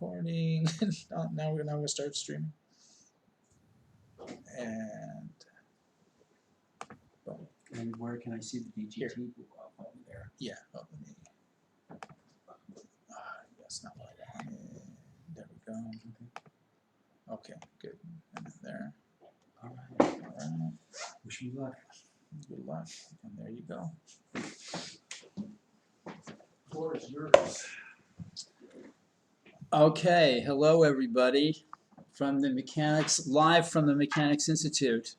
recording. Now we're gonna start streaming. And boom. And where can I see the DGT? Here. Over there. Yeah. Oh, let me. That's not what I wanted. There we go. Okay, good. And there. All right. All right. Wish me luck. Good luck. And there you go. The floor is yours. Okay, hello everybody from the Mechanics, live from the Mechanics Institute.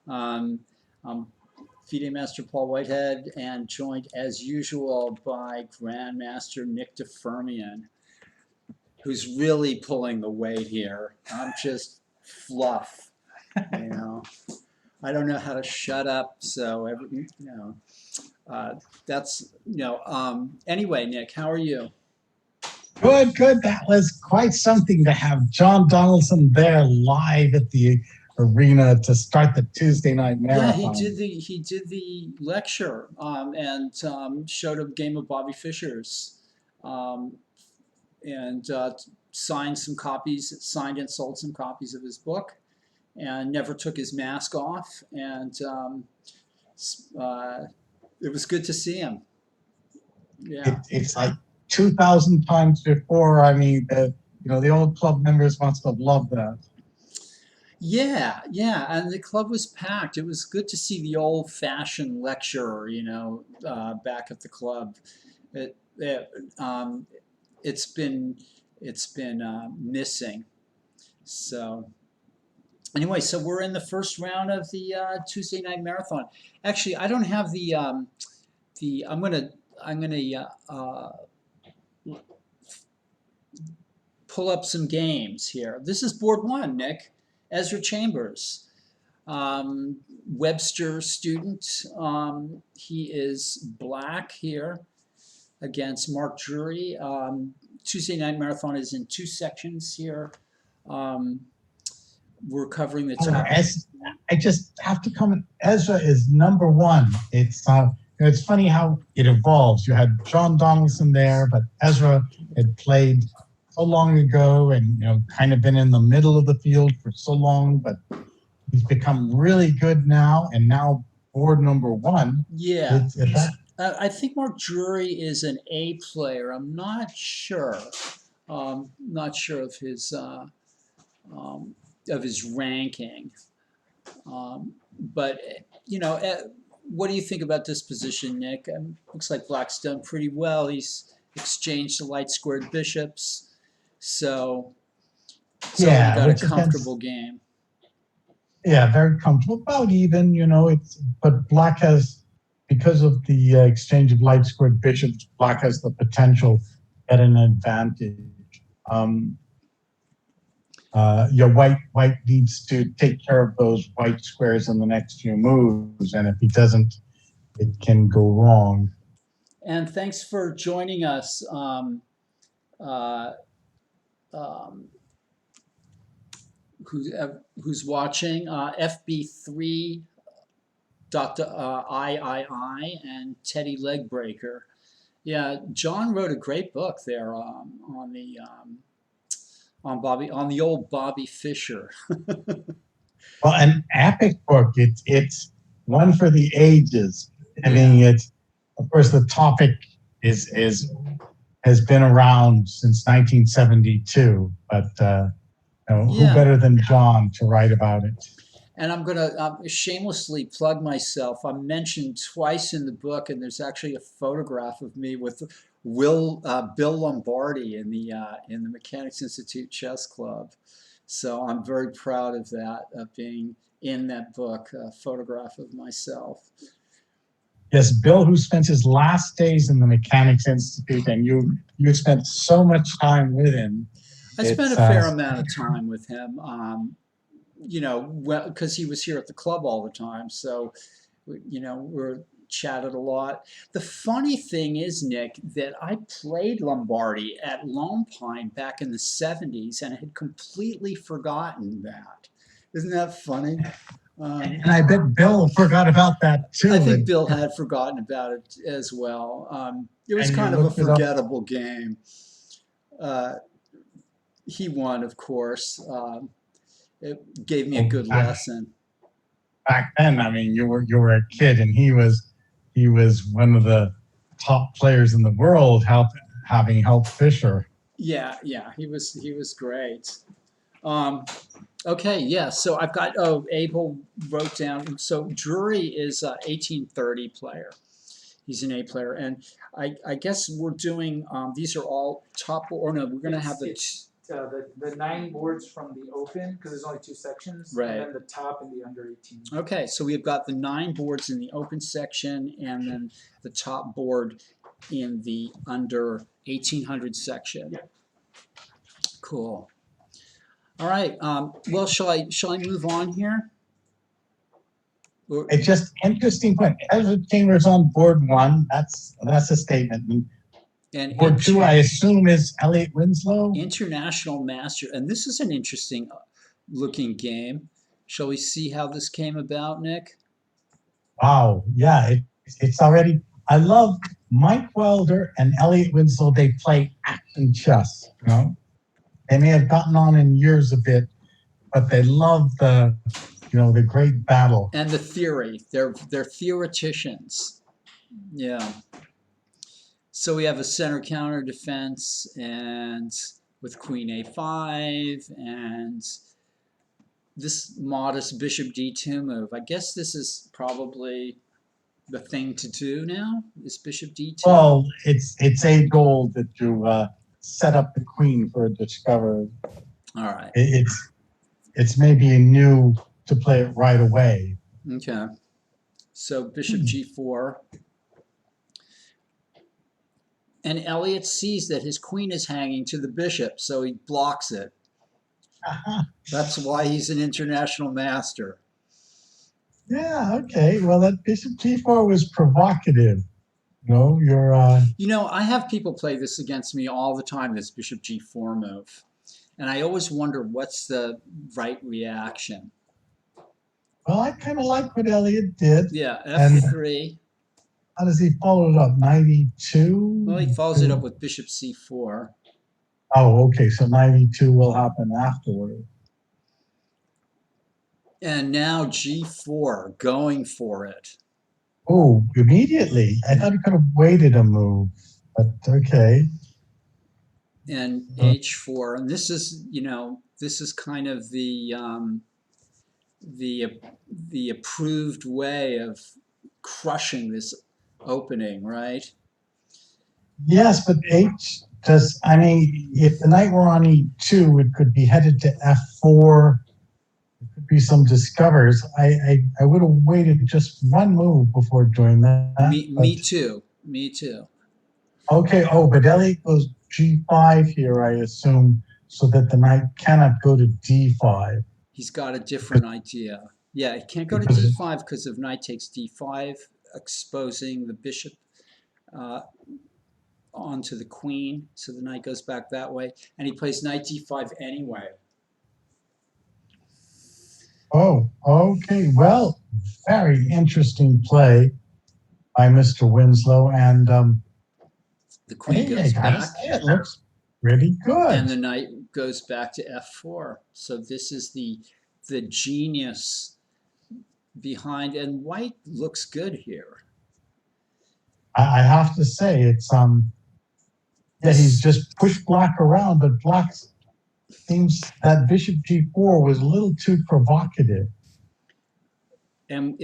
I'm FIDE Master Paul Whitehead and joined as usual by Grandmaster Nick DeFermian, who's really pulling the weight here. I'm just fluff, you know. I don't know how to shut up, so that's, anyway, Nick, how are you? Good, good. That was quite something to have John Donaldson there live at the arena to start the Tuesday night marathon. Yeah, he did the lecture and showed a game of Bobby Fischer's and signed and sold some copies of his book, and never took his mask off, and it was good to see him. Yeah, It's like 2,000 times before. I mean, the old club members must have loved that. yeah, and the club was packed. It was good to see the old-fashioned lecturer, back at the club. It's been missing. So anyway, so we're in the first round of the Tuesday night marathon. Actually, I don't have I'm gonna pull up some games here. This is board one, Nick. Ezra Chambers, Webster student. He is black here against Mark Drury. Tuesday night marathon is in two sections here. We're covering the top. I just have to comment. Ezra is number one. It's funny how it evolves. You had John Donaldson there, but Ezra had played so long ago and kind of been in the middle of the field for so long, but he's become really good now, and now board number one. Yeah, I think Mark Drury is an A player. I'm not sure. Not sure of his ranking. But what do you think about this position, Nick? Looks like Black's done pretty well. He's exchanged the light squared bishops. So we got a comfortable game. Yeah, very comfortable, about even, but Black has, because of the exchange of light squared bishops, Black has the potential at an advantage. White needs to take care of those white squares in the next few moves, and if he doesn't, it can go wrong. And thanks for joining us. Who's watching? FB3, Dr. III, and Teddy Legbreaker. Yeah, John wrote a great book there on the old Bobby Fischer. Well, an epic book. It's one for the ages. I mean, of course the topic has been around since 1972, but who better than John to write about it? And I'm going to shamelessly plug myself. I'm mentioned twice in the book, and there's actually a photograph of me with Bill Lombardi in the Mechanics Institute Chess Club. So I'm very proud of that, of being in that book, a photograph of myself. Yes, Bill, who spent his last days in the Mechanics Institute, and you spent so much time with him. I spent a fair amount of time with him, because he was here at the club all the time. So, we're chatted a lot. The funny thing is, Nick, that I played Lombardi at Lone Pine back in the 70s and had completely forgotten that. Isn't that funny? And I bet Bill forgot about that too. I think Bill had forgotten about it as well. It was kind of a forgettable game. he won, of course. It gave me a good lesson. Back then, I mean, you were a kid, and he was one of the top players in the world, having helped Fisher. Yeah, he was great. Okay, yeah. So I've got Abel wrote down. So Drury is a 1830 player. He's an A player, and I guess we're doing these are all top or no, we're gonna have the 9 boards from the open, because there's only 2 sections, Right. and then the top and the under 18. Okay, so we've got the 9 boards in the open section, and then the top board in the under 1800 section. Yeah. Cool. All right. Well, shall I move on here? Or- It's just interesting point. Ezra Taylor's on board 1. That's a statement. And Board 2, I assume, is Elliot Winslow. International Master, and this is an interesting looking game. Shall we see how this came about, Nick? Wow, yeah, it's already. I love Mike Wilder and Elliot Winslow. They play action chess. You know, they may have gotten on in years a bit, but they love the great battle and the theory. They're theoreticians. Yeah. So we have a center counter defense, and with Queen A5 and this modest Bishop D2 move. I guess this is probably the thing to do now. Is Bishop D2? Well, it's a goal that you set up the queen for a discovery. All right. It's maybe a new to play it right away. Okay. So Bishop G4. And Elliot sees that his queen is hanging to the bishop, so he blocks it. That's why he's an international master. Yeah, okay. Well, that Bishop G4 was provocative. No, you're... I have people play this against me all the time, this Bishop G4 move. And I always wonder what's the right reaction. Well, I kind of like what Elliot did. Yeah, F3. How does he follow it up? 92? Well, he follows it up with Bishop C4. Oh, okay. So 92 will happen afterward. And now G4, going for it. Oh, immediately. I thought he could have waited a move, but okay. And H4, and this is, this is kind of the approved way of crushing this opening, right? Yes, but if the knight were on E2, it could be headed to F4. There could be some discovers. I would have waited just one move before doing that. Me too. Okay, but Elliot goes G5 here, I assume, so that the knight cannot go to D5. He's got a different idea. Yeah, he can't go to D5 because if knight takes D5, exposing the bishop onto the queen, so the knight goes back that way, and he plays knight D5 anyway. Oh, okay. Well, very interesting play by Mr. Winslow, and the queen goes back. It looks pretty good. And the knight goes back to F4. So this is the genius behind, and white looks good here. I have to say, it's he's just pushed black around, but black seems that Bishop G4 was a little too provocative. And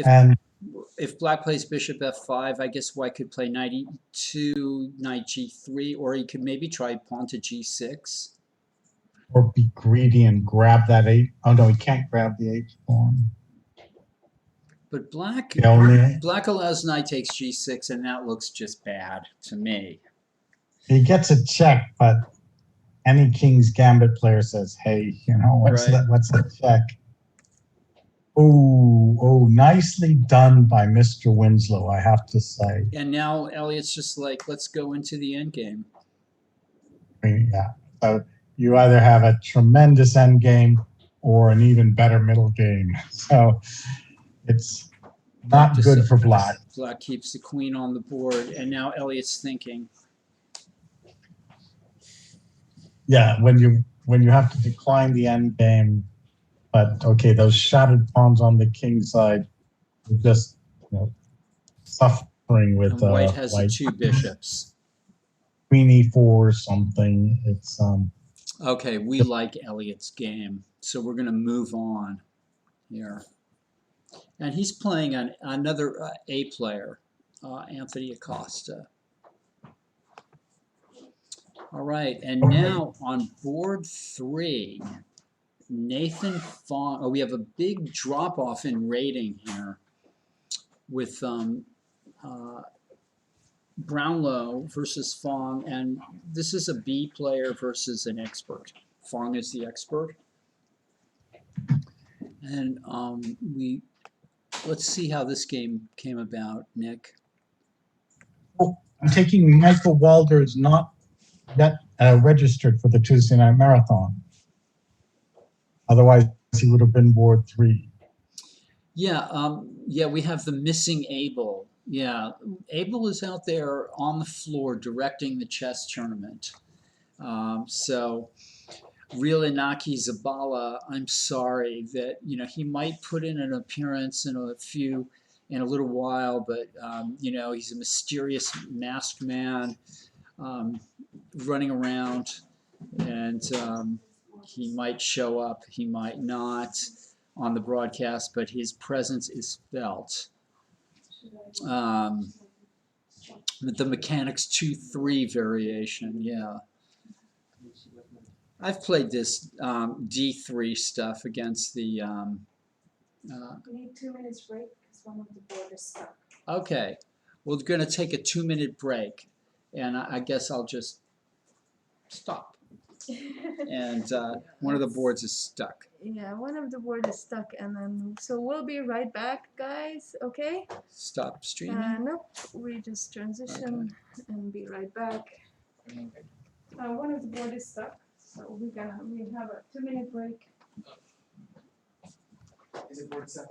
if black plays Bishop F5, I guess white could play knight E2, knight G3, or he could maybe try pawn to G6. Or be greedy and grab that 8. Oh no, he can't grab the 8 pawn. But black allows knight takes G6, and that looks just bad to me. He gets a check, but any King's Gambit player says, hey, what's that check? Oh, nicely done by Mr. Winslow, I have to say. And now Elliot's just like, let's go into the end game. Yeah. So you either have a tremendous end game or an even better middle game. So it's not good for black. Black keeps the queen on the board, and now Elliot's thinking. Yeah, when when you have to decline the end game. But okay, those shattered pawns on the king side are just suffering with And white has the white. 2 bishops. Queen e4 or something. It's Okay, we like Elliot's game, so we're going to move on here. And he's playing another A player, Anthony Acosta. All right, and now on board 3, Nathan Fong. Oh, we have a big drop off in rating here with Brownlow versus Fong, and this is a B player versus an expert. Fong is the expert, and let's see how this game came about, Nick. I'm taking Michael Walder is not yet registered for the Tuesday Night Marathon. Otherwise, he would have been board 3. Yeah, we have the missing Abel. Yeah, Abel is out there on the floor directing the chess tournament. So, real Inaki Zabala, I'm sorry that he might put in an appearance in a little while, but he's a mysterious masked man running around, and he might show up, he might not on the broadcast, but his presence is felt. The mechanics 2-3 variation, yeah. I've played this D3 stuff against the. We need 2 minutes break because one of the board is stuck. Okay, we're going to take a 2-minute break, and I guess I'll just stop. And one of the boards is stuck. Yeah, one of the board is stuck, and then so we'll be right back, guys. Okay? Stop streaming. Nope, we just transition and be right back. One of the board is stuck, so we have a 2-minute break. Is it board 7?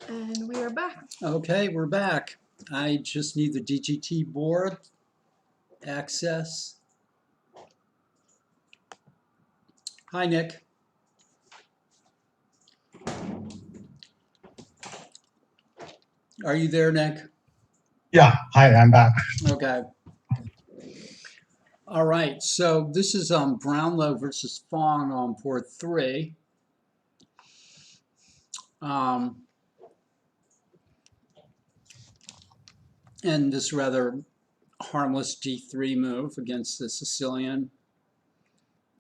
And we are back. Okay, we're back. I just need the DGT board access. Hi, Nick. Are you there, Nick? Yeah, hi, I'm back. Okay. All right, so this is Brownlow versus Fong on board 3. And this rather harmless D3 move against the Sicilian.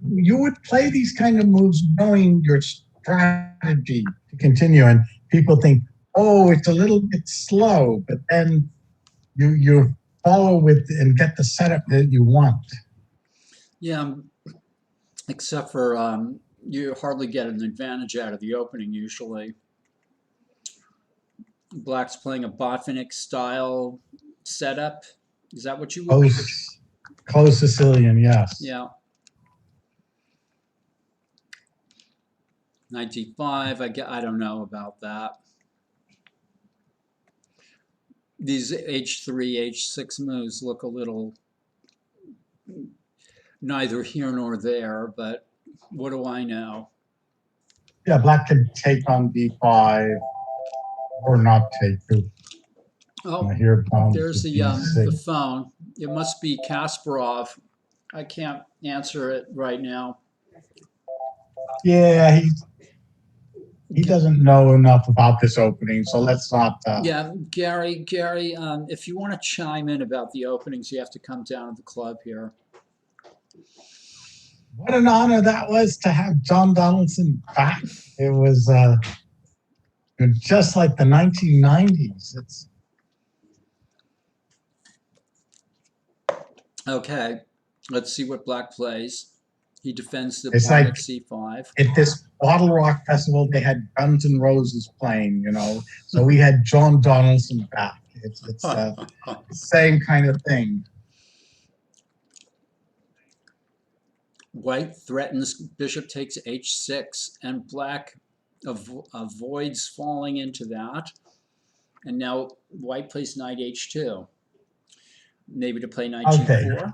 You would play these kind of moves knowing your strategy to continue, and people think, oh, it's a little bit slow, but then you follow with and get the setup that you want. Yeah, except for you hardly get an advantage out of the opening usually. Black's playing a Botvinnik style setup. Is that what you would? Close Sicilian, yes. Yeah. Knight d5, I don't know about that. These h3, h6 moves look a little neither here nor there, but what do I know? Yeah, Black can take on d5 or not take. Oh, here there's the d6. phone. It must be Kasparov. I can't answer it right now. Yeah, he doesn't know enough about this opening, so let's not. Yeah, Gary, if you want to chime in about the openings, you have to come down to the club here. What an honor that was to have John Donaldson back. It was just like the 1990s. Okay, let's see what Black plays. He defends the It's pawn like at c5. at this Bottle Rock Festival, they had Guns N' Roses playing, so we had John Donaldson back. It's the same kind of thing. White threatens bishop takes h6, and Black avoids falling into that. And now White plays knight h2. Maybe to play knight g4.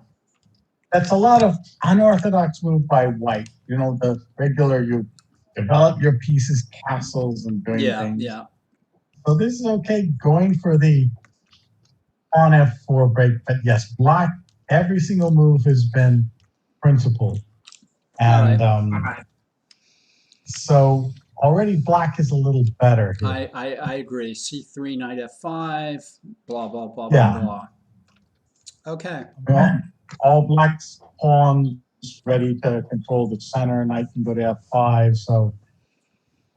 That's a lot of unorthodox move by White. The regular, you develop your pieces, castles, and doing things. Yeah. So this is okay going for the pawn f4 break. But yes, Black, every single move has been principled. And so already Black is a little better here. I agree. c3, knight f5, blah, blah, blah, Yeah. blah, blah. Okay. All Black's pawns ready to control the center. Knight can go to f5. So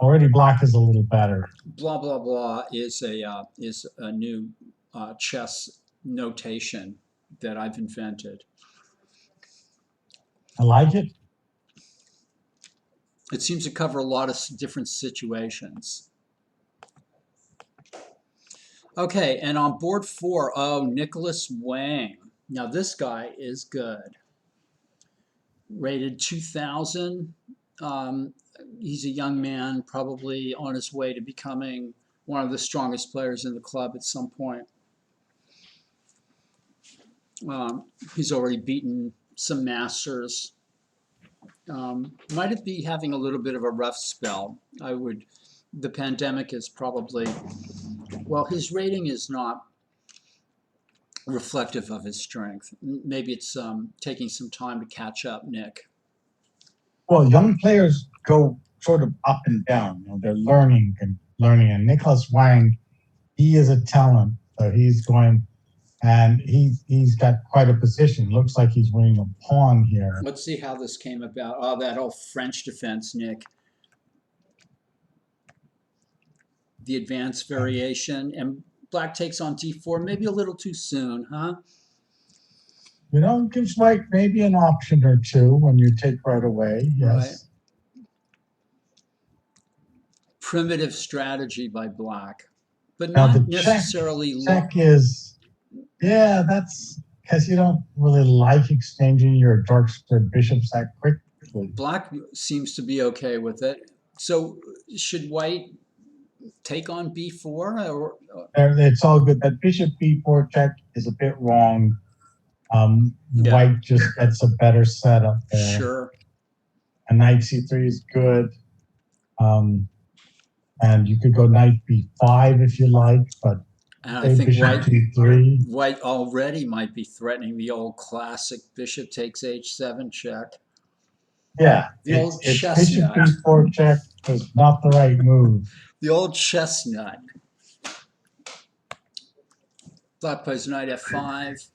already Black is a little better. Blah, blah, blah is a new chess notation that I've invented. I like it. It seems to cover a lot of different situations. Okay, and on board 4, Nicholas Wang. Now this guy is good. Rated 2000. He's a young man, probably on his way to becoming one of the strongest players in the club at some point. He's already beaten some masters. Might be having a little bit of a rough spell. The pandemic is probably, well, his rating is not reflective of his strength. Maybe it's taking some time to catch up, Nick. Well, young players go sort of up and down. They're learning. And Nicholas Wang, he is a talent. So he's going, and he's got quite a position. Looks like he's winning a pawn here. Let's see how this came about. Oh, that whole French defense, Nick. The advanced variation, and Black takes on d4, maybe a little too soon, huh? Gives White maybe an option or two when you take right away. Yes. Right. Primitive strategy by Black, but Now not the necessarily. Check is, yeah, that's because you don't really like exchanging your dark squared bishops that quickly. Black seems to be okay with it. So should White take on b4 or It's all good. That bishop b4 check is a bit wrong. Yeah. White just gets a better setup there. sure. And knight c3 is good. And you could go knight b5 if you like, but And I think bishop g3. White already might be threatening the old classic bishop takes h7 check. Yeah, The old it's chestnut. bishop b4 check was not the right move. The old chestnut. Black plays knight f5.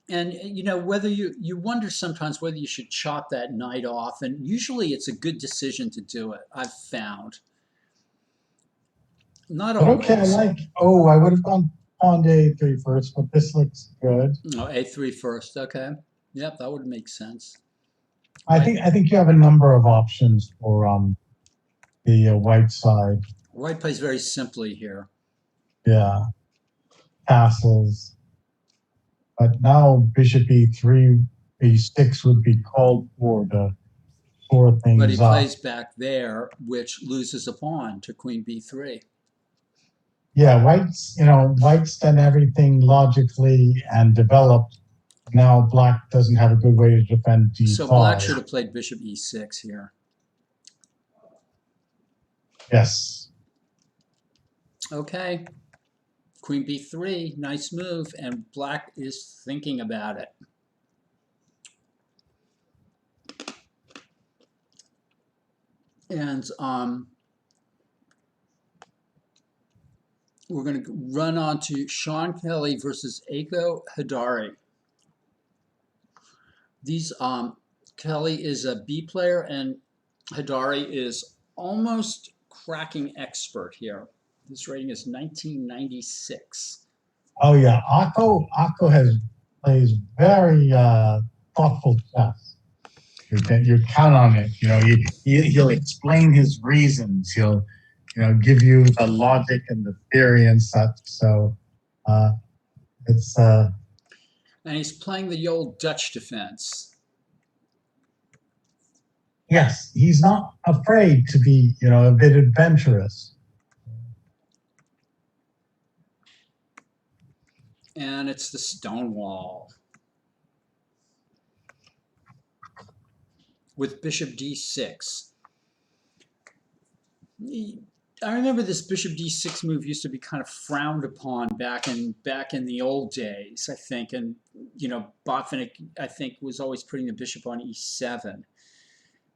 And you know, whether you wonder sometimes whether you should chop that knight off, and usually it's a good decision to do it, I've found. Not But always. okay, I would have gone pawn to a3 first, but this looks good. Oh, a3 first. Okay. Yep, that would make sense. I think you have a number of options for the white side. White plays very simply here. Yeah, castles. But now bishop e3, b6 would be called for to shore things But he up. plays back there, which loses a pawn to queen b3. Yeah, white's done everything logically and developed. Now black doesn't have a good way to defend d5. So black should have played bishop e6 here. Yes. Okay. Queen b3, nice move, and black is thinking about it. And we're going to run on to Sean Kelly versus Eiko Hidari. These Kelly is a B player and Hidari is almost cracking expert here. His rating is 1996. Oh yeah, Akko plays very thoughtful chess. You count on it. You know, he'll explain his reasons. He'll give you the logic and the theory and such. So it's and he's playing the old Dutch defense. Yes, he's not afraid to be a bit adventurous. And it's the Stonewall with bishop d6. I remember this bishop d6 move used to be kind of frowned upon back in the old days, I think. And Botvinnik, I think, was always putting the bishop on e7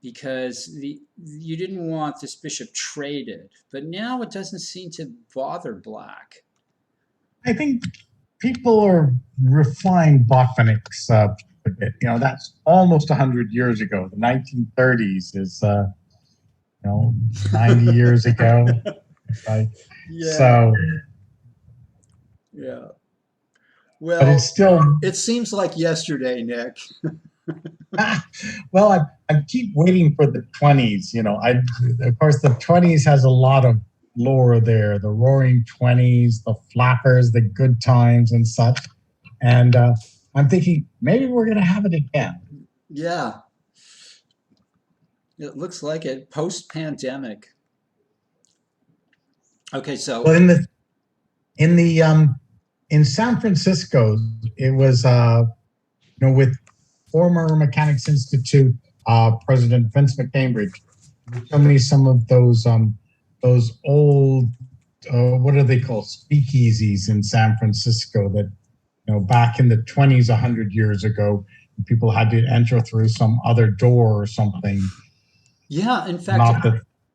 because you didn't want this bishop traded. But now it doesn't seem to bother black. I think people are refined Botvinnik's a bit. That's almost 100 years ago. The 1930s is 90 years ago. Right? Yeah. So yeah. Well, but it's still. It seems like yesterday, Nick. Well, I keep waiting for the 20s. Of course, the 20s has a lot of lore there. The Roaring 20s, the flappers, the good times, and such. And I'm thinking maybe we're going to have it again. Yeah. It looks like it post-pandemic. Okay, so well, in San Francisco, it was with former Mechanics Institute President Vince McCambridge. He showed me some of those old what are they called, speakeasies in San Francisco that back in the 20s, 100 years ago, people had to enter through some other door or something. Yeah, in fact,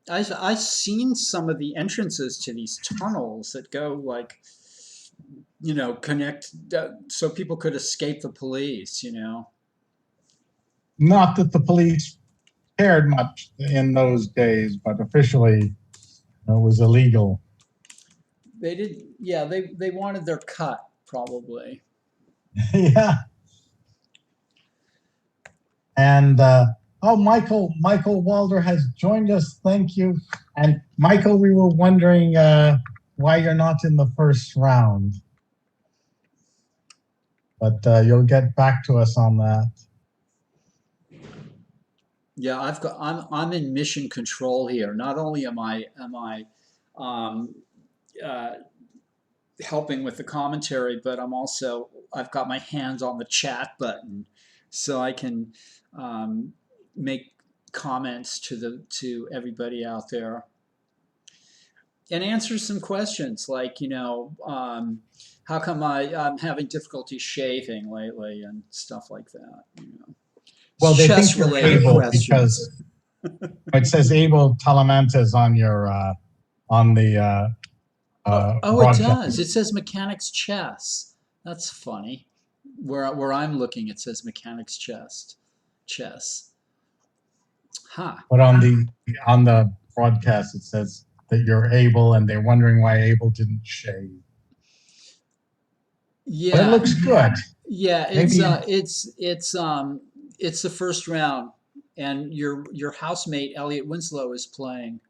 I've seen some of the entrances to these tunnels that go connect so people could escape the police, Not that the police cared much in those days, but officially it was illegal. They did, yeah, they wanted their cut, probably. Yeah. And Michael Walder has joined us. Thank you. And Michael, we were wondering why you're not in the first round. But you'll get back to us on that. Yeah, I'm in mission control here. Not only am I um, uh, helping with the commentary, but I've got my hands on the chat button, so I can make comments to everybody out there and answer some questions like, how come I'm having difficulty shaving lately and stuff like that. Well, they think Chess you're related able questions. because it says Abel Talamantes on your on the Oh, it broadcast. does. It says mechanics chess. That's funny. Where I'm looking, it says mechanics chess. Huh. But on the broadcast, it says that you're Abel, and they're wondering why Abel didn't shave. But it Yeah. looks good. Yeah. Maybe It's the first round, and your housemate Elliot Winslow is playing.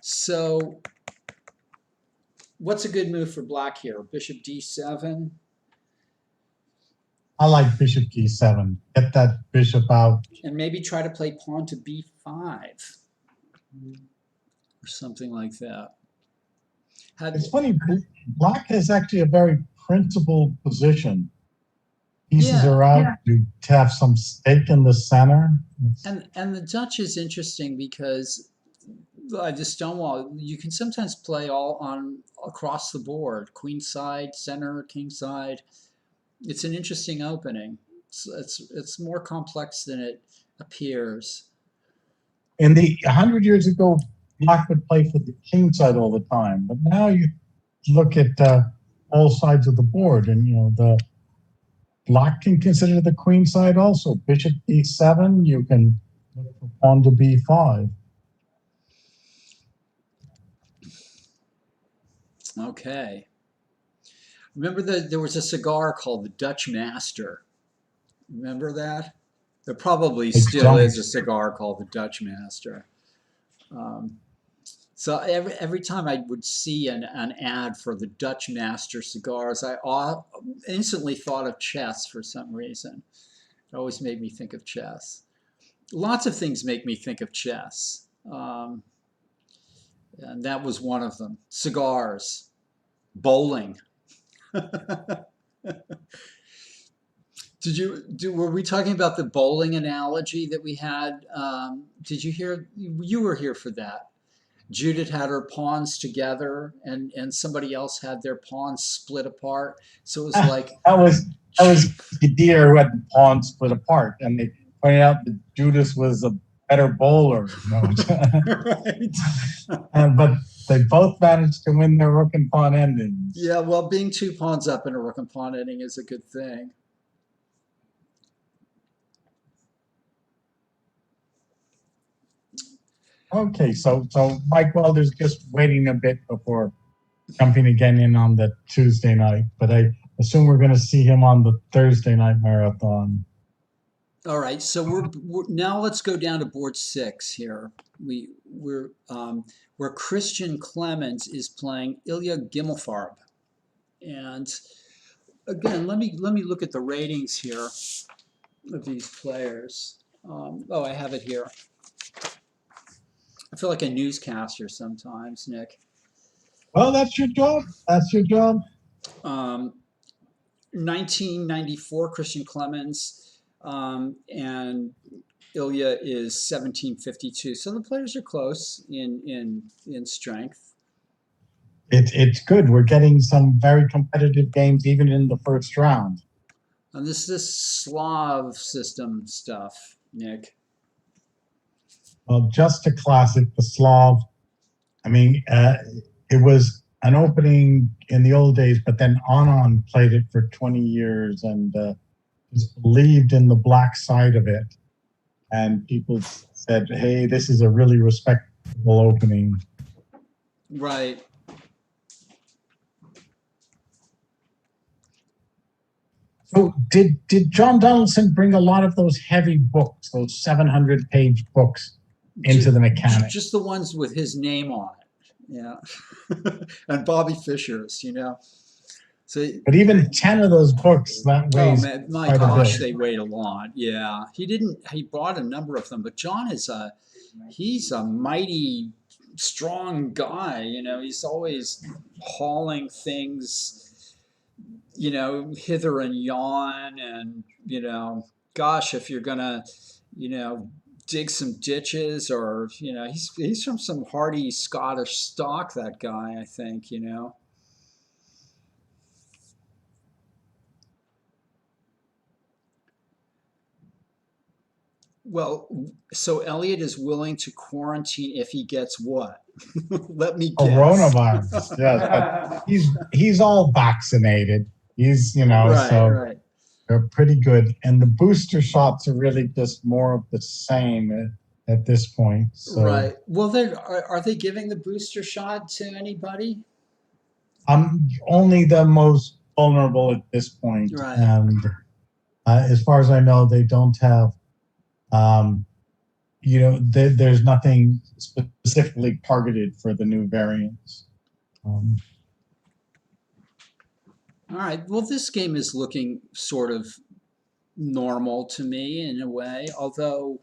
So, what's a good move for black here? Bishop d7. I like Bishop D7. Get that bishop out. And maybe try to play pawn to b5 or something like that. It's funny, black has actually a very principled position. Pieces Yeah. are out. You have some stake in the center. And the Dutch is interesting because the Stonewall, you can sometimes play all on across the board, queen side, center, king side. It's an interesting opening. It's more complex than it appears. In the 100 years ago, black would play for the king side all the time, but now you look at all sides of the board, and the black can consider the queen side also. Bishop d7, you can look for pawn to b5. Okay. Remember there was a cigar called the Dutch Master. Remember that? There probably still is a cigar called the Dutch Master. So every time I would see an ad for the Dutch Master cigars, I instantly thought of chess for some reason. It always made me think of chess. Lots of things make me think of chess. And that was one of them. Cigars, bowling. Were we talking about the bowling analogy that we had? Did you hear? You were here for that. Judith had her pawns together, and somebody else had their pawns split apart. So it was like that was Hidari who had the pawns split apart, and they pointed out that Judith was a better bowler. right. But they both managed to win their rook and pawn endings. Yeah, well, being two pawns up in a rook and pawn ending is a good thing. Okay, so Mike Welder's just waiting a bit before jumping again in on the Tuesday night, but I assume we're going to see him on the Thursday night marathon. All right, so we're now let's go down to board 6 here. We're where Christian Clemens is playing Ilya Gimmelfarb, and again, let me look at the ratings here of these players. Oh, I have it here. I feel like a newscaster sometimes, Nick. Well, that's your job. That's your job. 1994, Christian Clemens, and Ilya is 1752. So the players are close in strength. It's good. We're getting some very competitive games even in the first round. And this Slav system stuff, Nick. Well, just a classic, the Slav. I mean, it was an opening in the old days, but then Anand played it for 20 years and just believed in the black side of it. And people said, hey, this is a really respectable opening. Right. So did John Donaldson bring a lot of those heavy books, those 700-page books, into the mechanics? Just the ones with his name on it, yeah. And Bobby Fischer's, So, But even 10 of those books, that oh weighs man, my quite a gosh, bit. they weighed a lot. Yeah, he bought a number of them, but John he's a mighty strong guy. He's always hauling things, hither and yon, and gosh, if you're gonna, you know, dig some ditches, or he's from some hardy Scottish stock. That guy, I think. Well, so Elliot is willing to quarantine if he gets what? Let me guess. Coronavirus, yes, but he's all vaccinated. He's, Right, so right, they're pretty good. And the booster shots are really just more of the same at this point. So right. Well, are they giving the booster shot to anybody? I'm only the most vulnerable at this point. Right. And as far as I know, they don't have, there's nothing specifically targeted for the new variants. All right. Well, this game is looking sort of normal to me in a way, although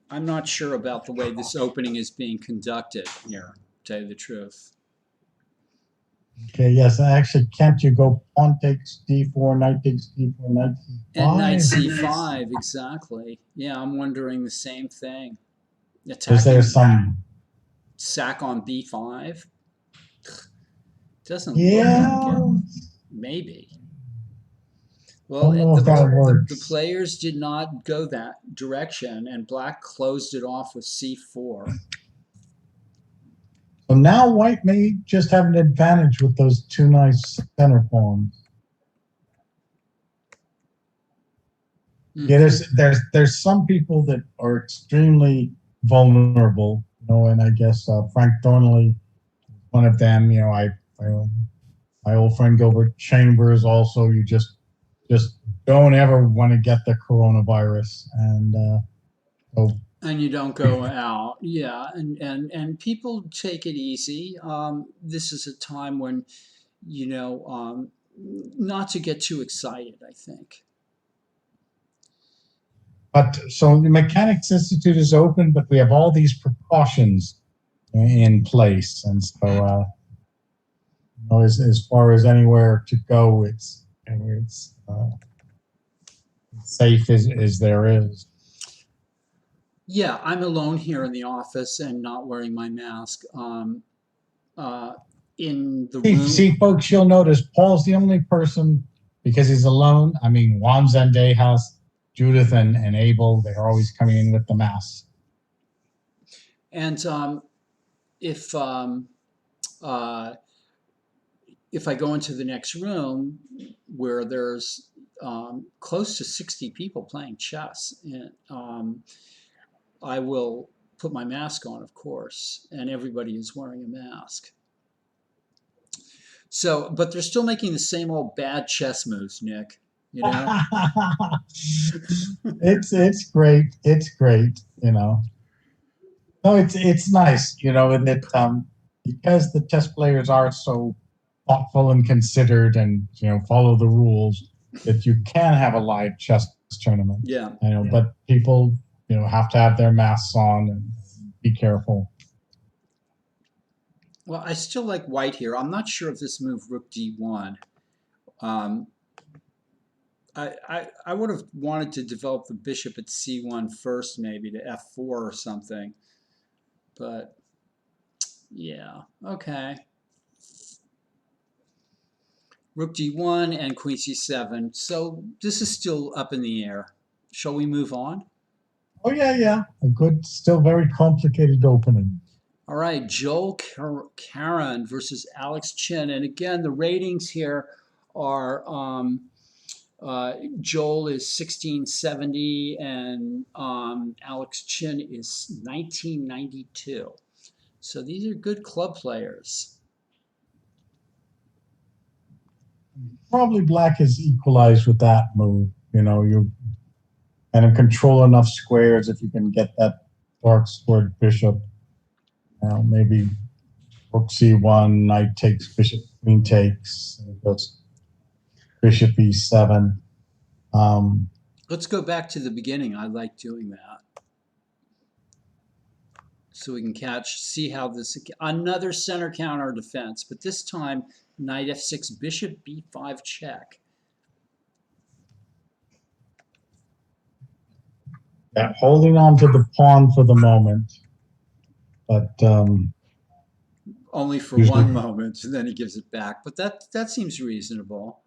I'm not sure about the way this opening is being conducted here, to tell you the truth. Okay, yes, actually, can't you go pawn takes d4, knight takes d4, knight c5? And knight c5, exactly. Yeah, I'm wondering the same thing. Is there some? Sack on b5? Doesn't Yeah. look like it. Maybe. Well, Don't know if that works. the players did not go that direction, and black closed it off with c4. So now white may just have an advantage with those two nice center pawns. Mm-hmm. Yeah, there's some people that are extremely vulnerable, and I guess Frank Thornley, one of them. My old friend Gilbert Chambers also. You just don't ever want to get the coronavirus, And you don't go out. Yeah, and people take it easy. This is a time when, not to get too excited, I think. But so the Mechanics Institute is open, but we have all these precautions in place, and so as far as anywhere to go, it's safe as there is. Yeah, I'm alone here in the office and not wearing my mask. In the room. See, folks, you'll notice Paul's the only person, because he's alone. I mean, Juan Zendejas, Judith, and Abel, they're always coming in with the masks. And if I go into the next room where there's close to 60 people playing chess, and I will put my mask on, of course, and everybody is wearing a mask. So, but they're still making the same old bad chess moves, Nick. It's great. It's great. No, it's nice. That because the chess players are so thoughtful and considered, and follow the rules, that you can have a live chess tournament. Yeah. But people have to have their masks on and be careful. Well, I still like white here. I'm not sure if this move rook d1. I would have wanted to develop the bishop at c1 first, maybe to f4 or something. But yeah, okay. Rook d1 and queen c7. So this is still up in the air. Shall we move on? Oh, yeah. A good, still very complicated opening. All right, Joel Karen versus Alex Chin. And again, the ratings here are Joel is 1670 and Alex Chin is 1992. So these are good club players. Probably black is equalized with that move. You kind of control enough squares if you can get that dark squared bishop. Maybe rook c1, knight takes, bishop, queen takes, and it goes bishop e7. Let's go back to the beginning. I like doing that. So we can see how this, another center counter defense, but this time knight f6, bishop b5 check. Yeah, holding on to the pawn for the moment, but only for usually, one moment, and then he gives it back. But that seems reasonable.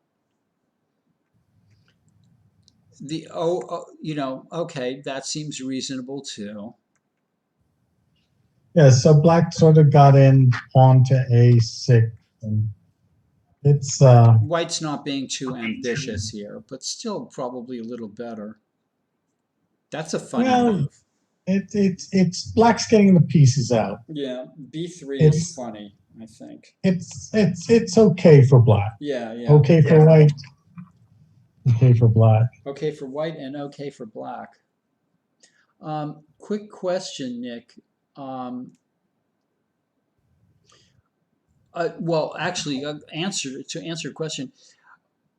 Okay, that seems reasonable too. yeah. So black sort of got in pawn to a6, and it's White's not being too ambitious here, but still probably a little better. That's a funny move. It's black's getting the pieces out. Yeah, b3 is funny, I think. It's okay for black. Yeah. Okay for white. Okay for black. Okay for white and okay for black. Quick question, Nick. Well, actually, to answer your question,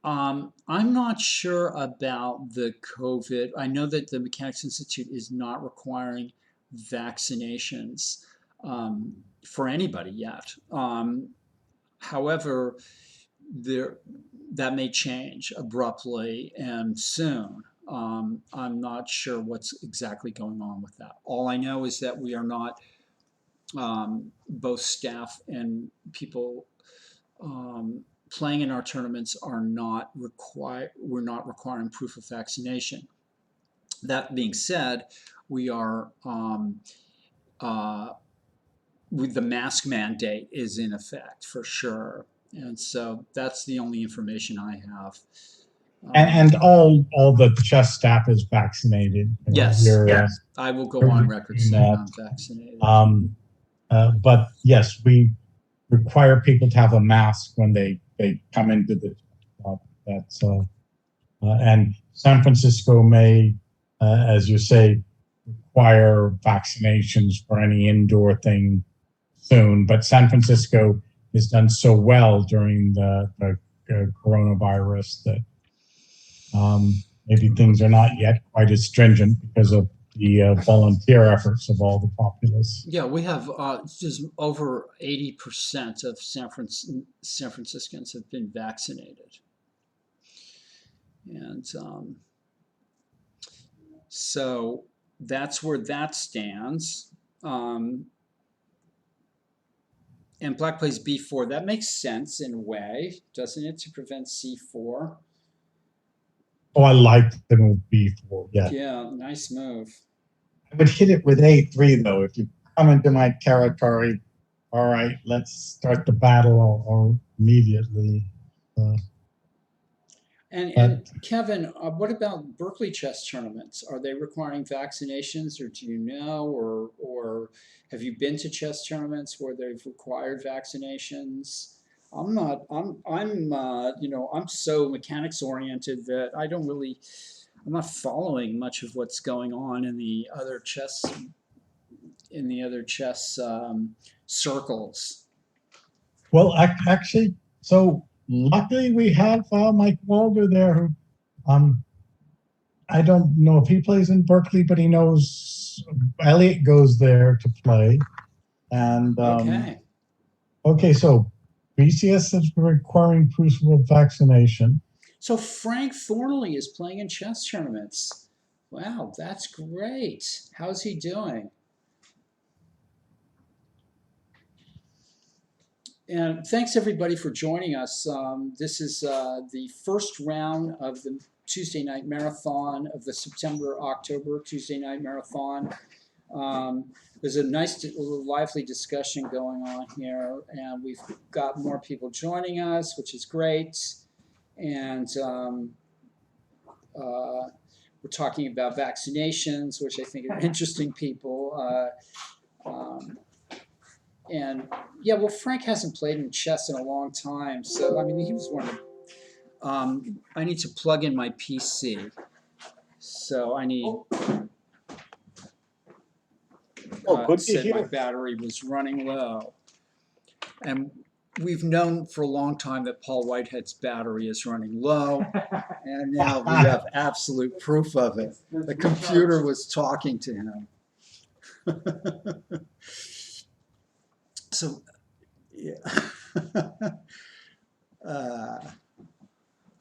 I'm not sure about the COVID. I know that the Mechanics Institute is not requiring vaccinations for anybody yet. However, that may change abruptly and soon. I'm not sure what's exactly going on with that. All I know is that we are not, both staff and people playing in our tournaments are not we're not requiring proof of vaccination. That being said, we are with the mask mandate is in effect for sure, and so that's the only information I have. And all the chess staff is vaccinated. Yes, I will go on record saying I'm vaccinated. But yes, we require people to have a mask when they come into the club. That's and San Francisco may, as you say, require vaccinations for any indoor thing soon. But San Francisco has done so well during the coronavirus that maybe things are not yet quite as stringent because of the volunteer efforts of all the populace. Yeah, we have just over 80% of San Franciscans have been vaccinated. And so that's where that stands. And black plays b4. That makes sense in a way, doesn't it, to prevent c4? Oh, I like the move b4. Yeah. Yeah, nice move. I would hit it with a3 though. If you come into my territory, all right, let's start the battle or immediately. And Kevin, what about Berkeley chess tournaments? Are they requiring vaccinations, or do you know, or have you been to chess tournaments where they've required vaccinations? I'm so mechanics oriented that I'm not following much of what's going on in the other chess circles. Well, actually, so luckily we have Mike Walder there who, I don't know if he plays in Berkeley, but he knows Elliot goes there to play. And okay, so BCS is requiring proof of vaccination. So Frank Thornley is playing in chess tournaments. Wow, that's great. How's he doing? And thanks everybody for joining us. This is the first round of the Tuesday night marathon of the September-October Tuesday night marathon. There's a nice, lively discussion going on here, and we've got more people joining us, which is great. And we're talking about vaccinations, which I think are interesting, people. And yeah, well, Frank hasn't played in chess in a long time, so I mean, he was one of. I need to plug in my PC, so I need. Good to said hear. my battery was running low. And we've known for a long time that Paul Whitehead's battery is running low, and now we have absolute proof of it. The computer was talking to him. So, yeah.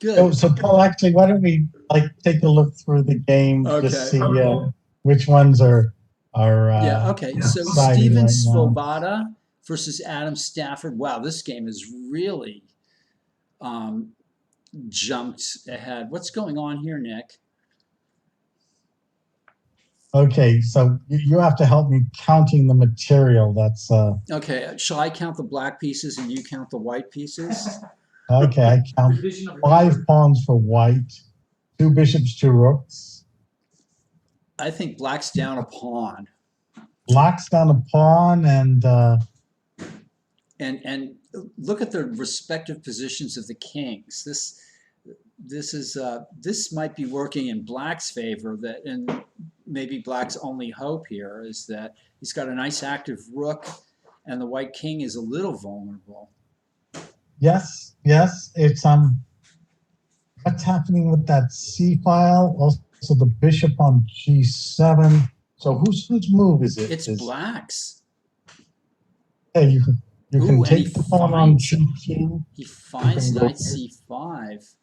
Good. So Paul, actually, why don't we take a look through the game, Okay. just see which ones are Yeah, okay. So deciding Steven right now. Svoboda versus Adam Stafford. Wow, this game is really jumped ahead. What's going on here, Nick? Okay, so you have to help me counting the material. That's Okay, shall I count the black pieces and you count the white pieces? okay. I count Division of 5 labor. pawns for white, 2 bishops, 2 rooks. I think black's down a pawn. Black's down a pawn, and And look at the respective positions of the kings. This might be working in black's favor, that, and maybe black's only hope here is that he's got a nice active rook and the white king is a little vulnerable. yes, it's what's happening with that C file? Also, the bishop on G7. So whose move is it? It's black's. Hey, you Ooh, can and take he the pawn on finds- G2. He finds knight c5.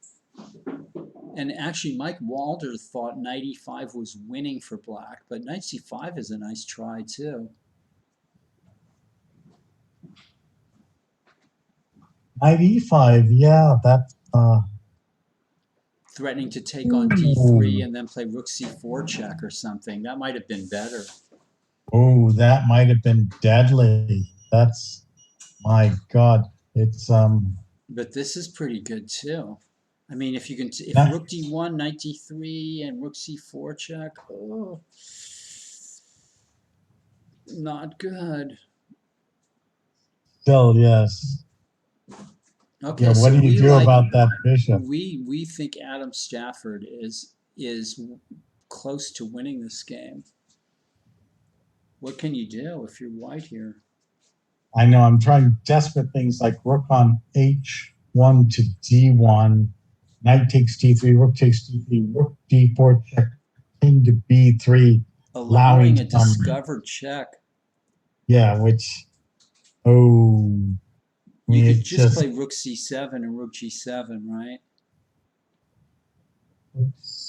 And actually, Mike Walder thought knight e5 was winning for black, but knight c5 is a nice try too. Knight E5, yeah, that Threatening to take on d3 and then play rook c4 check or something. That might have been better. oh, that might have been deadly. That's, my God, it's But this is pretty good too. I mean, if you can, if Yeah. rook d1, knight d3, and rook c4 check, oh, not good. still, yes. Okay, Yeah, so what do we you do like, about that bishop? we think Adam Stafford is close to winning this game. What can you do if you're white here? I know I'm trying desperate things like rook on H1 to D1, knight takes D3, rook takes D3, rook D4 check, king to B3, Allowing a some- discovered check. yeah, which, oh, I You mean, could it's just play rook c7 and rook g7, right?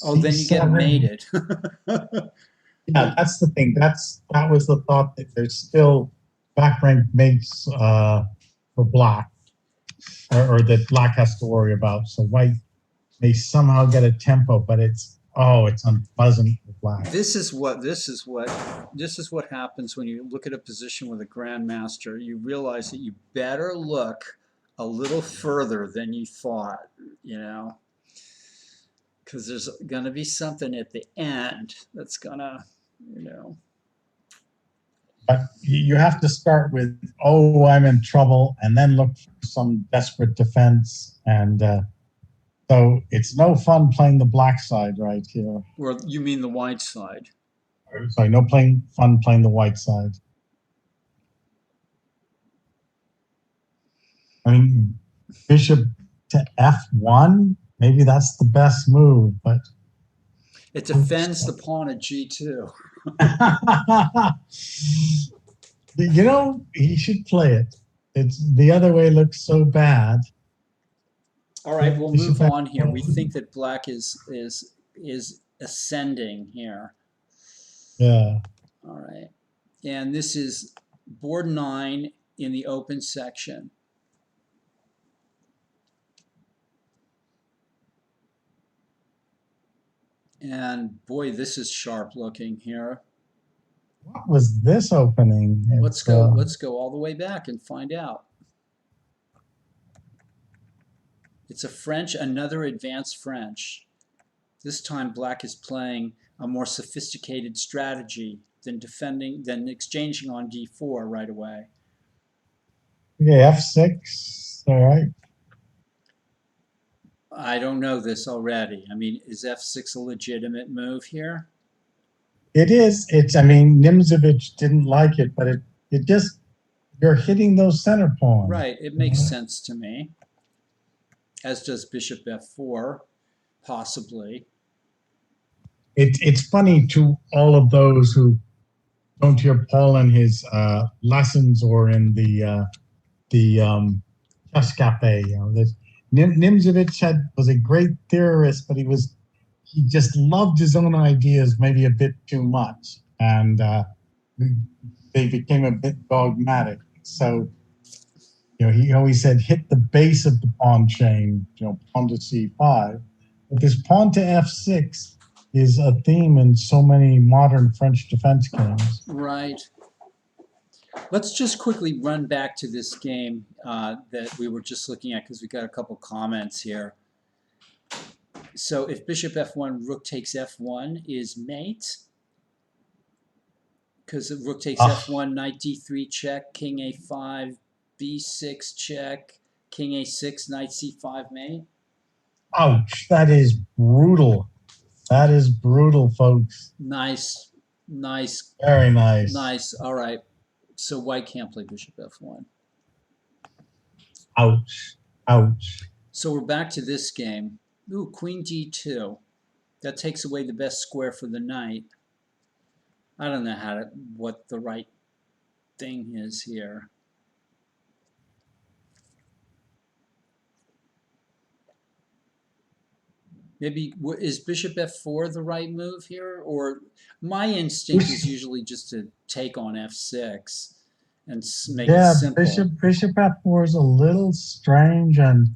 Oh, then you get C7. mated. Yeah, that's the thing. That was the thought, that there's still back rank mates for black, or that black has to worry about. So white may somehow get a tempo, but it's unpleasant for black. This is what happens when you look at a position with a grandmaster. You realize that you better look a little further than you thought, you know, because there's going to be something at the end that's going to, you know. But you have to start with, oh, I'm in trouble, and then look for some desperate defense. And so it's no fun playing the black side right here. Or you mean the white side? Sorry, no fun playing the white side. I mean, bishop to F1, maybe that's the best move, but It defends the pawn at g2. you know, he should play it. It's the other way looks so bad. All right, we'll move on here. We think that black is ascending here. Yeah. All right, and this is board 9 in the open section. And boy, this is sharp looking here. What was this opening? Let's go all the way back and find out. It's a French, another advanced French. This time black is playing a more sophisticated strategy than exchanging on d4 right away. Okay, F6. All right. I don't know this already. I mean, is f6 a legitimate move here? It is. I mean, Nimzovich didn't like it, but it you're hitting those center pawns. Right, it makes sense to me. As does bishop f4, possibly. It's funny to all of those who don't hear Paul in his lessons or in the chess cafe. You know, Nimzovich was a great theorist, but he just loved his own ideas maybe a bit too much, and they became a bit dogmatic. So, you know, he always said hit the base of the pawn chain, you know, pawn to c5. But this pawn to f6 is a theme in so many modern French defense games. Right. Let's just quickly run back to this game that we were just looking at because we got a couple comments here. So if bishop f1, rook takes f1 is mate. Because rook takes f1, knight d3 check, king a5, b6 check, king a6, knight c5 mate. Ouch, that is brutal. That is brutal, folks. Nice. Very nice. Nice. All right. So white can't play bishop f1. Ouch. So we're back to this game. Ooh, queen d2. That takes away the best square for the knight. I don't know what the right thing is here. Maybe, is bishop f4 the right move here? Or my instinct is usually just to take on f6 and make it simple. Yeah, bishop f4 is a little strange, and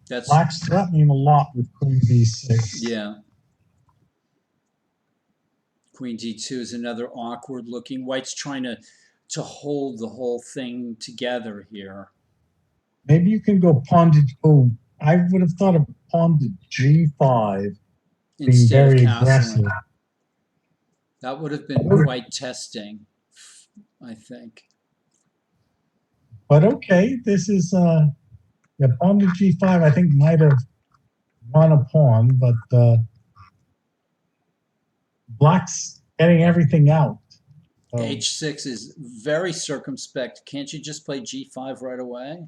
that's black's threatening a lot with queen b6. Yeah. Queen d2 is another awkward looking. White's trying to hold the whole thing together here. Maybe you can go pawn to... Oh, I would have thought of pawn to g5 being very aggressive. That would have been quite testing, I think. But okay, this is yeah, pawn to g5 I think might have won a pawn, but black's getting everything out. So h6 is very circumspect. Can't you just play g5 right away?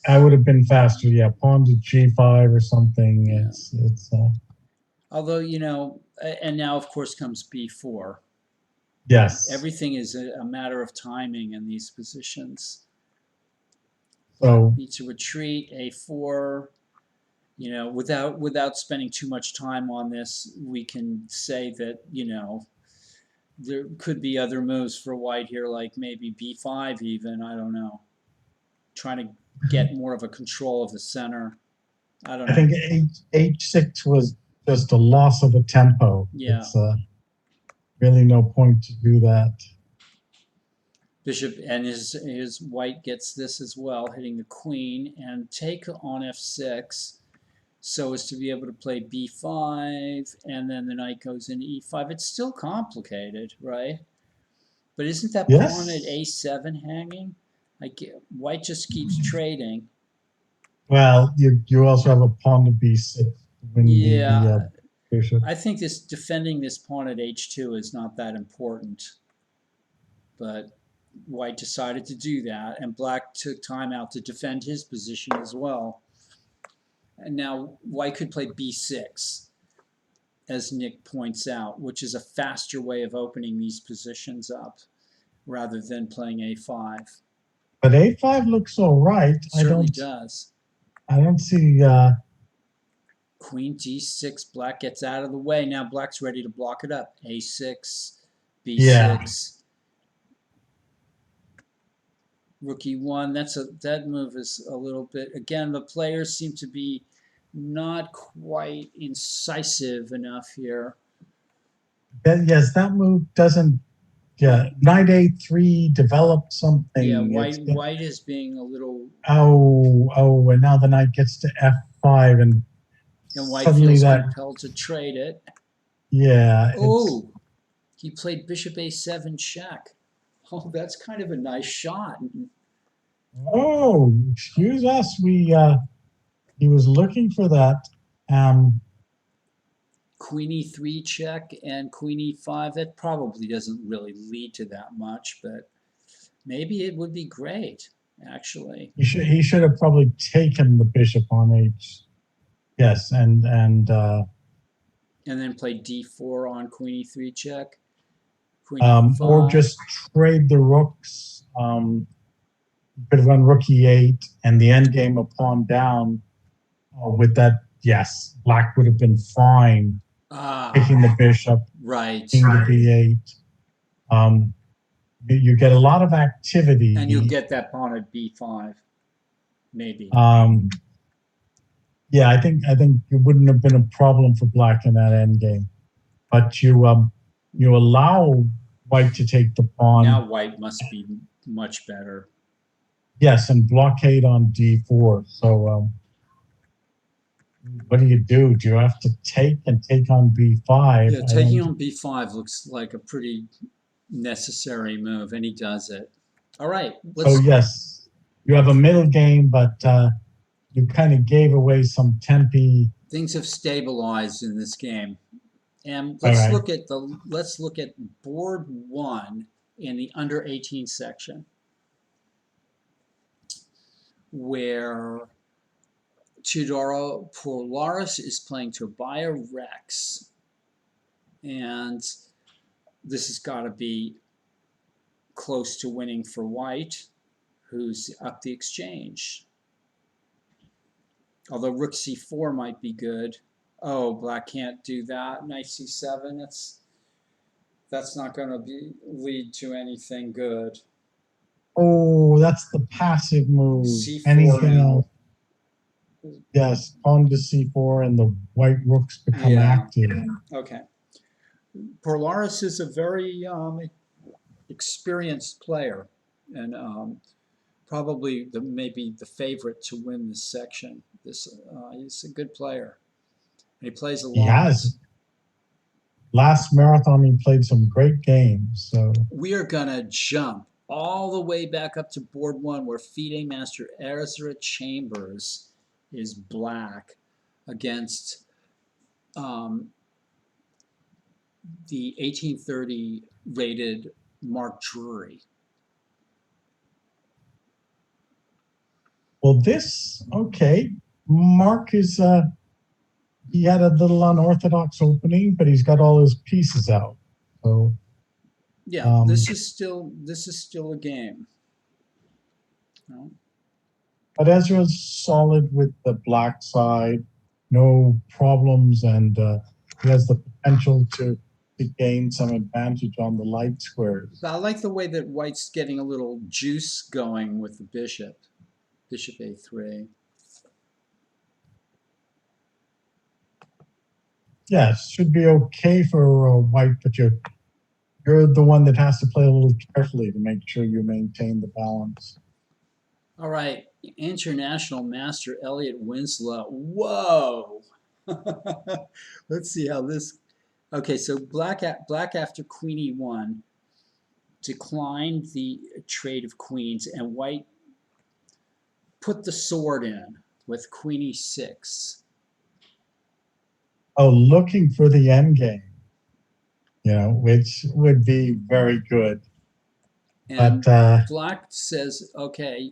I would have been faster, yeah. Pawn to g5 or something. Yeah. It's although, you know, and now of course comes b4. Yes. Everything is a matter of timing in these positions. So Need to retreat, a4. You know, without spending too much time on this, we can say that, you know, there could be other moves for white here, like maybe b5 even, I don't know. Trying to get more of a control of the center. I don't know. I think h6 was just a loss of a tempo. Yeah. It's really no point to do that. Bishop, and his white gets this as well, hitting the queen, and take on f6 so as to be able to play b5, and then the knight goes into e5. It's still complicated, right? But isn't that pawn at a7 hanging? White just keeps trading. Well, you also have a pawn to b6 to win the bishop. I think defending this pawn at h2 is not that important. But white decided to do that, and black took time out to defend his position as well. And now white could play b6, as Nick points out, which is a faster way of opening these positions up rather than playing a5. But a5 looks all right. Certainly does. I don't see... Queen d6, black gets out of the way. Now black's ready to block it up. a6, b6. Yeah. Rook e1, that move is a little bit, again, the players seem to be not quite incisive enough here. Yes, that move doesn't... Yeah, knight a3 developed something. Yeah, white is being a little... Oh, and now the knight gets to f5, and white feels compelled to trade it. Yeah. Oh, he played bishop a7 check. Oh, that's kind of a nice shot. Oh, excuse us. He was looking for that. Queen e3 check and queen e5. That probably doesn't really lead to that much, but maybe it would be great, actually. He should have probably taken the bishop on h. Yes, And then play d4 on queen e3 check. Queen or e5. just trade the rooks. Could have run rook e8 and the end game a pawn down. With that, yes, black would have been fine taking the bishop, Right. king to b8. You get a lot of activity. And you'll get that pawn at b5, maybe. Yeah, I think it wouldn't have been a problem for black in that end game, but you allow white to take the pawn. Now white must be much better. Yes, and blockade on d4. So what do? Do you have to take on b5? Yeah, taking on b5 looks like a pretty necessary move, and he does it. All right. So yes, you have a middle game, but you kind of gave away some tempi. Things have stabilized in this game, and let's look at board 1 in the under 18 section, where Teodoro Polaris is playing Tobias Rex, and this has got to be close to winning for white, who's up the exchange. Although rook c4 might be good. Oh, black can't do that. Knight c7. That's not going to lead to anything good. Oh, that's the passive move. C4 Anything now. else? Yes, pawn to c4 and the white rooks become active. Okay. Polaris is a very experienced player, and probably maybe the favorite to win this section. He's a good player. And he plays a lot. He has. Last marathon, he played some great games. So we are gonna jump all the way back up to board 1, where FIDE Master Ezra Chambers is black against the 1830 rated Mark Drury. Well, Mark is he had a little unorthodox opening, but he's got all his pieces out. So yeah, this is still a game. But Ezra's solid with the black side, no problems, and he has the potential to gain some advantage on the light squares. I like the way that white's getting a little juice going with the bishop. Bishop a3. Yes, should be okay for white, but you're the one that has to play a little carefully to make sure you maintain the balance. All right, International Master Elliot Winslow. Whoa! Let's see how this. Okay, so black after queen e1 declined the trade of queens, and white put the sword in with queen e6. Oh, looking for the end game, which would be very good. And but black says, okay,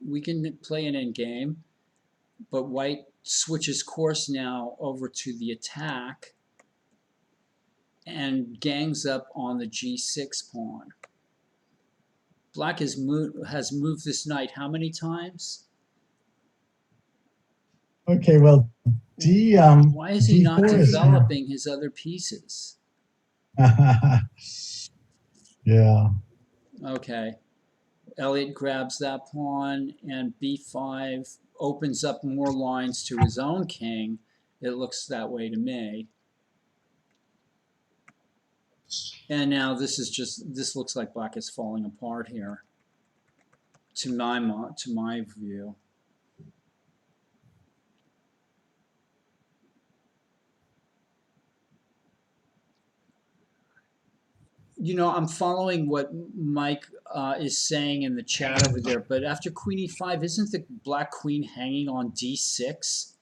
we can play an end game, but white switches course now over to the attack and gangs up on the g6 pawn. Black has moved this knight how many times? Okay, well, why is he not developing his other pieces? Yeah. Okay. Elliot grabs that pawn, and b5 opens up more lines to his own king. It looks that way to me. And now this looks like black is falling apart here, to my view. I'm following what Mike is saying in the chat over there, but after queen e5, isn't the black queen hanging on d6?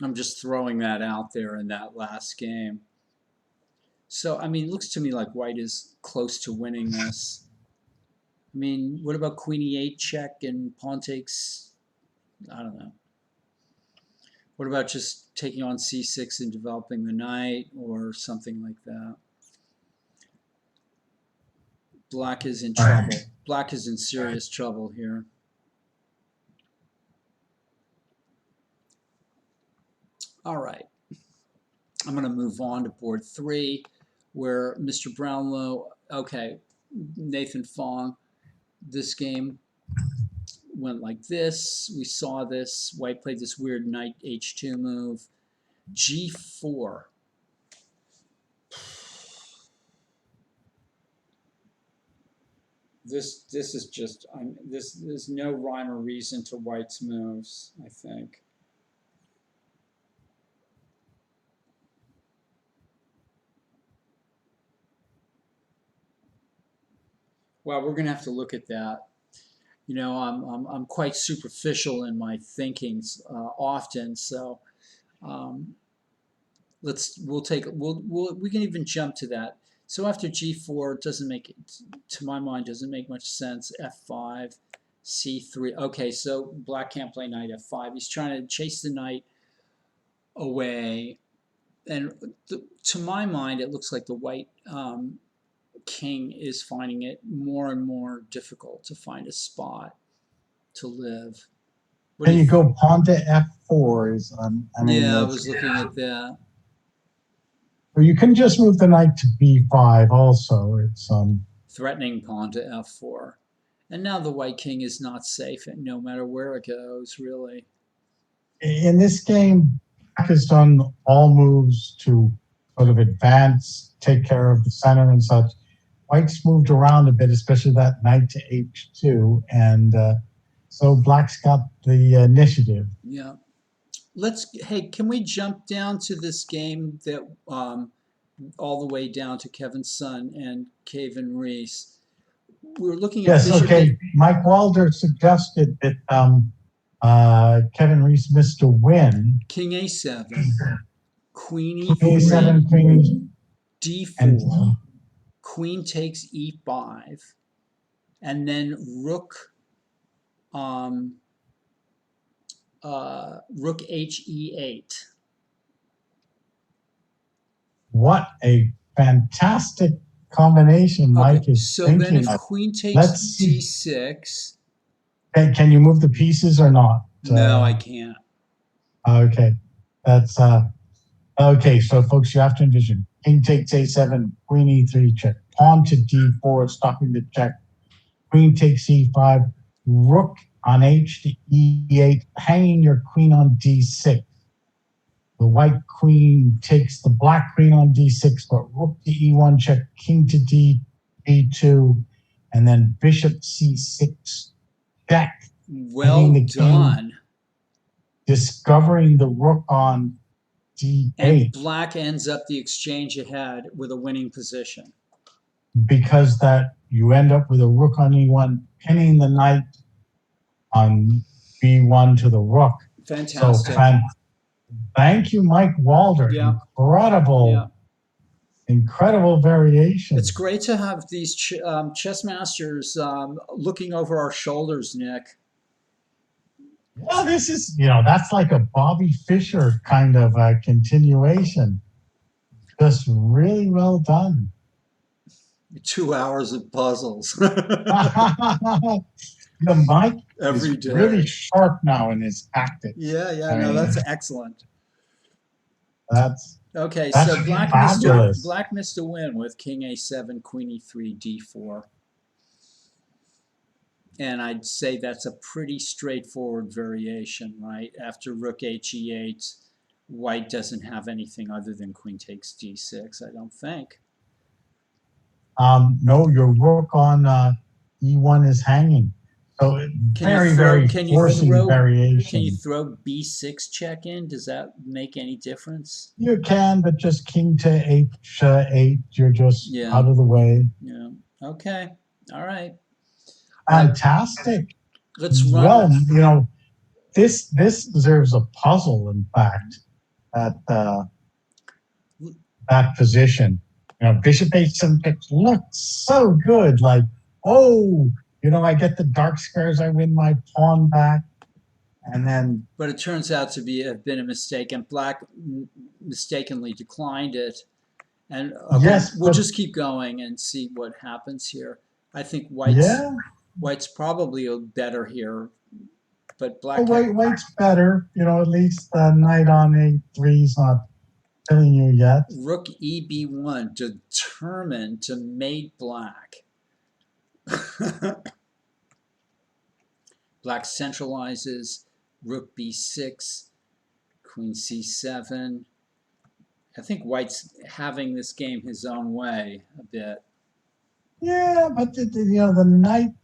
I'm just throwing that out there in that last game. So, I mean, it looks to me like white is close to winning this. I mean, what about queen e8 check and pawn takes? I don't know. What about just taking on c6 and developing the knight or something like that? Black is in trouble. Black is in serious trouble here. All right. I'm going to move on to board 3, where Mr. Brownlow, okay, Nathan Fong, this game went like this. We saw this. White played this weird knight h2 move. g4. This is just there's no rhyme or reason to White's moves, I think. Well, we're gonna have to look at that. You know, I'm quite superficial in my thinkings often, so we can even jump to that. So after g4, it doesn't make, to my mind, doesn't make much sense. f5, c3. Okay, so black can't play knight f5. He's trying to chase the knight away, and to my mind, it looks like the white king is finding it more and more difficult to find a spot to live. Then you go pawn to f4 is yeah, I was looking at that. Or you can just move the knight to b5 also. It's threatening pawn to f4. And now the white king is not safe no matter where it goes, really. In this game, black has done all moves to sort of advance, take care of the center and such. White's moved around a bit, especially that knight to h2, and so black's got the initiative. Yeah. Hey, can we jump down to this game that all the way down to Kevin Sun and Kevin Reese? We were looking at Yes, okay. Mike Walder suggested that Kevin Reese missed a win. King a7, queen e3, king a7, queen d4, queen takes e5, and then rook rook h e8. What a fantastic combination Mike is so thinking then if of. queen takes d6. Can you move the pieces or not? No, I can't. Okay. That's okay, so folks, you have to envision king takes a7, queen e3 check, pawn to d4, stopping the check, queen takes e5, rook on h to e8, hanging your queen on d6. The white queen takes the black queen on d6, but rook to e1 check, king to d2, and then bishop c6 check. Well done. Discovering the rook on d8. And black ends up the exchange ahead with a winning position. Because that you end up with a rook on e1, pinning the knight on b1 to the rook. Fantastic. So thank you, Mike Walder. Yeah. Incredible variation. It's great to have these chess masters looking over our shoulders, Nick. Well, this is, that's like a Bobby Fischer kind of continuation. Just really well done. 2 hours of puzzles. Mike every is day. Really sharp now in his tactics. Yeah, no, that's excellent. That's so black missed a win with king a7, queen e3, d4. And I'd say that's a pretty straightforward variation, right? After rook h e8, white doesn't have anything other than queen takes d6, I don't think. No, your rook on e1 is hanging. So very forcing variation. Can you throw b6 check in? Does that make any difference? You can, but just king to h8, you're just out of the way. Yeah. Okay. All right. Fantastic. Let's run. Well, this deserves a puzzle, in fact, at that position. Bishop h7 pick looked so good. Like, oh, I get the dark squares, I win my pawn back. And then, But it turns out to have been a mistake, and Black mistakenly declined it. And okay, yes, we'll but just keep going and see what happens here. I think White's yeah, probably better here, but Black White's better. At least the knight on a3 is not killing you yet. Rook EB1, determined to mate Black. Black centralizes, Rook B6, Queen C7. I think White's having this game his own way a bit. Yeah, but the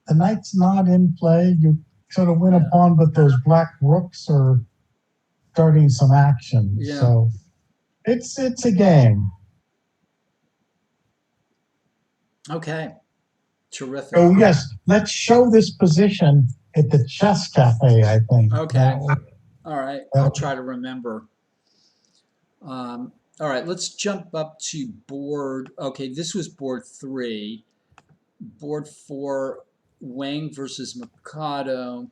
knight's not in play. You sort of win a pawn, but those black rooks are starting some action. Yeah. So it's a game. Okay. Terrific. Oh yes, let's show this position at the chess cafe, I think. Okay. All right. I'll try to remember. All right, let's jump up to board. Okay, this was board 3. Board 4, Wang versus Mikado.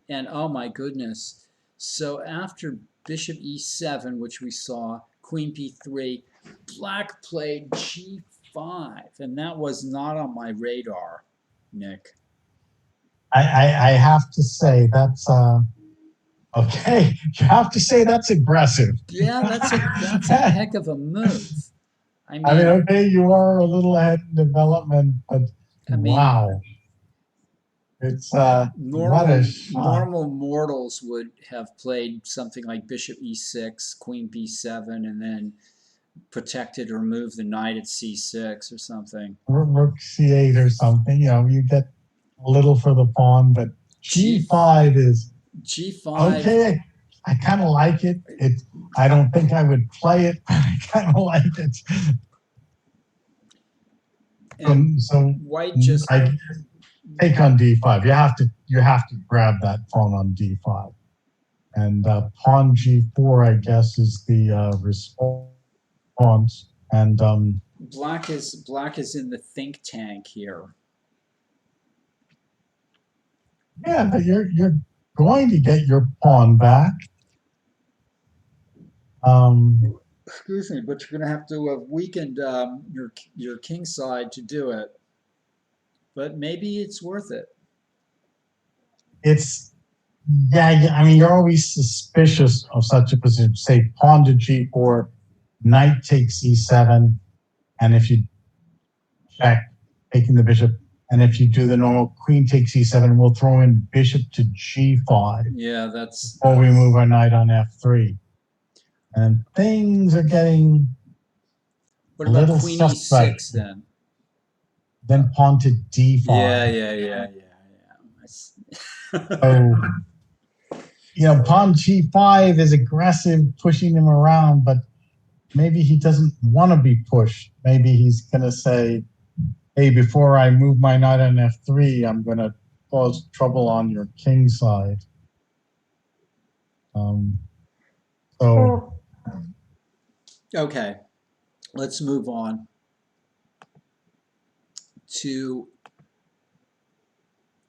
And oh my goodness. So after bishop e7, which we saw, queen b3, Black played g5. And that was not on my radar, Nick. I have to say that's okay. You have to say that's aggressive. Yeah, that's a heck of a move. I mean, okay, you are a little ahead in development, but wow. It's normal mortals would have played something like bishop e6, queen b7, and then protected or moved the knight at c6 or something. Rook c8 or something. You get a little for the pawn, but g5 is g5. Okay, I kind of like it. I don't think I would play it, but I kind of like it. So White just I take on d5. You have to grab that pawn on d5, and pawn g4, I guess, is the response. And Black is in the think tank here. Yeah, but you're going to get your pawn back. Excuse me, but you're going to have to have weakened your king side to do it. But maybe it's worth it. I mean, you're always suspicious of such a position. Say pawn to g4, knight takes e7, and if you check, taking the bishop, and if you do the normal queen takes e7, we'll throw in bishop to g5. Yeah, that's... Before we move our knight on f3. And things are getting What about queen e6 then? Then pawn to d5. Yeah. So, pawn g5 is aggressive, pushing him around, but maybe he doesn't want to be pushed. Maybe he's going to say, hey, before I move my knight on f3, I'm going to cause trouble on your king side. Okay, let's move on to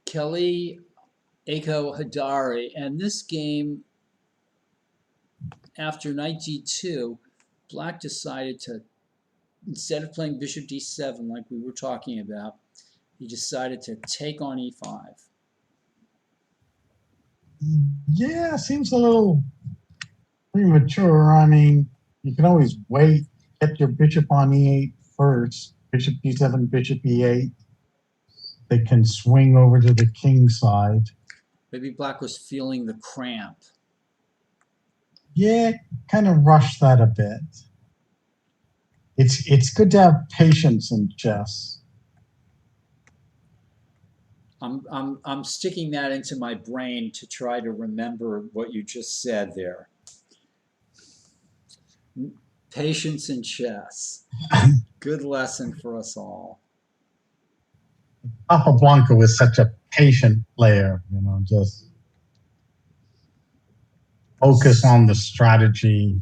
Kelly Aiko Hidari. And this game, after knight g2, Black decided to, instead of playing bishop d7 like we were talking about, he decided to take on e5. Yeah, seems a little premature. I mean, you can always wait, get your bishop on e8 first, bishop d7, bishop e8. They can swing over to the king side. Maybe Black was feeling the cramp. Yeah, kind of rush that a bit. It's good to have patience in chess. I'm sticking that into my brain to try to remember what you just said there. Patience in chess. Good lesson for us all. Capablanca was such a patient player, just focus on the strategy.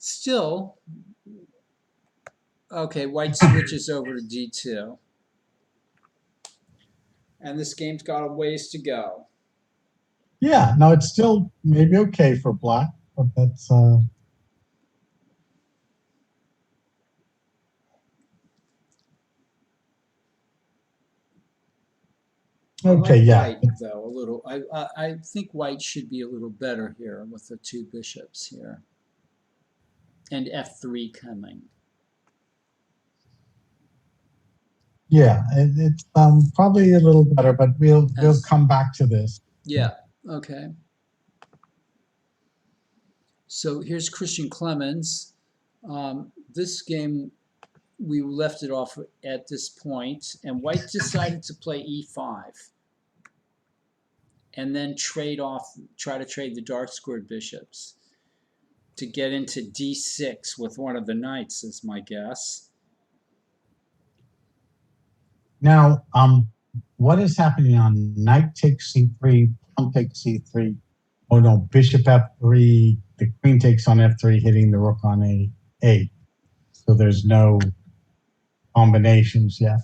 Still, okay, white switches over to d2. And this game's got a ways to go. Yeah, no, it's still maybe okay for black, but that's I okay, like yeah. white, though, a little. I think white should be a little better here with the two bishops here. And f3 coming. Yeah, it's probably a little better, but we'll come back to this. Yeah, okay. So here's Christian Clemens. This game, we left it off at this point, and white decided to play e5. And then try to trade the dark squared bishops to get into d6 with one of the knights, is my guess. Now, what is happening on knight takes c3, pawn takes c3? Oh no, bishop f3, the queen takes on f3, hitting the rook on a8. So there's no combinations yet.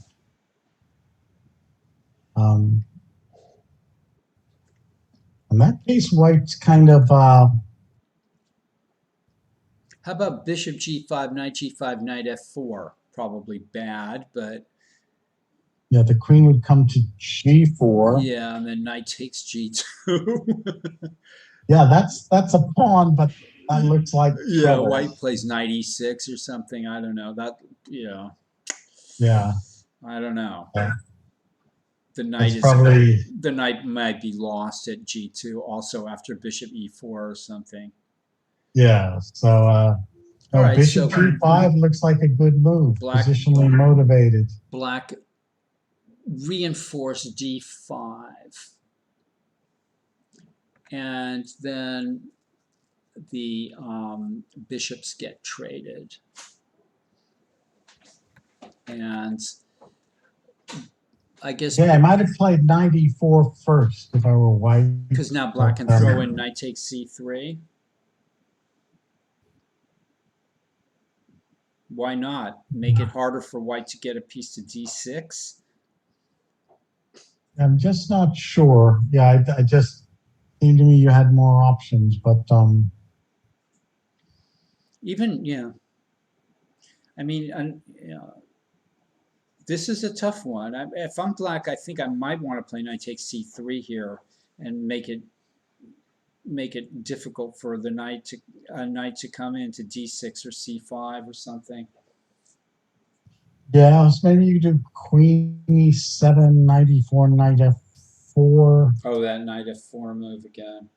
In that case, white's kind of How about bishop g5, knight g5, knight f4? Probably bad, but yeah, the queen would come to g4. yeah, and then knight takes g2. Yeah, that's a pawn, but that looks like yeah, trouble. white plays knight e6 or something. I don't know. That, yeah. Yeah. I don't know. Yeah. The knight It's probably the knight might be lost at g2 also after bishop e4 or something. yeah. So All right, bishop so g5 looks like a good move. Black- Positionally motivated. Black reinforce d5. And then the bishops get traded. And I guess Yeah, I might have played knight e4 first if I were white. because now black can throw in knight takes c3. Why not? Make it harder for white to get a piece to d6? I'm just not sure. Yeah, I just seemed to me you had more options, but Even, yeah. I mean, this is a tough one. If I'm black, I think I might want to play knight takes c3 here and make it difficult for the knight to come into d6 or c5 or something. yeah, so maybe you do queen e7, knight e4, knight f4. Oh, that knight f4 move again.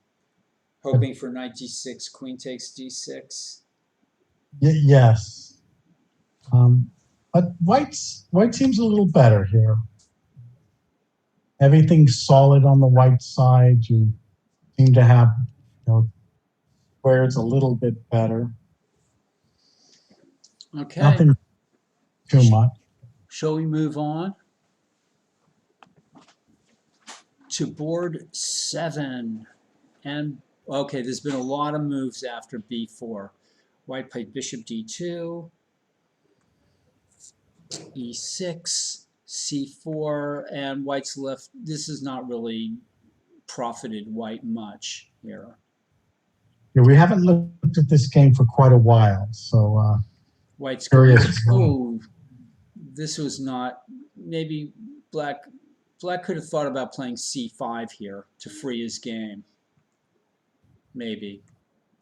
Hoping for knight d6, queen takes d6. Yes. But white seems a little better here. Everything's solid on the white side. You seem to have, squares a little bit better. Okay. Nothing too much. Shall we move on to board 7? And okay, there's been a lot of moves after b4. White played bishop d2, e6, c4, and white's left. This has not really profited white much here. Yeah, we haven't looked at this game for quite a while, so White's curious. oh, this was not, maybe black could have thought about playing c5 here to free his game, maybe,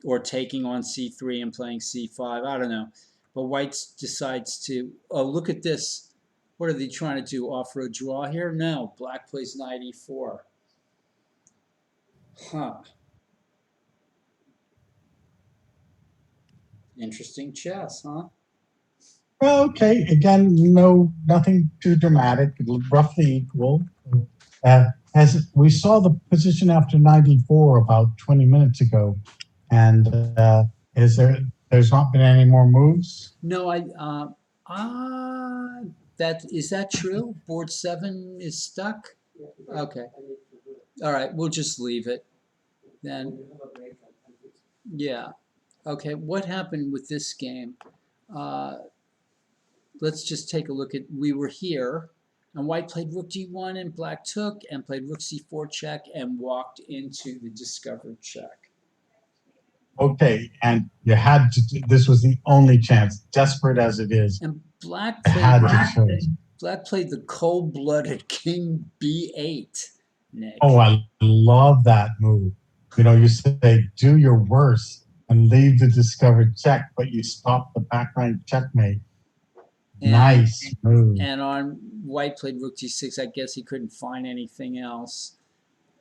or taking on c3 and playing c5. I don't know, but white decides to, oh, look at this. What are they trying to do? Off-road draw here? No, black plays knight e4. Huh. Interesting chess, huh? Okay, again, nothing too dramatic, roughly equal. As we saw the position after 94 about 20 minutes ago, and there's not been any more moves? No, is that true? Board 7 is stuck? Okay. All right, we'll just leave it then. Yeah. Okay, what happened with this game? Let's just take a look at, we were here, and white played rook d1 and black took, and played rook c4 check and walked into the discovered check. Okay, and you had to. This was the only chance, desperate as it is. And black You had played, to choose. black played the cold-blooded king b8, Nick. Oh, I love that move. You know, you say do your worst and leave the discovered check, but you stop the backline checkmate. And- Nice move. And on white played rook d6, I guess he couldn't find anything else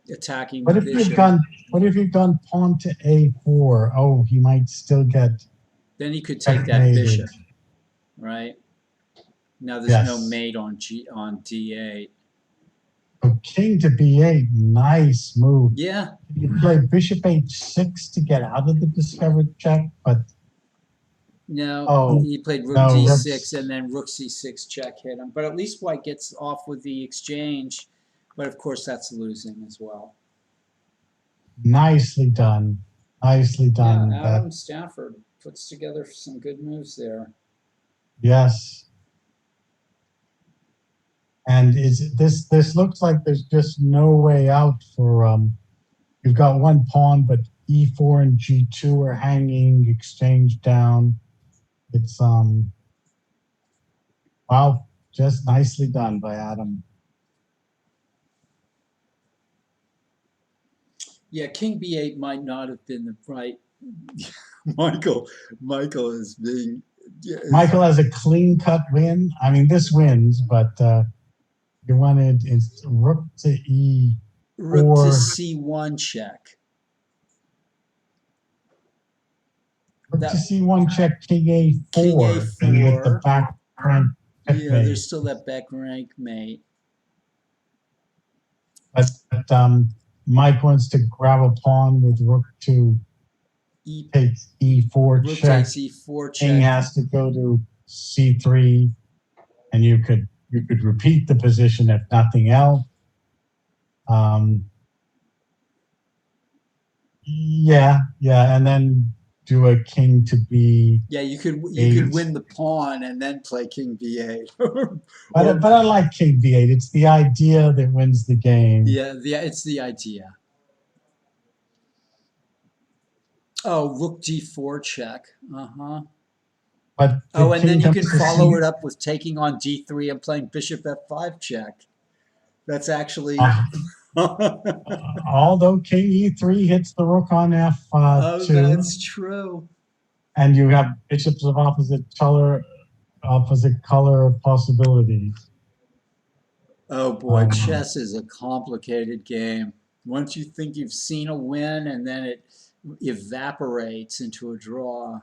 attacking What the if you'd bishop. gone? What if you'd gone pawn to a4? Oh, he might still get Then he could take that checkmated. bishop, right? Now there's no Yes. mate on d8. Oh, king to b8, nice move. Yeah, You play bishop h6 to get out of the discovered check, but no, Oh, he played rook no, d6 rooks. and then rook c6 check hit him. But at least white gets off with the exchange. But of course, that's losing as well. nicely done. Nicely done. Yeah, Adam Stafford puts together some good moves there. Yes. And this looks like there's just no way out for you've got one pawn, but e4 and g2 are hanging, exchange down. It's wow, just nicely done by Adam. Yeah, king b8 might not have been the right. Michael is being. Yeah, Michael has a clean cut win. I mean, this wins, but you wanted it's rook to e. rook or- to c1 check. Rook That- to c1 check, king a4, King and with the A4. back rank Yeah, checkmate. there's still that back rank mate. But Mike wants to grab a pawn with rook to E, takes e4 rook check. takes e4 King check. has to go to c3, and you could repeat the position if nothing else. Yeah, and then do a king to b. Yeah, you could Eight. win the pawn and then play king b8. But I like king b8. It's the idea that wins the game. Yeah, it's the idea. Oh, rook d4 check. Uh-huh. But Oh, and then you can follow it. it up with taking on d3 and playing bishop f5 check. That's actually. Although king e3 hits the rook on f2, Oh, that's true. and you have bishops of opposite color possibilities. Oh boy, chess is a complicated game. Once you think you've seen a win, and then it evaporates into a draw.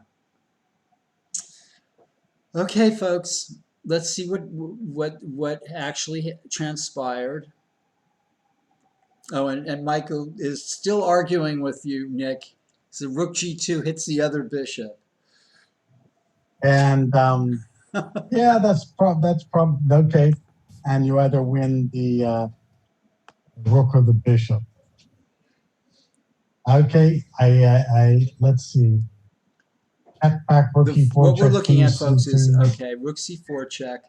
Okay, folks, let's see what actually transpired. Oh, and Michael is still arguing with you, Nick. So rook g2 hits the other bishop. And yeah, that's okay. And you either win the rook or the bishop. Okay, I let's see. Check back rook e4 What we're check, looking king at, folks, is c3. okay. Rook c4 check,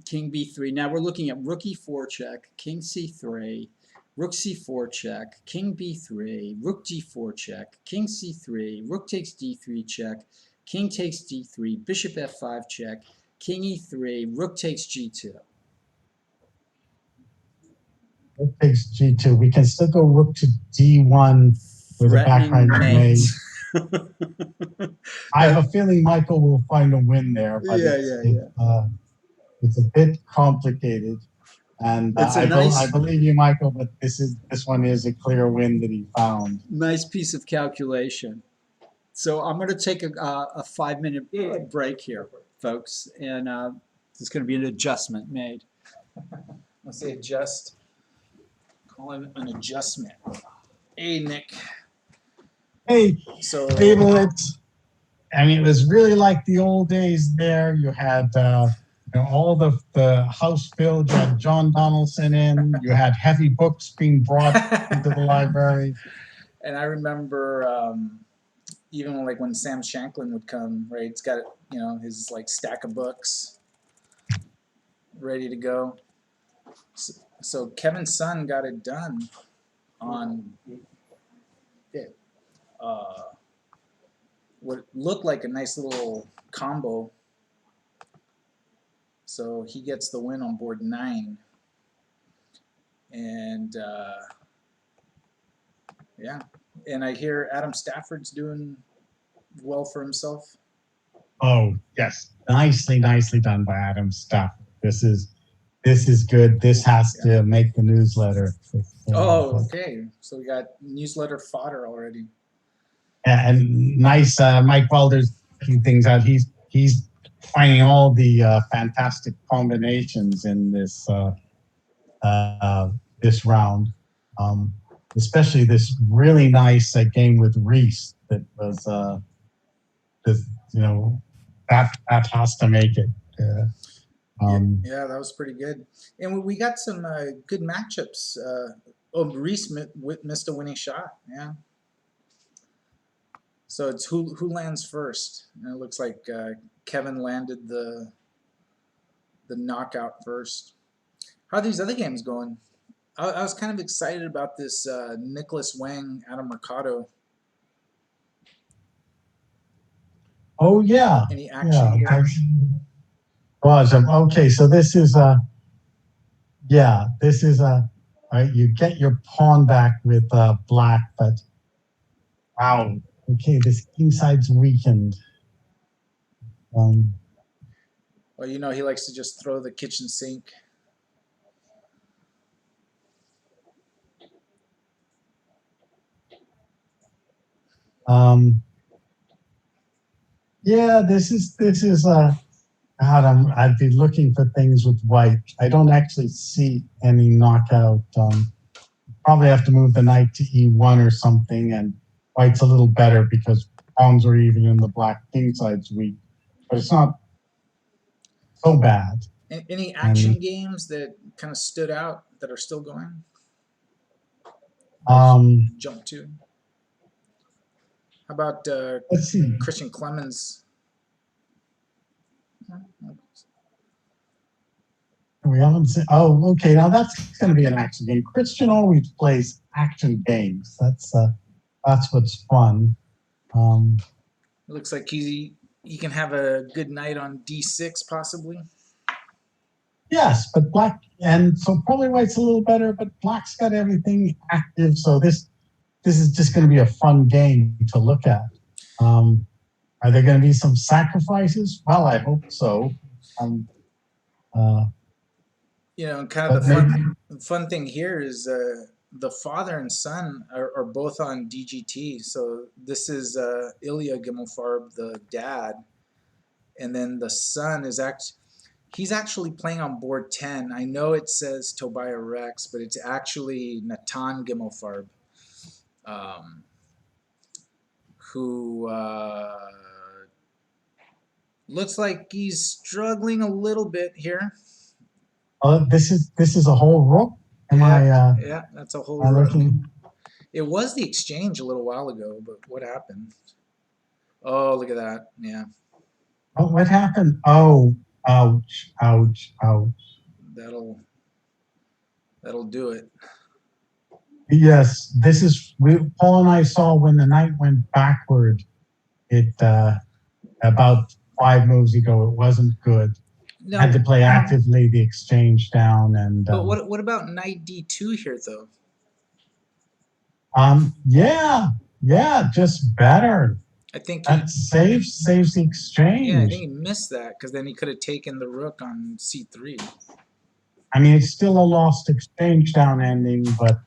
king b3. Now we're looking at rook e4 check, king c3, rook c4 check, king b3, rook d4 check, king c3, rook takes d3 check, king takes d3, bishop f5 check, king e3, rook takes g2. Rook takes g2. We can still go rook to d1 with a Threatening backline mate. mate. I have a feeling Michael will find a win there, but it's a bit complicated. And It's a I believe you, Michael, but this one is a clear win that he found. Nice piece of calculation. So I'm going to take a 5-minute break here, folks, and there's going to be an adjustment made. Let's say adjust. Call it an adjustment. Hey, Nick. Hey, So Abel, it was really like the old days there. You had all the house filled. You had John Donaldson in. You had heavy books being brought into the library. And I remember even like when Sam Shanklin would come, right? It's got, you know, his like stack of books ready to go. So Kevin's son got it done on what looked like a nice little combo. So he gets the win on board 9. And yeah, and I hear Adam Stafford's doing well for himself. Oh, yes. Nicely done by Adam Stafford. This is good. This has to make the newsletter. Oh, okay. So we got newsletter fodder already. And nice, Mike Welder's checking things out. He's finding all the fantastic combinations in this this round, especially this really nice game with Reese that was this, you know, that has to make it. Yeah, that was pretty good. And we got some good matchups. Reese missed a winning shot. Yeah. So it's who lands first. And it looks like Kevin landed the knockout first. How are these other games going? I was kind of excited about this Nicholas Wang Adam Mercado. Oh yeah. Any action? Yeah. Was okay. So this is this is right. You get your pawn back with black, but wow. Okay, this king side's weakened. Well, you know, he likes to just throw the kitchen sink. Yeah, this is God, I'd be looking for things with white. I don't actually see any knockout. Probably have to move the knight to e1 or something, and white's a little better because pawns are even in the black king side's weak, but it's not so bad. Any action games that kind of stood out that are still going? Jump to. How about let's see. Christian Clemens? We haven't seen. Oh, okay. Now that's going to be an action game. Christian always plays action games. That's what's fun. It looks like he can have a good night on d6 possibly. Yes, but black, and so probably white's a little better, but black's got everything active. So this is just going to be a fun game to look at. Are there going to be some sacrifices? Well, I hope so. You know, kind of the fun thing here is the father and son are both on DGT. So this is Ilya Gimmelfarb, the dad, and then the son is he's actually playing on board 10. I know it says Tobiah Rex, but it's actually Natan Gimmelfarb, who looks like he's struggling a little bit here. This is a whole rook. Yeah, that's a whole rook. Looking? It was the exchange a little while ago, but what happened? Oh, look at that. Yeah. Oh, what happened? Oh, ouch. That'll do it. Yes, Paul and I saw when the knight went backward. It about 5 moves ago. It wasn't good. No, had to play actively the exchange down, and but what about knight d2 here though? Yeah, just better. I think that saves the exchange. Yeah, I think he missed that because then he could have taken the rook on c3. I mean, it's still a lost exchange down ending, but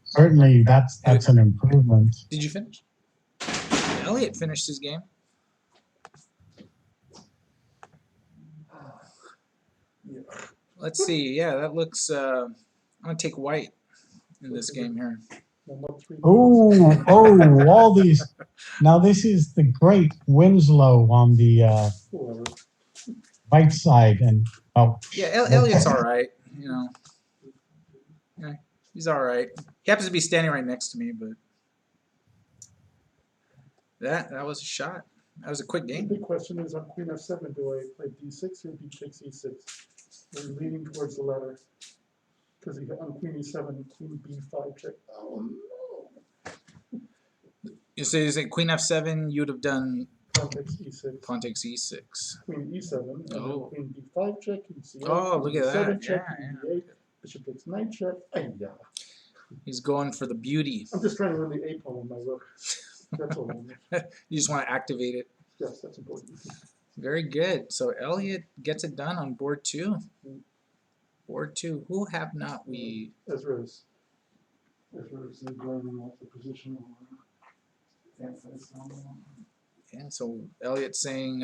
certainly that's an improvement. Did you finish? Elliot finished his game. Let's see. Yeah, that looks. I'm gonna take white in this game here. Oh, all these. Now this is the great Winslow on the right side, and yeah, Elliot's all right. You know, yeah, he's all right. He happens to be standing right next to me, but That was a shot. That was a quick The game. big question is on queen f7, do I play d6 or b6, e6? I'm leaning towards the latter. Because on queen e7, queen b5 check. Oh no! You say queen f7, you'd have done Pawn takes e6. pawn takes e6. Queen e7, and then Oh. queen b5 check, queen c8, Oh, look queen at that. b7 check, Yeah, queen b8, bishop takes knight check. Yeah. He's going for the beauty. I'm just trying to win the a pawn on my rook. That's all. You just want to activate it. Yes, that's important. Very good. So Elliot gets it done on board 2. Board 2. Who have not we? Ezra's driving off the position. Yeah, so Elliot's saying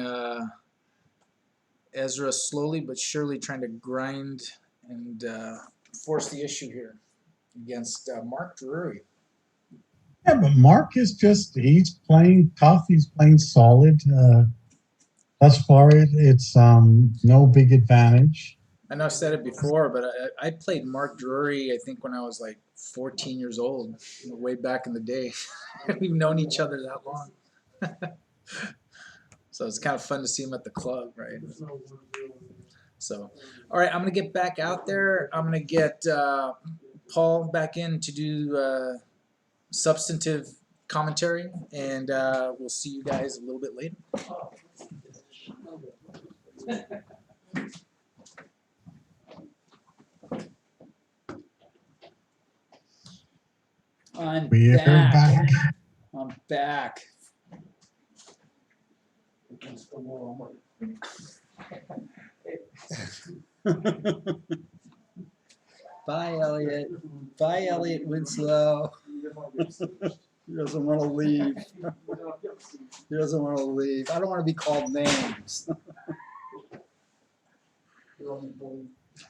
Ezra slowly but surely trying to grind and force the issue here against Mark Drury. Yeah, but Mark is he's playing tough. He's playing solid. Thus far, it's no big advantage. I know I've said it before, but I played Mark Drury, I think, when I was like 14 years old, way back in the day. We've known each other that long. So it's kind of fun to see him at the club, right? So, all right, I'm going to get back out there. I'm going to get Paul back in to do substantive commentary, and we'll see you guys a little bit later. We're back. I'm back. Against the wall. Bye, Elliot. Bye, Elliot Winslow. He doesn't want to leave. He doesn't want to leave. I don't want to be called names.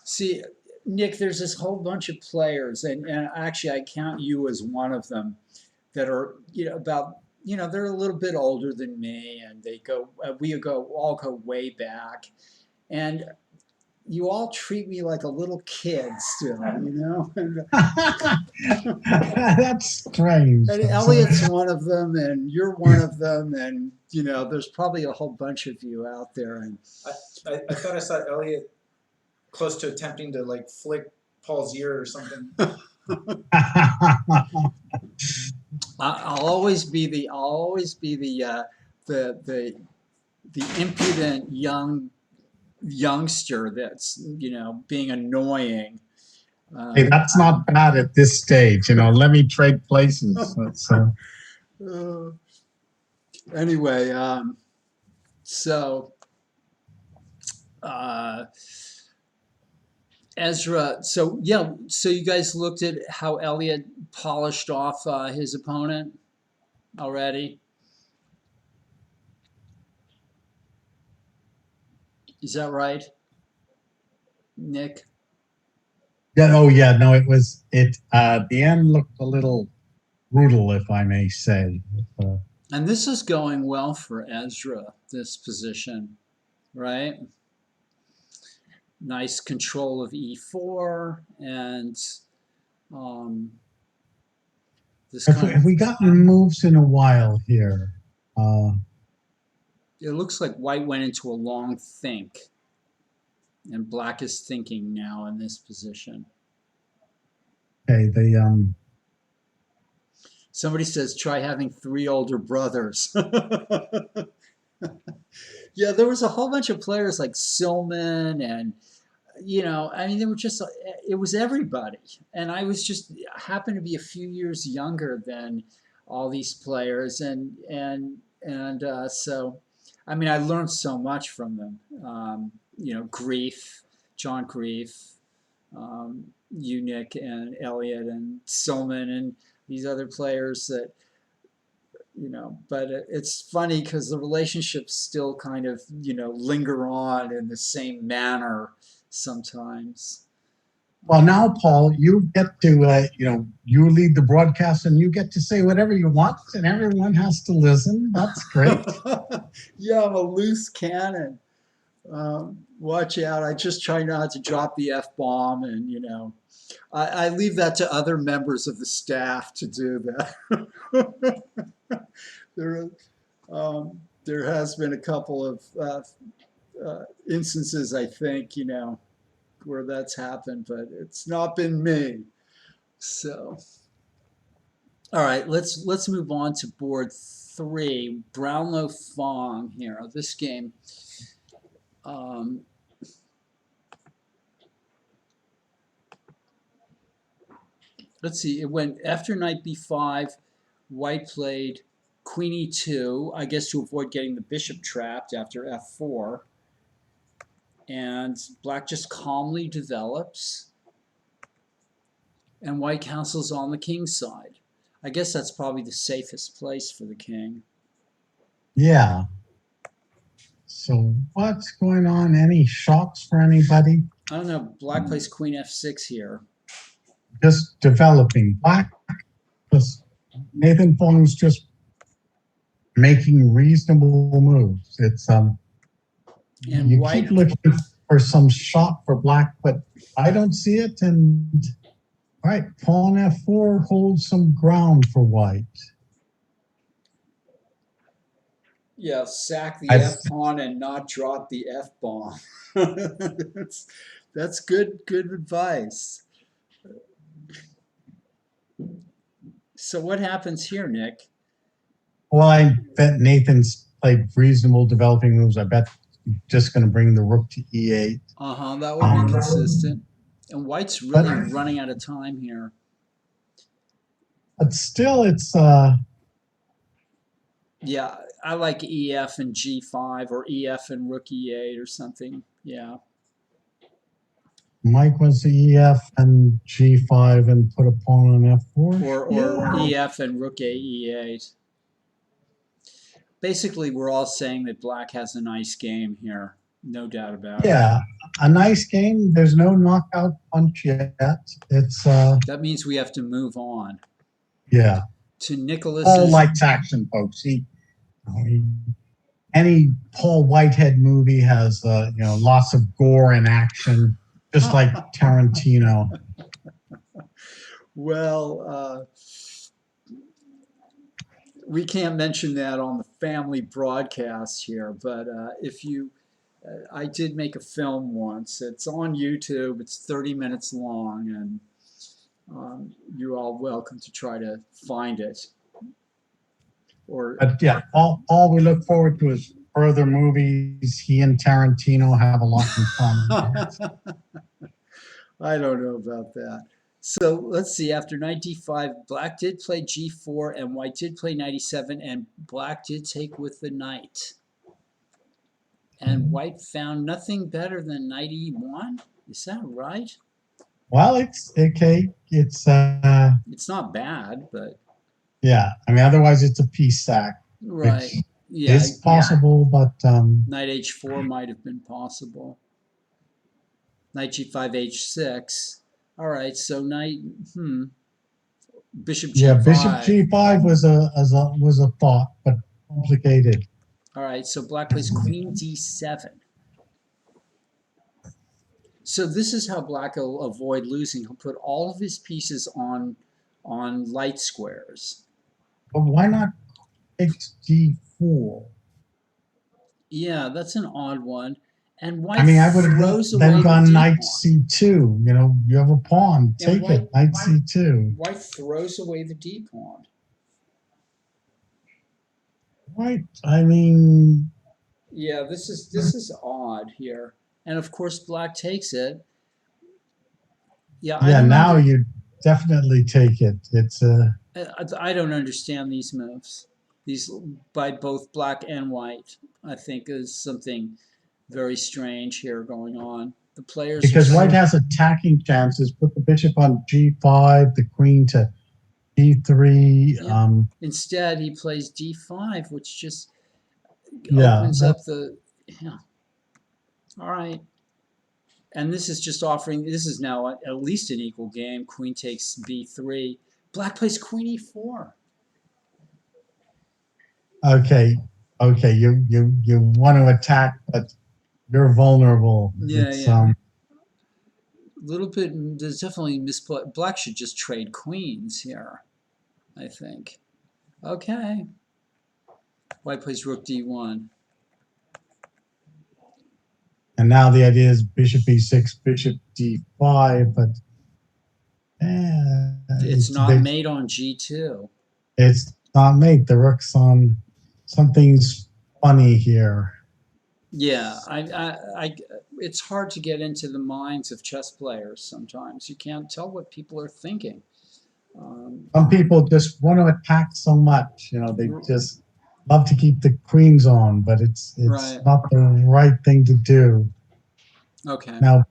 See, Nick, there's this whole bunch of players, and actually I count you as one of them, that are, they're a little bit older than me, and we all go way back. And you all treat me like a little kid still, That's strange. And Elliot's one of them, and you're one of them, and there's probably a whole bunch of you out there. And I thought I saw Elliot close to attempting to like flick Paul's ear or something. I'll always be the impudent youngster that's being annoying. Hey, that's not bad at this stage. Let me trade places. Anyway, Ezra, so you guys looked at how Elliot polished off his opponent already? Is that right, Nick? Yeah. Oh, yeah. No, the end looked a little brutal, if I may say. And this is going well for Ezra, this position, right? Nice control of e4, and this Have we gotten moves in a while here? It looks like white went into a long think, and black is thinking now in this position. Okay, Somebody says try having 3 older brothers. Yeah, there was a whole bunch of players like Silman, and they were just, it was everybody, and I was just happened to be a few years younger than all these players, and so I learned so much from them. John Grief, you, Nick, and Elliot, and Silman, and these other players that, but it's funny because the relationships still kind of, linger on in the same manner sometimes. well, now, Paul, you get to, you lead the broadcast and you get to say whatever you want and everyone has to listen. That's great. Yeah, I'm a loose cannon. Watch out. I just try not to drop the F-bomb, and, I leave that to other members of the staff to do that. There has been a couple of instances, I think, where that's happened, but it's not been me. So, all right, let's move on to board 3, Brownlow Fong here. This game, let's see, it went after knight b5, white played queen e2, I guess to avoid getting the bishop trapped after f4. And black just calmly develops, and white castles on the king's side. I guess that's probably the safest place for the king. Yeah. So what's going on? Any shocks for anybody? I don't know. Black plays queen f6 here. Just developing. Black, just Nathan Fong's just making reasonable moves. It's And you white keep looking for some shock for black, but I don't see it. And all right, pawn f4 holds some ground for white. Yeah, sack the f pawn and not drop the f pawn. That's good advice. So what happens here, Nick? Well, I bet Nathan's played reasonable developing moves. I bet he's just going to bring the rook to e8. That would be consistent. And white's really running out of time here. But still, it's yeah, I like EF and G5 or EF and rook E8 or something. Yeah. Mike wants the EF and G5 and put a pawn on F4. Or EF and rook A E8. Basically, we're all saying that black has a nice game here. No doubt about it. Yeah, a nice game. There's no knockout punch yet. It's that means we have to move on. Yeah. To Nicholas. Paul likes action, folks. Any Paul Whitehead movie has lots of gore and action, just like Tarantino. Well, we can't mention that on the family broadcast here, but if you, I did make a film once. It's on YouTube. It's 30 minutes long, and you're all welcome to try to find it. But yeah, all we look forward to is further movies. He and Tarantino have a lot in common. I don't know about that. So let's see. After knight d5, black did play g4, and white did play knight e7, and black did take with the knight. And white found nothing better than knight e1. Is that right? Well, it's okay. It's not bad, but yeah. I mean, otherwise it's a piece sack. Right. Yeah. It's possible, but knight h4 might have been possible. Knight g5, h6. All right. So knight. Bishop g5. Yeah, bishop g5 was a thought, but complicated. All right. So black plays queen d7. So this is how black will avoid losing. He'll put all of his pieces on light squares. But why not take d4? Yeah, that's an odd one. And white I mean, I would have then gone knight c2. You have a pawn. Take it, knight c2. White throws away the d pawn. Right. I mean. Yeah, this is odd here. And of course, black takes it. Yeah. Yeah. Now you definitely take it. It's I don't understand these moves. These by both black and white. I think is something very strange here going on. The players because white has attacking chances. Put the bishop on g5, the queen to e3. Yeah. Instead, he plays d5, which just opens up the. Yeah. All right. And this is just offering, this is now at least an equal game. Queen takes b3. Black plays queen e4. Okay. You want to attack, but you're vulnerable. Yeah, yeah. A little bit, there's definitely misplay. Black should just trade queens here, I think. Okay. White plays rook d1. And now the idea is bishop e6, bishop d5, but It's not mate on g2. it's not mate. The rook's on something's funny here. Yeah, it's hard to get into the minds of chess players sometimes. You can't tell what people are thinking. Some people just want to attack so much, they just love to keep the queens on, but it's Right. not the right thing to do. Okay. Now,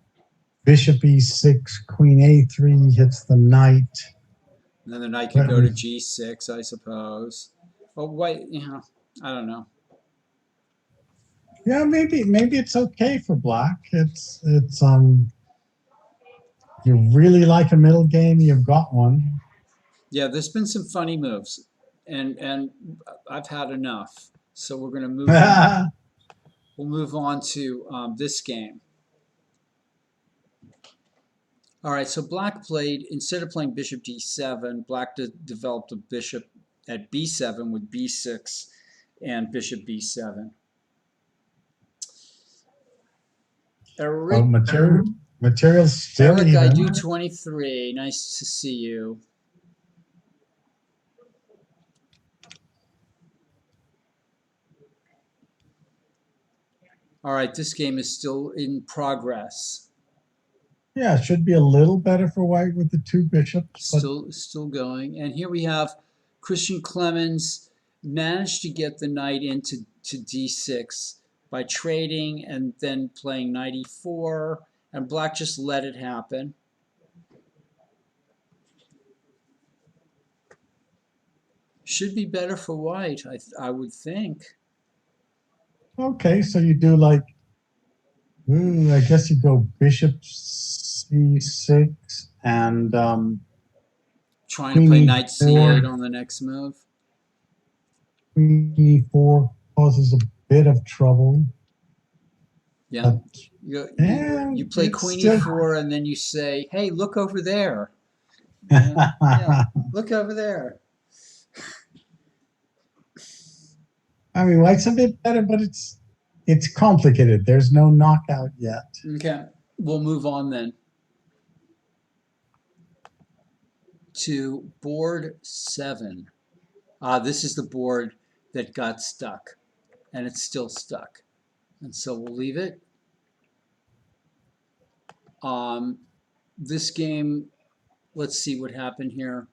bishop e6, queen a3 hits the knight. And then the knight could go to g6, I suppose. But white, I don't know. Yeah, maybe it's okay for black. It's you really like a middle game, you've got one. Yeah, there's been some funny moves, and I've had enough. So we're gonna move on. We'll move on to this game. All right, so black played, instead of playing bishop d7, black developed a bishop at b7 with b6 and bishop b7. Eric, Material's still Eric, even. I do 23. Nice to see you. All right, this game is still in progress. Yeah, it should be a little better for white with the two bishops. But Still going. And here we have Christian Clemens managed to get the knight into d6 by trading and then playing knight e4, and black just let it happen. Should be better for white, I would think. okay, so you do like, I guess you go bishop c6 and Trying to play knight c8 on the next move. queen e4 causes a bit of trouble. Yeah. But, you play queen e4 and then you say, hey, look over there. Yeah, look over there. I mean, white's a bit better, but it's complicated. There's no knockout yet. Okay, we'll move on then to board 7. This is the board that got stuck, and it's still stuck. And so we'll leave it. This game, let's see what happened here.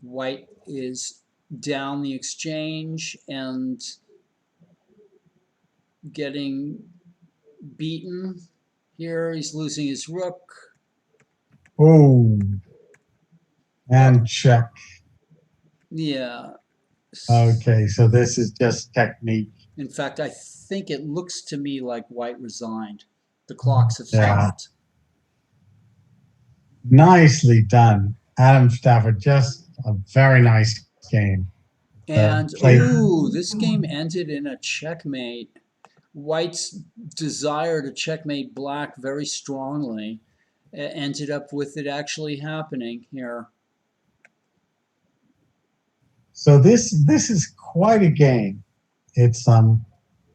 White is down the exchange and getting beaten here. He's losing his rook. Oh, and check. Yeah. Okay, so this is just technique. In fact, I think it looks to me like white resigned. The clocks have stopped. Nicely done, Adam Stafford. Just a very nice game. And, ooh, this game ended in a checkmate. White's desire to checkmate black very strongly ended up with it actually happening here. So this is quite a game. It's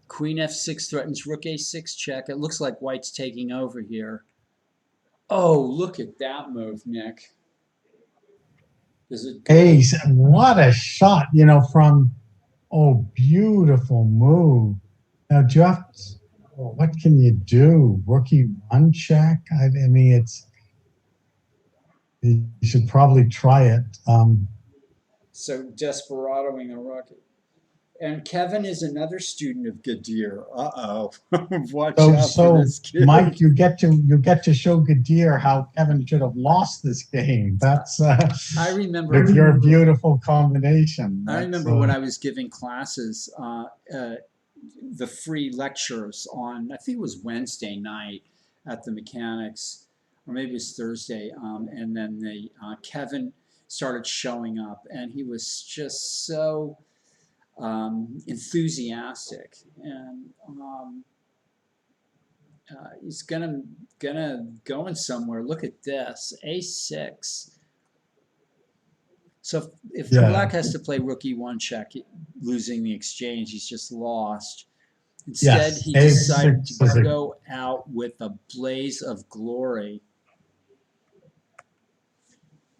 Queen f6 threatens rook a6 check. It looks like white's taking over here. Oh, look at that move, Nick. Is it good? Ace, what a shot, from, beautiful move. Now, just, what can you do? Rookie one check? I mean, you should probably try it. So desperadoing the rook. And Kevin is another student of Gadir. Uh-oh. Watch out for this kid. Mike, you get to show Gadir how Kevin should have lost this game. That's I remember with your beautiful combination. I remember when I was giving classes, the free lectures on, I think it was Wednesday night at the mechanics, or maybe it was Thursday, and then Kevin started showing up, and he was just so enthusiastic, and he's gonna going somewhere. Look at this, a6. So if Yeah. Black has to play rook e1 check, losing the exchange, he's just lost. Instead, Yes, he decided A6 is to a, go out with a blaze of glory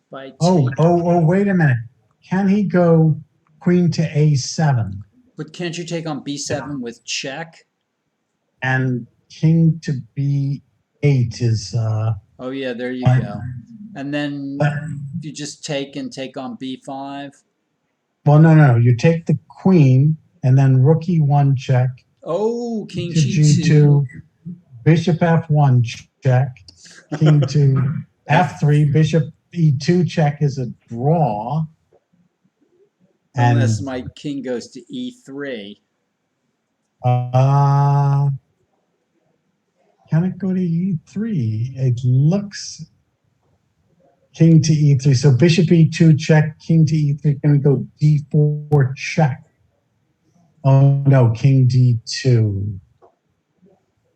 by wait a minute. Can he go queen to A7 But can't you take on b7 with check? and king to B8 is, Oh yeah, there you but, go. And then but, you just take on b5. well, no, you take the queen and then rook E1 check Oh, king to g2. G2, bishop F1 check, king to F3, bishop E2 check is a draw. And Unless my king goes to e3. can it go to E3? It looks king to E3. So bishop E2 check, king to E3. Can we go D4 check? Oh no, king D2.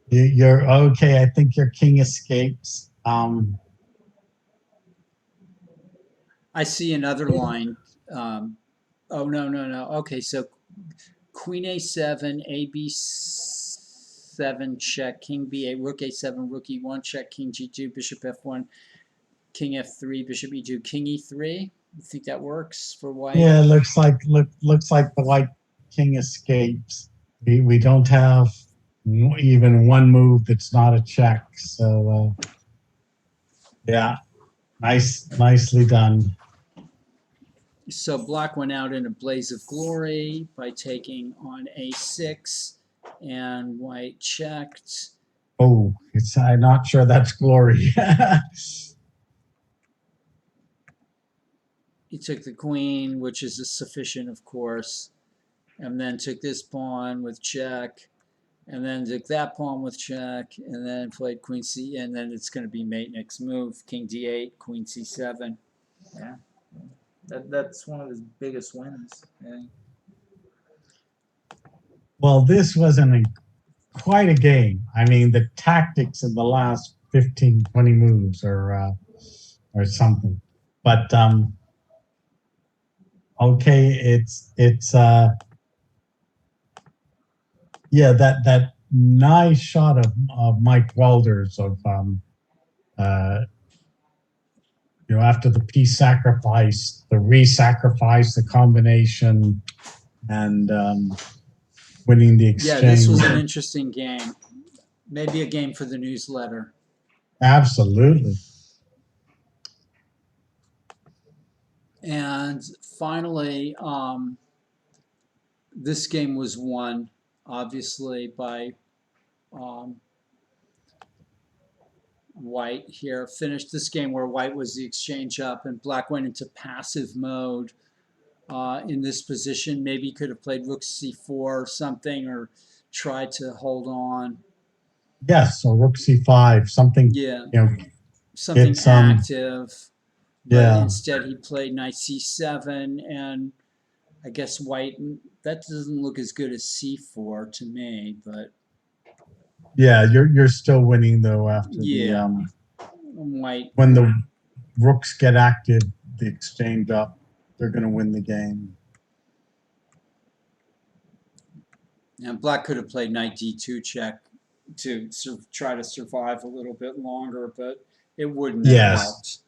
You're okay. I think your king escapes. I see another line. Oh no. Okay, so queen a7, ab7 check, king b8, rook a7, rook e1 check, king g2, bishop f1, king f3, bishop e2, king e3. You think that works for white? Yeah, looks like the white king escapes. We don't have even one move that's not a check. So yeah, nicely done. So Black went out in a blaze of glory by taking on a6, and white checked. Oh, I'm not sure that's glory. He took the queen, which is sufficient, of course, and then took this pawn with check, and then took that pawn with check, and then played queen c, and then it's going to be mate next move, king d8, queen c7. Yeah. That's one of his biggest wins. Yeah. Well, this wasn't quite a game. I mean, the tactics in the last 15, 20 moves or something. But okay, it's yeah, that nice shot of Mike Welders of after the peace sacrifice, the re-sacrifice, the combination, and winning the exchange. Yeah, this was an interesting game. Maybe a game for the newsletter. Absolutely. And finally, this game was won, obviously, by white here. Finished this game where white was the exchange up and black went into passive mode in this position. Maybe he could have played rook c4 or something, or tried to hold on. Yes, or rook c5, something. Yeah, You know, something it's, active. But yeah. instead he played knight c7, and I guess white, that doesn't look as good as c4 to me, but Yeah, you're still winning though after yeah, the white, when the rooks get active, the exchange up, they're going to win the game. and black could have played knight d2 check to try to survive a little bit longer, but it wouldn't have helped.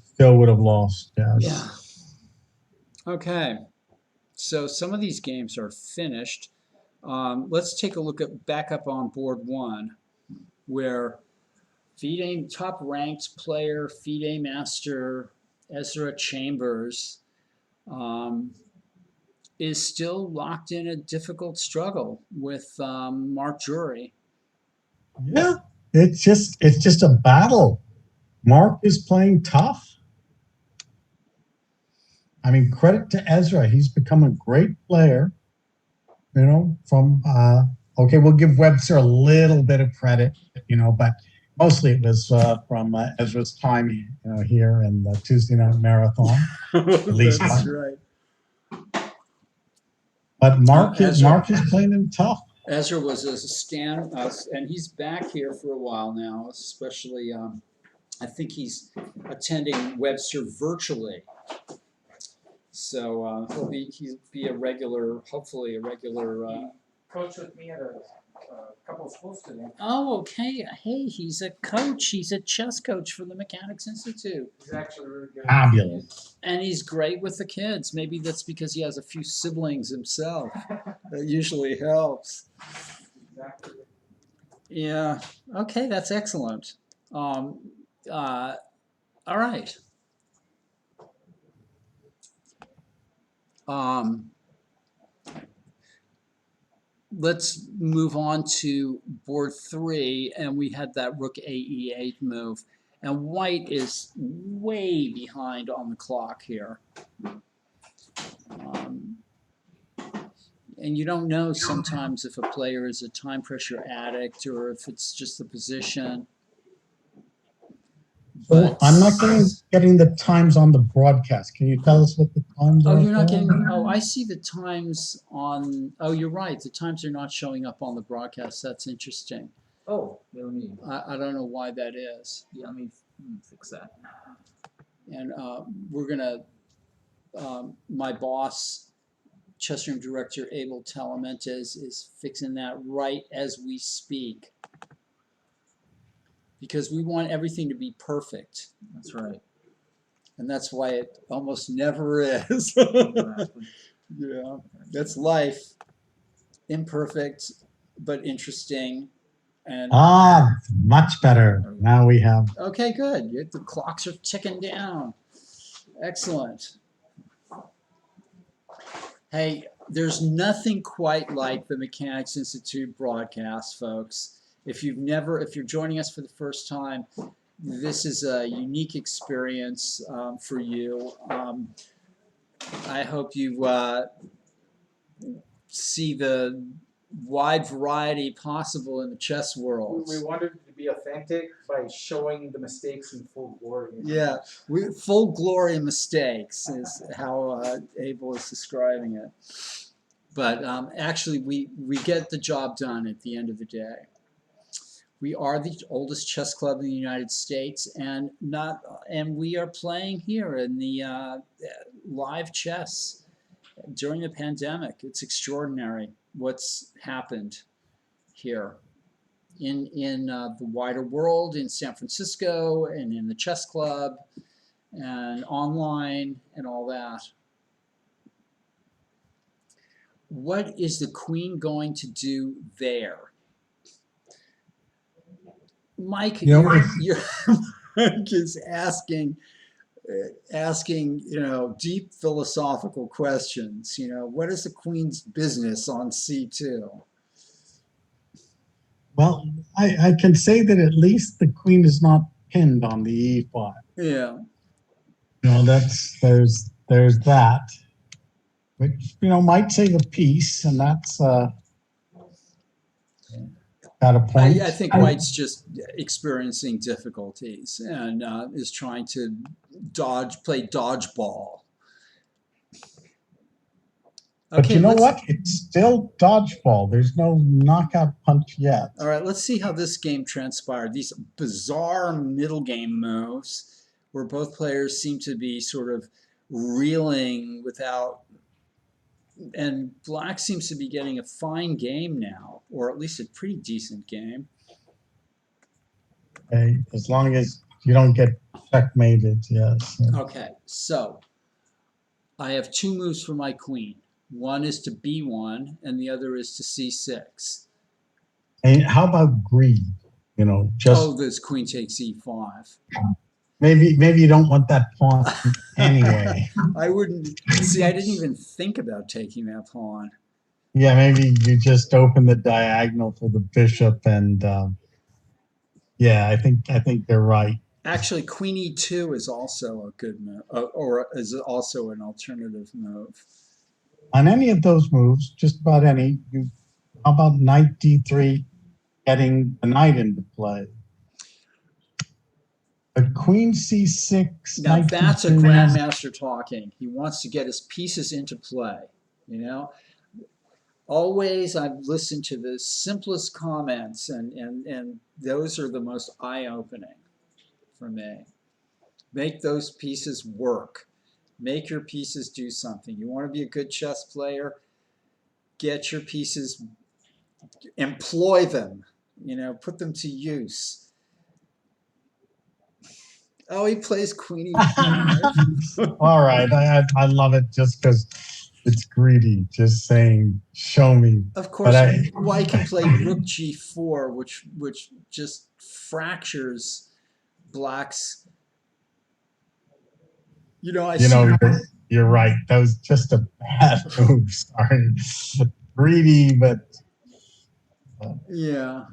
Still would have lost. Yes. Yeah. Okay. So some of these games are finished. Let's take a look at back up on board one, where FIDE top ranked player, FIDE master Ezra Chambers is still locked in a difficult struggle with Mark Drury. Yeah, it's just a battle. Mark is playing tough. I mean, credit to Ezra. He's become a great player. From okay, we'll give Webster a little bit of credit, but mostly it was from Ezra's time, here in the Tuesday Night Marathon. At least That's right. But Mark is playing him tough. Ezra was a stand, and he's back here for a while now. Especially, I think he's attending Webster virtually. So he'll be a regular, hopefully a regular. Coach with me at a couple of schools today. Oh, okay. Hey, he's a coach. He's a chess coach for the Mechanics Institute. He's actually really good. Fabulous. And he's great with the kids. Maybe that's because he has a few siblings himself. That usually helps. Exactly. Yeah. Okay, that's excellent. All right. Let's move on to board 3, and we had that rook AE8 move, and white is way behind on the clock here. And you don't know sometimes if a player is a time pressure addict or if it's just the position. So I'm not getting the times on the broadcast. Can you tell us what the times are? Oh, you're not getting. Oh, I see the times on. Oh, you're right. The times are not showing up on the broadcast. That's interesting. Oh, let me. I don't know why that is. Yeah, let me fix that. And we're gonna. My boss, chess room director Abel Talamentes, is fixing that right as we speak. Because we want everything to be perfect. That's right. And that's why it almost never is. Exactly. Yeah, that's life. Imperfect, but interesting. And Much better. Now we have. okay, good. The clocks are ticking down. Excellent. Hey, there's nothing quite like the Mechanics Institute broadcast, folks. If you're joining us for the first time, this is a unique experience for you. I hope you see the wide variety possible in the chess world. We wanted to be authentic by showing the mistakes in full glory. Yeah, full glory mistakes is how Abel is describing it. But actually, we get the job done at the end of the day. We are the oldest chess club in the United States, and we are playing here in the live chess during the pandemic. It's extraordinary what's happened here in the wider world, in San Francisco, and in the chess club, and online, and all that. What is the queen going to do there? Mike, Mike is asking, deep philosophical questions. What is the queen's business on C2? Well, I can say that at least the queen is not pinned on the E5. Yeah. There's that, which might save a piece, and that's at a point. I think White's just experiencing difficulties and is trying to play dodgeball. But you know what? It's still dodgeball. There's no knockout punch yet. All right, let's see how this game transpired. These bizarre middle game moves where both players seem to be sort of reeling without, and Black seems to be getting a fine game now, or at least a pretty decent game. Okay, as long as you don't get checkmated, yes. Okay, so I have 2 moves for my queen. One is to B1, and the other is to C6. And how about greed? This queen takes E5. Maybe you don't want that pawn anyway. I wouldn't see. I didn't even think about taking that pawn. Yeah, maybe you just open the diagonal for the bishop, and yeah, I think they're right. Actually, Queen E2 is also a good move, or is also an alternative move. On any of those moves, just about any, how about Knight D3, getting the knight into play? But Queen C6. Now that's a grandmaster talking. He wants to get his pieces into play. Always, I've listened to the simplest comments, and those are the most eye-opening for me. Make those pieces work. Make your pieces do something. You want to be a good chess player, get your pieces, employ them, put them to use. Oh, he plays Queen E5. All right, I love it just because it's greedy, just saying, show me. Of But course, White can play Rook G4, which just fractures Black's. I see. You're right. That was just a bad move. Sorry, greedy, but Yeah.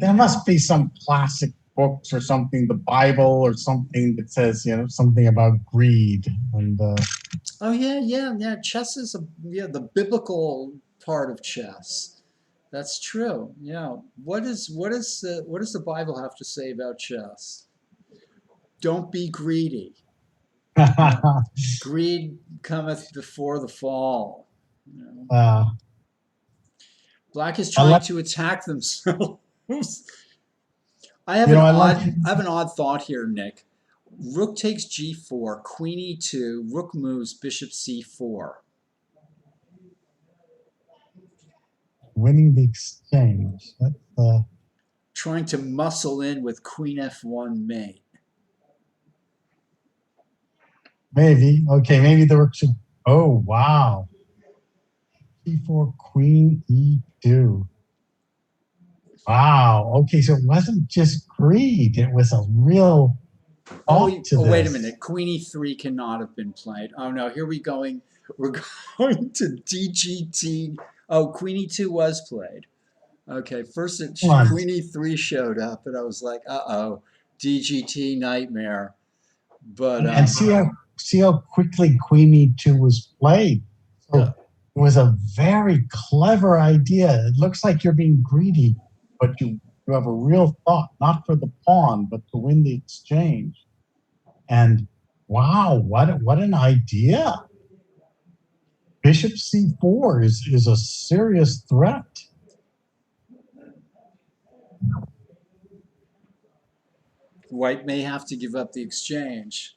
there must be some classic books or something, the Bible or something that says, something about greed. And Oh yeah. Chess is the biblical part of chess. That's true. Yeah. What does the Bible have to say about chess? Don't be greedy. Greed cometh before the fall. Black is trying to attack themselves. I have an odd thought here, Nick. Rook takes G4, Queen E2, Rook moves, Bishop C4. winning the exchange. Trying to muscle in with Queen F1 mate. Maybe. Okay, maybe the rook should. Oh, wow. C4, Queen E2. Wow. Okay, so it wasn't just greed, it was a real thought to this. Wait a minute. Queen E3 cannot have been played. Oh no, here we going. We're going to DGT. Oh, Queen E2 was played. Okay, first Queen E3 showed up, and I was like, uh-oh, DGT nightmare. But and see how quickly Queen E2 was played. So it was a very clever idea. It looks like you're being greedy, but you have a real thought, not for the pawn, but to win the exchange. And wow, what an idea. Bishop C4 is a serious threat. White may have to give up the exchange.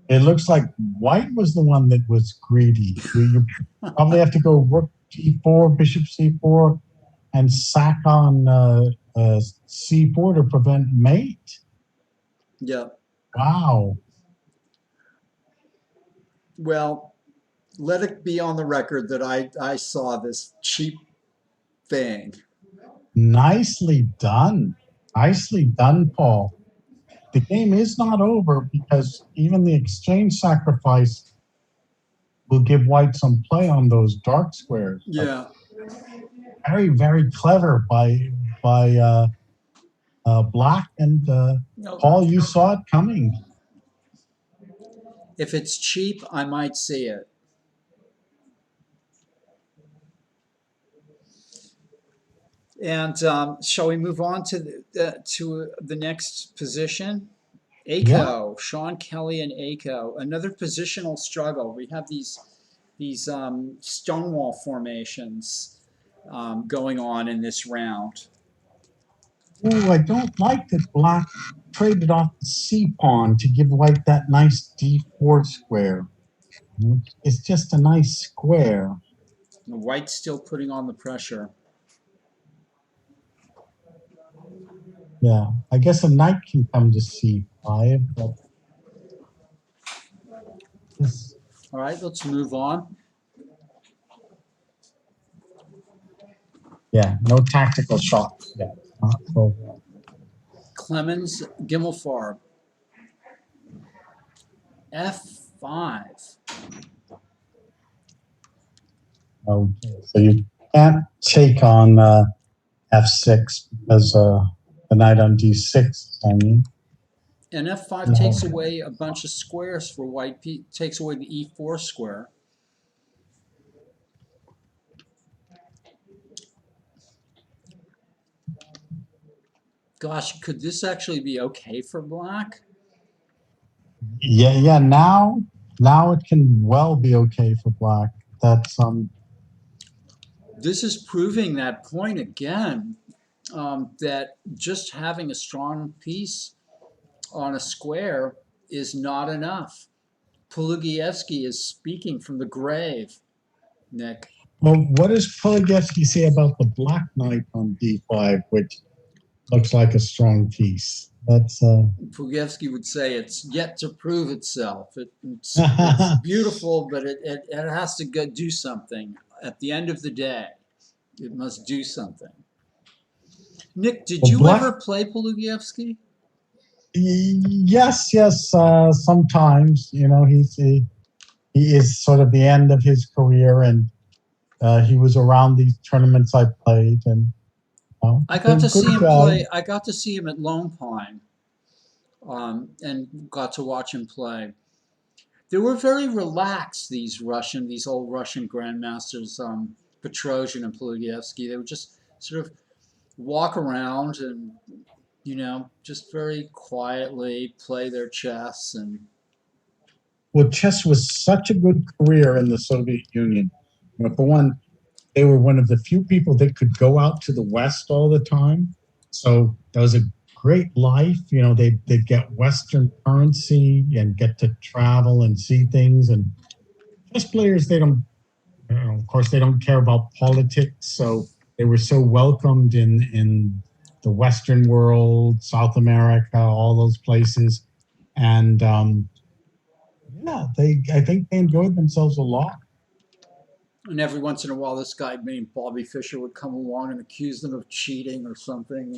It looks like White was the one that was greedy. You probably have to go Rook G4, Bishop C4, and sack on C4 to prevent mate. Yeah. Wow. Well, let it be on the record that I saw this cheap thing. Nicely done. Nicely done, Paul. The game is not over because even the exchange sacrifice will give White some play on those dark squares. Yeah. Very, very clever by Black, and Paul, you saw it coming. If it's cheap, I might see it. And shall we move on to the next position? Aiko, yeah. Sean Kelly and Aiko. Another positional struggle. We have these stonewall formations going on in this round. Oh, I don't like that Black traded off the C pawn to give White that nice D4 square. It's just a nice square. White's still putting on the pressure. Yeah, I guess a knight can come to C5, but all right, let's move on. Yeah, no tactical shots yet. Clemens Gimmelfarb. F5. Okay, so you can't take on F6 because the knight on D6. I mean, and F5 takes away a bunch of squares for White. Takes away the E4 square. Gosh, could this actually be okay for Black? Yeah. Now it can well be okay for Black. That's This is proving that point again, that just having a strong piece on a square is not enough. Pulugievsky is speaking from the grave, Nick. Well, what does Polyevsky say about the Black Knight on d5, which looks like a strong piece? That's Pulugievsky would say it's yet to prove itself. It's beautiful, but it has to go do something. At the end of the day, it must do something. Nick, did well, you ever play Pulugievsky? Yes, yes. Sometimes, he is sort of the end of his career, and he was around these tournaments I played, and I got to good see him guy. play. I got to see him at Lone Pine, and got to watch him play. They were very relaxed. These old Russian grandmasters, Petrosian and Pulugievsky. They would just sort of walk around and just very quietly play their chess. And Well, chess was such a good career in the Soviet Union. For one, they were one of the few people that could go out to the West all the time. So that was a great life. They'd get Western currency and get to travel and see things. And chess players, they don't, of course, they don't care about politics. So they were so welcomed in the Western world, South America, all those places. And yeah, I think they enjoyed themselves a lot. And every once in a while, this guy named Bobby Fischer would come along and accuse them of cheating or something.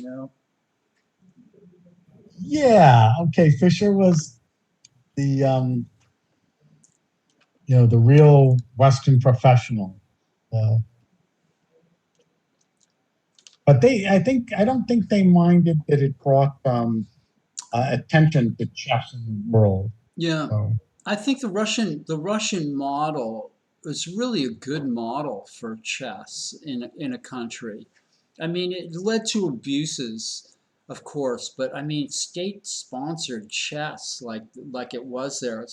Yeah, okay. Fisher was the the real Western professional. Uh, but I don't think they minded that it brought attention to chess in the world. Yeah, So, I think the Russian model is really a good model for chess in a country. I mean, it led to abuses, of course, but I mean, state-sponsored chess like it was there. It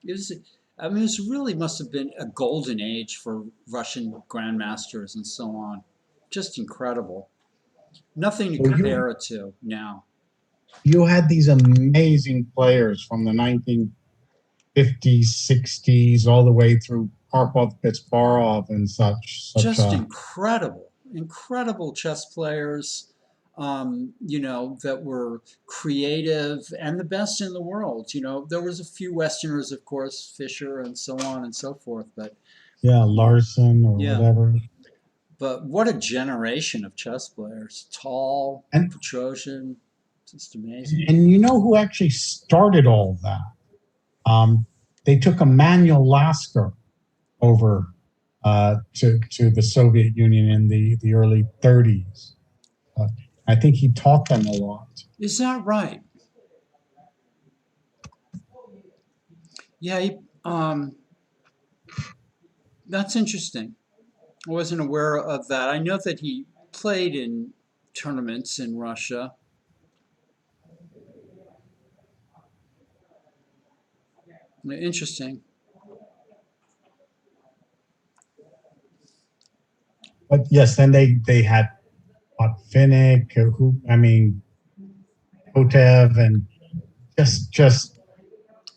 was. I mean, it really must have been a golden age for Russian grandmasters and so on. Just incredible. Nothing to so compare it to now. you had these amazing players from the 1950s, 60s, all the way through Karpov, Kasparov, and such. Just incredible chess players, that were creative and the best in the world. There was a few Westerners, of course, Fischer and so on and so forth, but Yeah, Larson or yeah, whatever. but what a generation of chess players. Tall, And Petrosian, just amazing. and you know who actually started all that? They took Emanuel Lasker over to the Soviet Union in the early 30s. I think he taught them a lot. Is that right? Yeah, that's interesting. I wasn't aware of that. I know that he played in tournaments in Russia. Interesting. But yes, then they had Finnick, who I mean, Kotev, and just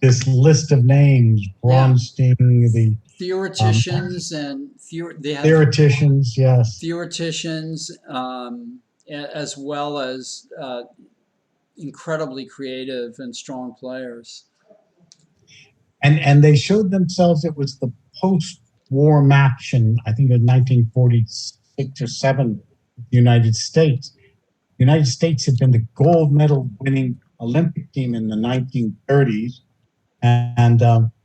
this list of names: Yeah. Bronstein, the Theoreticians and they had theoreticians. Yes, theoreticians, as well as incredibly creative and strong players. and they showed themselves. It was the post-war match in I think in 1946 or 7, the United States. The United States had been the gold medal winning Olympic team in the 1930s, and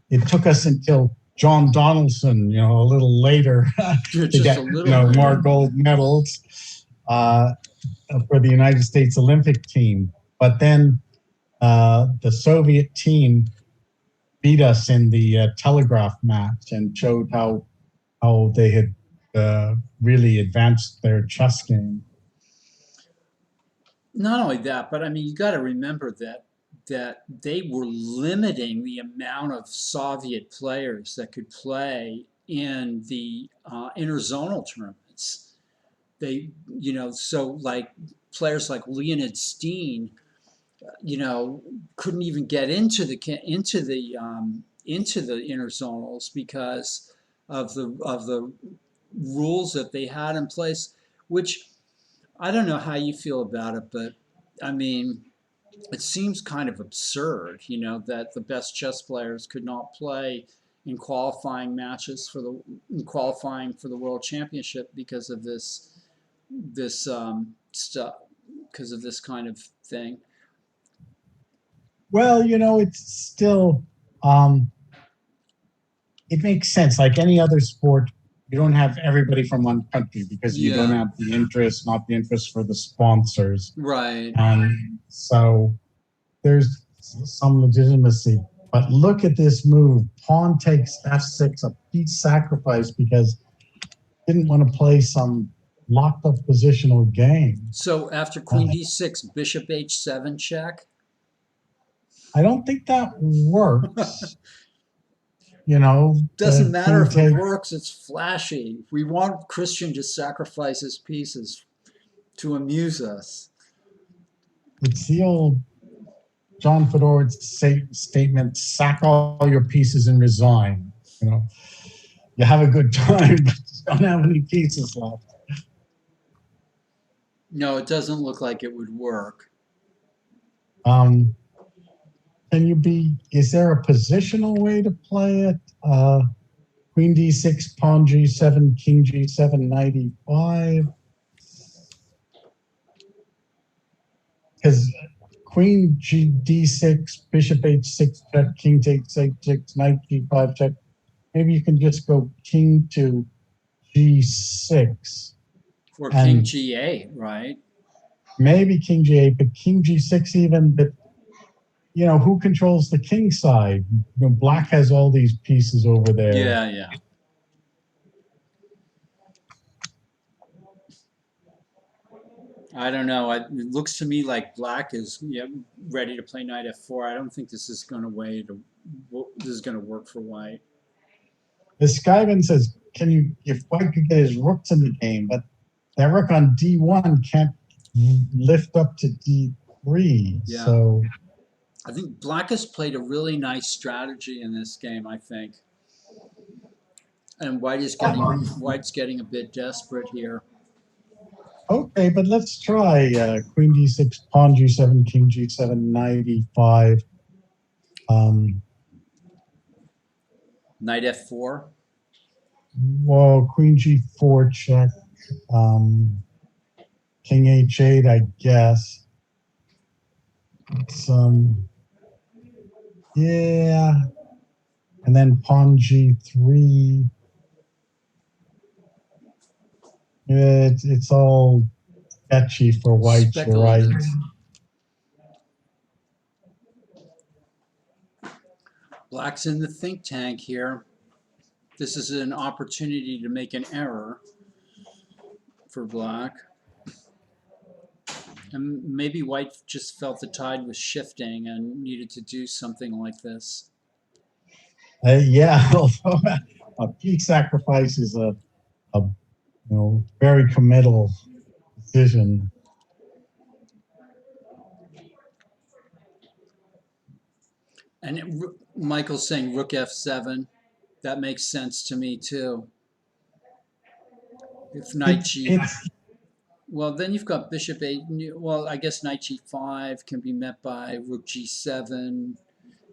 it took us until John Donaldson, a little later, to Just get a little more later. gold medals for the United States Olympic team. But then the Soviet team beat us in the telegraph match and showed how they had really advanced their chess game. Not only that, but I mean, you got to remember that they were limiting the amount of Soviet players that could play in the interzonal tournaments. So like players like Leonid Steen, couldn't even get into the into the inner zonals because of the rules that they had in place, which I don't know how you feel about it, but I mean, it seems kind of absurd, that the best chess players could not play in qualifying matches in qualifying for the world championship because of this stuff, because of this kind of thing. Well, it's still, it makes sense. Like any other sport, you don't have everybody from one country because you don't Yeah, have the interest, not the interest for the sponsors. right. And so there's some legitimacy. But look at this move. Pawn takes f6, a piece sacrifice because didn't want to play some locked up positional game. So after queen d6, bishop h7 check. I don't think that works. Doesn't matter if it take, works, it's flashy. We want Christian to sacrifice his pieces to amuse us. it's the old John Fedorov's statement: "Sack all your pieces and resign." You have a good time, but you don't have any pieces left. No, it doesn't look like it would work. Is there a positional way to play it? Queen d6, pawn g7, king g7, knight e5. Because queen d6, bishop h6 check, king takes h6, knight g5 check. Maybe you can just go king to g6. Or king g8, right? Maybe king g8, but king g6 even, but who controls the king side? Black has all these pieces over there. Yeah. I don't know. It looks to me like black is ready to play knight f4. I don't think this is going to work for white. The Skyman says, if white could get his rooks in the game, but that rook on d1 can't lift up to d3. Yeah. So I think black has played a really nice strategy in this game, I think. And white's getting a bit desperate here. okay, but let's try queen d6, pawn g7, king g7, knight e5. Knight f4. Well, queen g4 check. King h8, I guess. It's, yeah. And then pawn g3. It's all sketchy for white, you're right. Black's in the think tank here. This is an opportunity to make an error for black. And maybe white just felt the tide was shifting and needed to do something like this. Yeah, although a piece sacrifice is a very committal decision. And Michael's saying rook f7. That makes sense to me too. If knight g, well, then you've got bishop 8. Well, I guess knight g5 can be met by rook g7.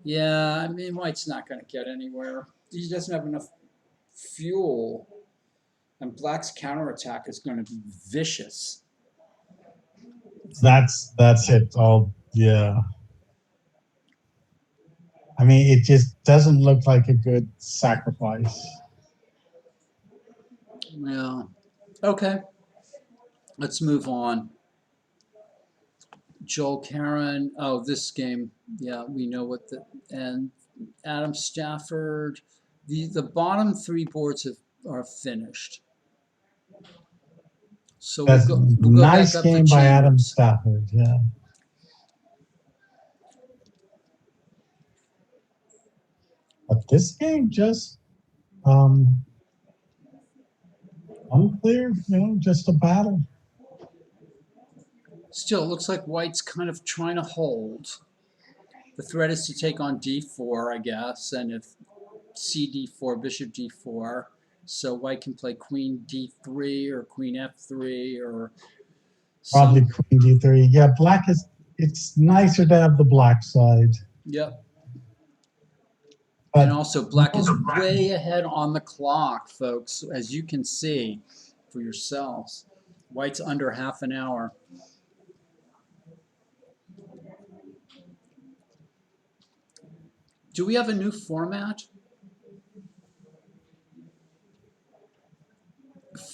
Yeah, I mean, white's not going to get anywhere. He doesn't have enough fuel. And black's counterattack is going to be vicious. That's it. Yeah. I mean, it just doesn't look like a good sacrifice. Yeah. Okay. Let's move on. Joel Karen. Oh, this game. Yeah, we know what and Adam Stafford. The bottom 3 boards are finished. So That's we'll go nice back up game to by Adam Chambers. Stafford. Yeah. But this game just unclear, just a battle. Still, it looks like white's kind of trying to hold. the threat is to take on d4, I guess, and if c4, bishop d4, so white can play queen d3 or queen f3 or Probably some, queen d3. Yeah, black is. It's nicer to have the black side, yep. but And also black is way ahead on the clock, folks, as you can see for yourselves. White's under half an hour. Do we have a new format?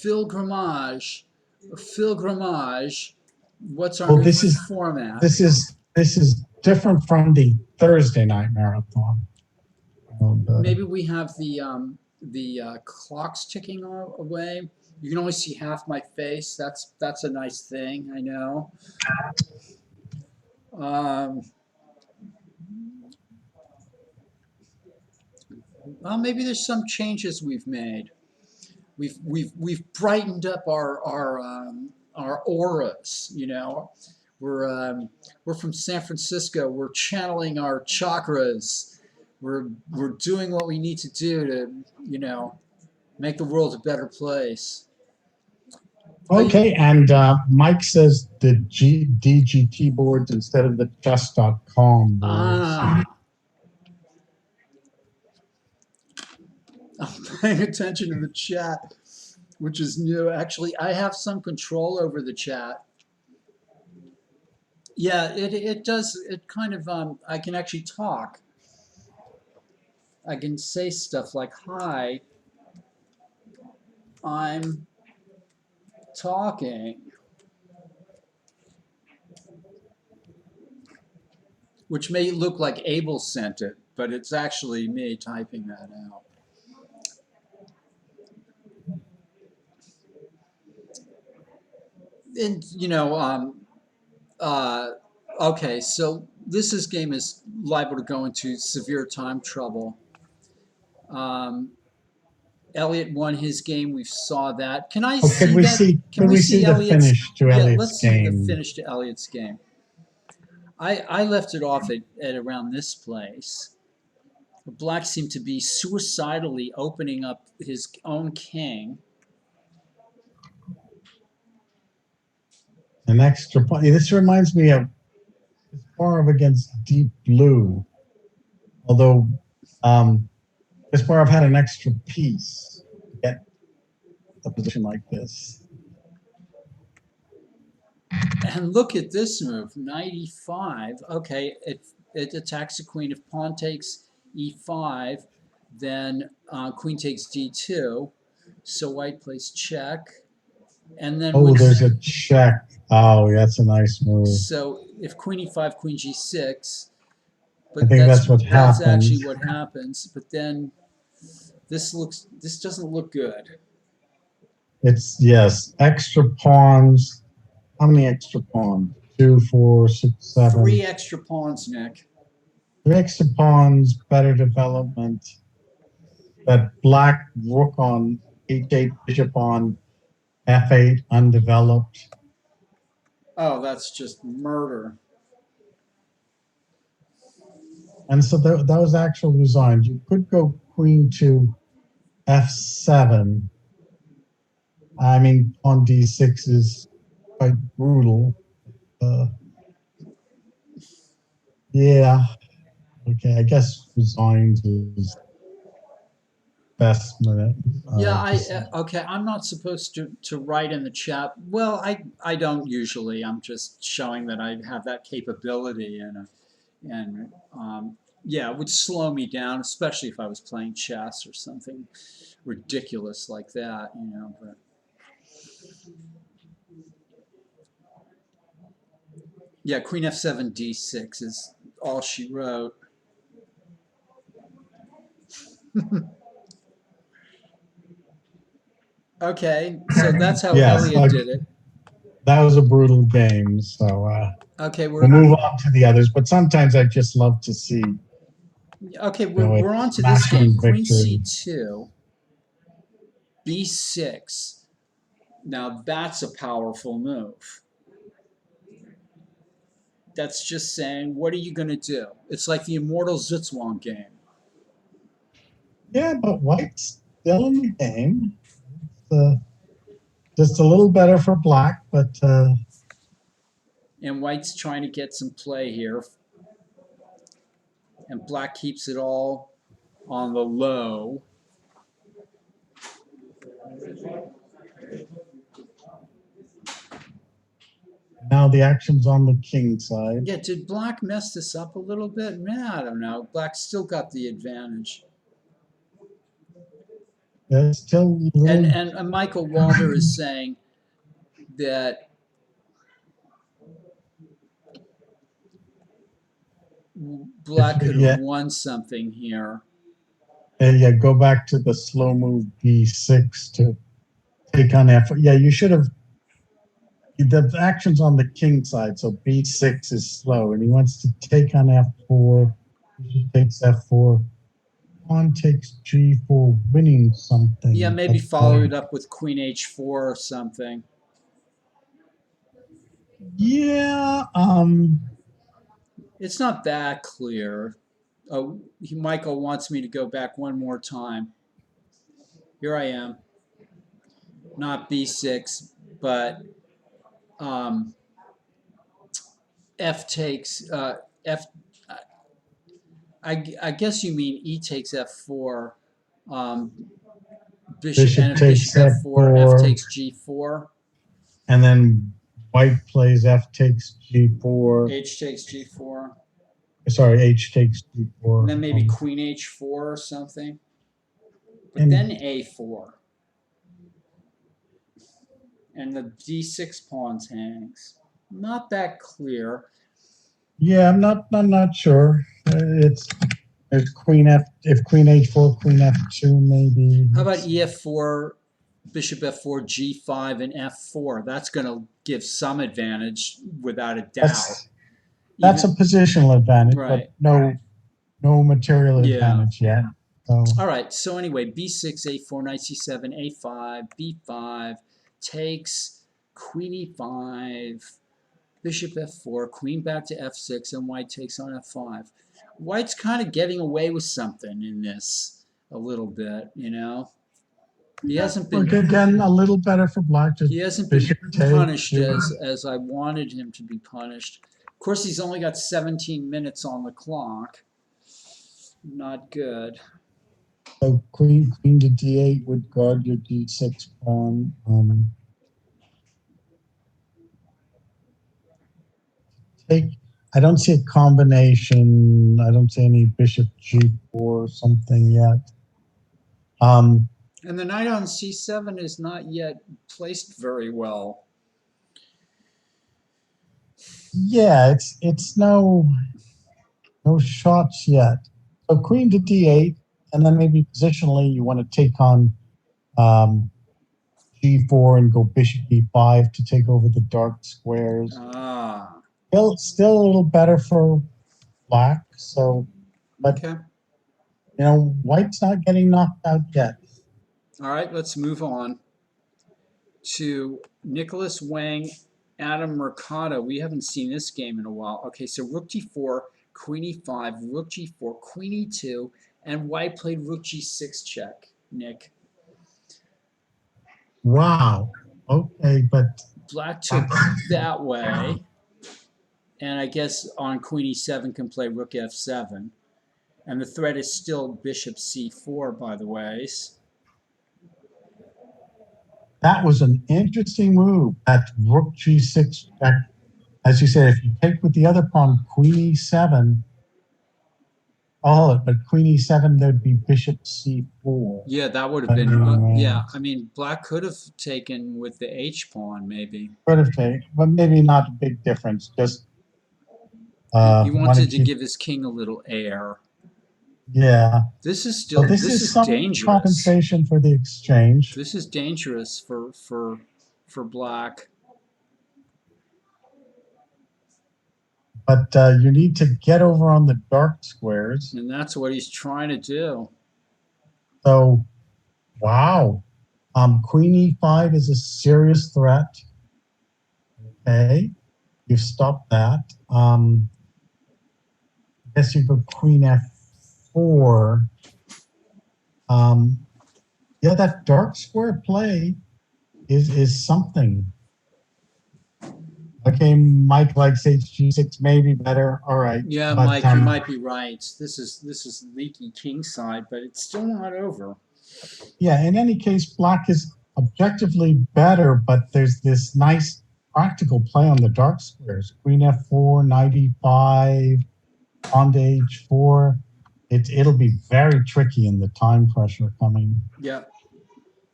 Filgrimage. Filgrimage. What's our well, new this format? is different from the Thursday night marathon. Maybe we have the clocks ticking away. You can only see half my face. That's a nice thing, I know. Well, maybe there's some changes we've made. We've brightened up our auras. You know, we're from San Francisco. We're channeling our chakras. We're doing what we need to do to make the world a better place. Okay, and Mike says the DGT boards instead of the chess.com boards. Ah, I'm paying attention to the chat, which is new. Actually, I have some control over the chat. Yeah, it does. It kind of I can actually talk. I can say stuff like, "Hi, I'm talking," which may look like Abel sent it, but it's actually me typing that out. And okay, so this game is liable to go into severe time trouble. Elliot won his game. We saw that. Can I see that? Can we see the Elliot's? finish to Yeah, Elliot's let's see the game? finish to Elliot's game. I left it off at around this place. Black seemed to be suicidally opening up his own king. An extra point. This reminds me of Kasparov against Deep Blue. Although Kasparov had an extra piece to get a position like this. And look at this move, knight e5. Okay, it attacks the queen. If pawn takes e5, then queen takes d2. So white plays check. And then there's a check. Oh, that's a nice move. So if queen e5, queen g6, but I think that's what that's happens. actually what happens. But then this doesn't look good. It's yes, extra pawns. How many extra pawns? 2, 4, 6, 7. 3 extra pawns, Nick. 3 extra pawns, better development. That black rook on h8, bishop on f8, undeveloped. Oh, that's just murder. And so that was actual design. You could go queen to f7. I mean, pawn d6 is quite brutal. Yeah. Okay, I guess resigned is best minute. Okay. I'm not supposed to write in the chat. Well, I don't usually. I'm just showing that I have that capability, and yeah, it would slow me down, especially if I was playing chess or something ridiculous like that, But yeah, queen f7 d6 is all she wrote. Okay, so that's how Elliot did it. That was a brutal game, so okay, we'll move on to the others. But sometimes I just love to see. Okay, we're on to this game. Queen c2, b6. Now that's a powerful move. That's just saying, what are you going to do? It's like the Immortal Zhuang game. Yeah, but White's still in the game. Just a little better for Black, but And White's trying to get some play here. And Black keeps it all on the low. now the action's on the king side. Yeah, did Black mess this up a little bit? Man, I don't know. Black still got the advantage. There's still a little, And Michael Walder is saying that Black could have won something here. yeah, go back to the slow move B6 to take on F4. Yeah, you should have. The action's on the king side, so B6 is slow, and he wants to take on F4. He takes F4. Pawn takes G4, winning something. Yeah, maybe follow it up with Queen H4 or something. Yeah, It's not that clear. Oh, Michael wants me to go back one more time. Here I am. Not B6, but F takes F. I guess you mean E takes F4. Bishop and takes Bishop F4. F takes G4. And then White plays F takes G4. H takes G4. Sorry, H takes G4. And then maybe Queen H4 or something. But and then A4. And the D6 pawns hangs. Not that clear. Yeah, I'm not sure. It's Queen F. If Queen H4, Queen F2, maybe. How about EF4, Bishop F4, G5, and F4? That's going to give some advantage without a doubt. That's a positional advantage, right. But no material advantage yet. So. All right. So anyway, B6, A4, Knight C7, A5, B5 takes Queen E5, Bishop F4, Queen back to F6, and White takes on F5. White's kind of getting away with something in this a little bit, you know. He hasn't been again a little better for Black. He hasn't been punished as I wanted him to be punished. Of course, he's only got 17 minutes on the clock. Not good. So Queen to D8 would guard your D6 pawn. I don't see a combination. I don't see any Bishop G4 or something yet. And the knight on C7 is not yet placed very well. Yeah, it's no shots yet. So Queen to D8, and then maybe positionally you want to take on G4 and go Bishop E5 to take over the dark squares. Still a little better for Black. So, but okay. You know, White's not getting knocked out yet. All right, let's move on to Nicholas Wang, Adam Mercado. We haven't seen this game in a while. Okay, so Rook G4, Queen E5, Rook G4, Queen E2, and White played Rook G6 check, Nick. Wow. Okay, but Black took that way. And I guess on Queen E7 can play Rook F7. And the threat is still Bishop C4, by the way. That was an interesting move. That Rook G6 check. As you said, if you take with the other pawn, Queen E7, but Queen E7, there'd be Bishop C4. Yeah, that would have been, yeah. I mean, Black could have taken with the H pawn, maybe. Could have taken, but maybe not a big difference. Just he wanted to give his king a little air. Yeah. This is still this is some dangerous. Compensation for the exchange. This is dangerous for Black. But you need to get over on the dark squares. And that's what he's trying to do. So, wow. Queen E5 is a serious threat. Okay. You've stopped that. I guess you go queen f4. Yeah, that dark square play is something. Okay, Mike likes hg6, maybe better. All right. Yeah, but, Mike, you might be right. This is leaky king side, but it's still not over. yeah, in any case, black is objectively better, but there's this nice practical play on the dark squares. Queen f4, knight e5, pawn to h4. It'll be very tricky in the time pressure coming. Yeah.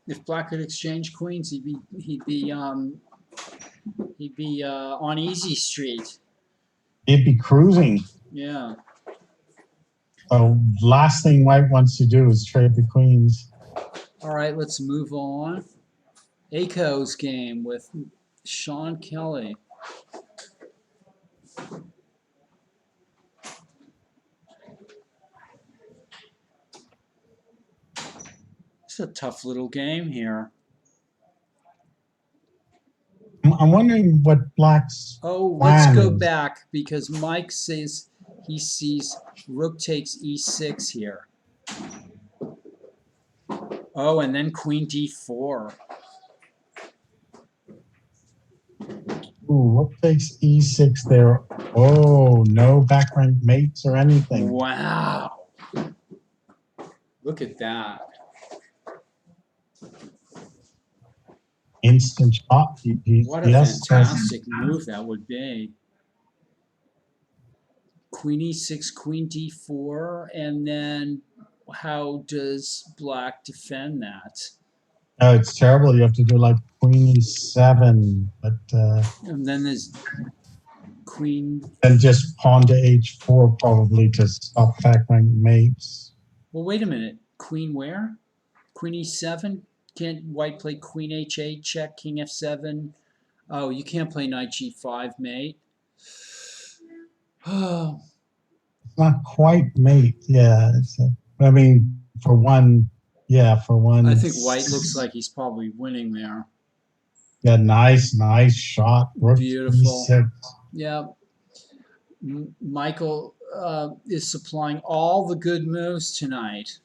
If black could exchange queens, he'd be on easy street. It'd be cruising. Yeah. So last thing white wants to do is trade the queens. All right, let's move on. Aiko's game with Sean Kelly. It's a tough little game here. I'm wondering what black's Oh, let's go plan is. back because Mike says he sees rook takes e6 here. Oh, and then queen d4. Ooh, rook takes e6 there. Oh, no back rank mates or anything. Wow. Look at that. Instant shot. What a Yes, fantastic move that would be. Queen e6, queen d4, and then how does black defend that? oh, it's terrible. You have to do like queen e7, but And then there's queen. and just pawn to h4 probably to stop back rank mates. Well, wait a minute. Queen where? Queen e7? Can't white play queen h8 check, king f7? Oh, you can't play knight g5, mate. Oh, It's not quite mate. Yeah, I mean, for one, yeah, for one. I think white looks like he's probably winning there. Yeah, nice shot. Rook Beautiful. e6. Yeah. Michael is supplying all the good moves tonight.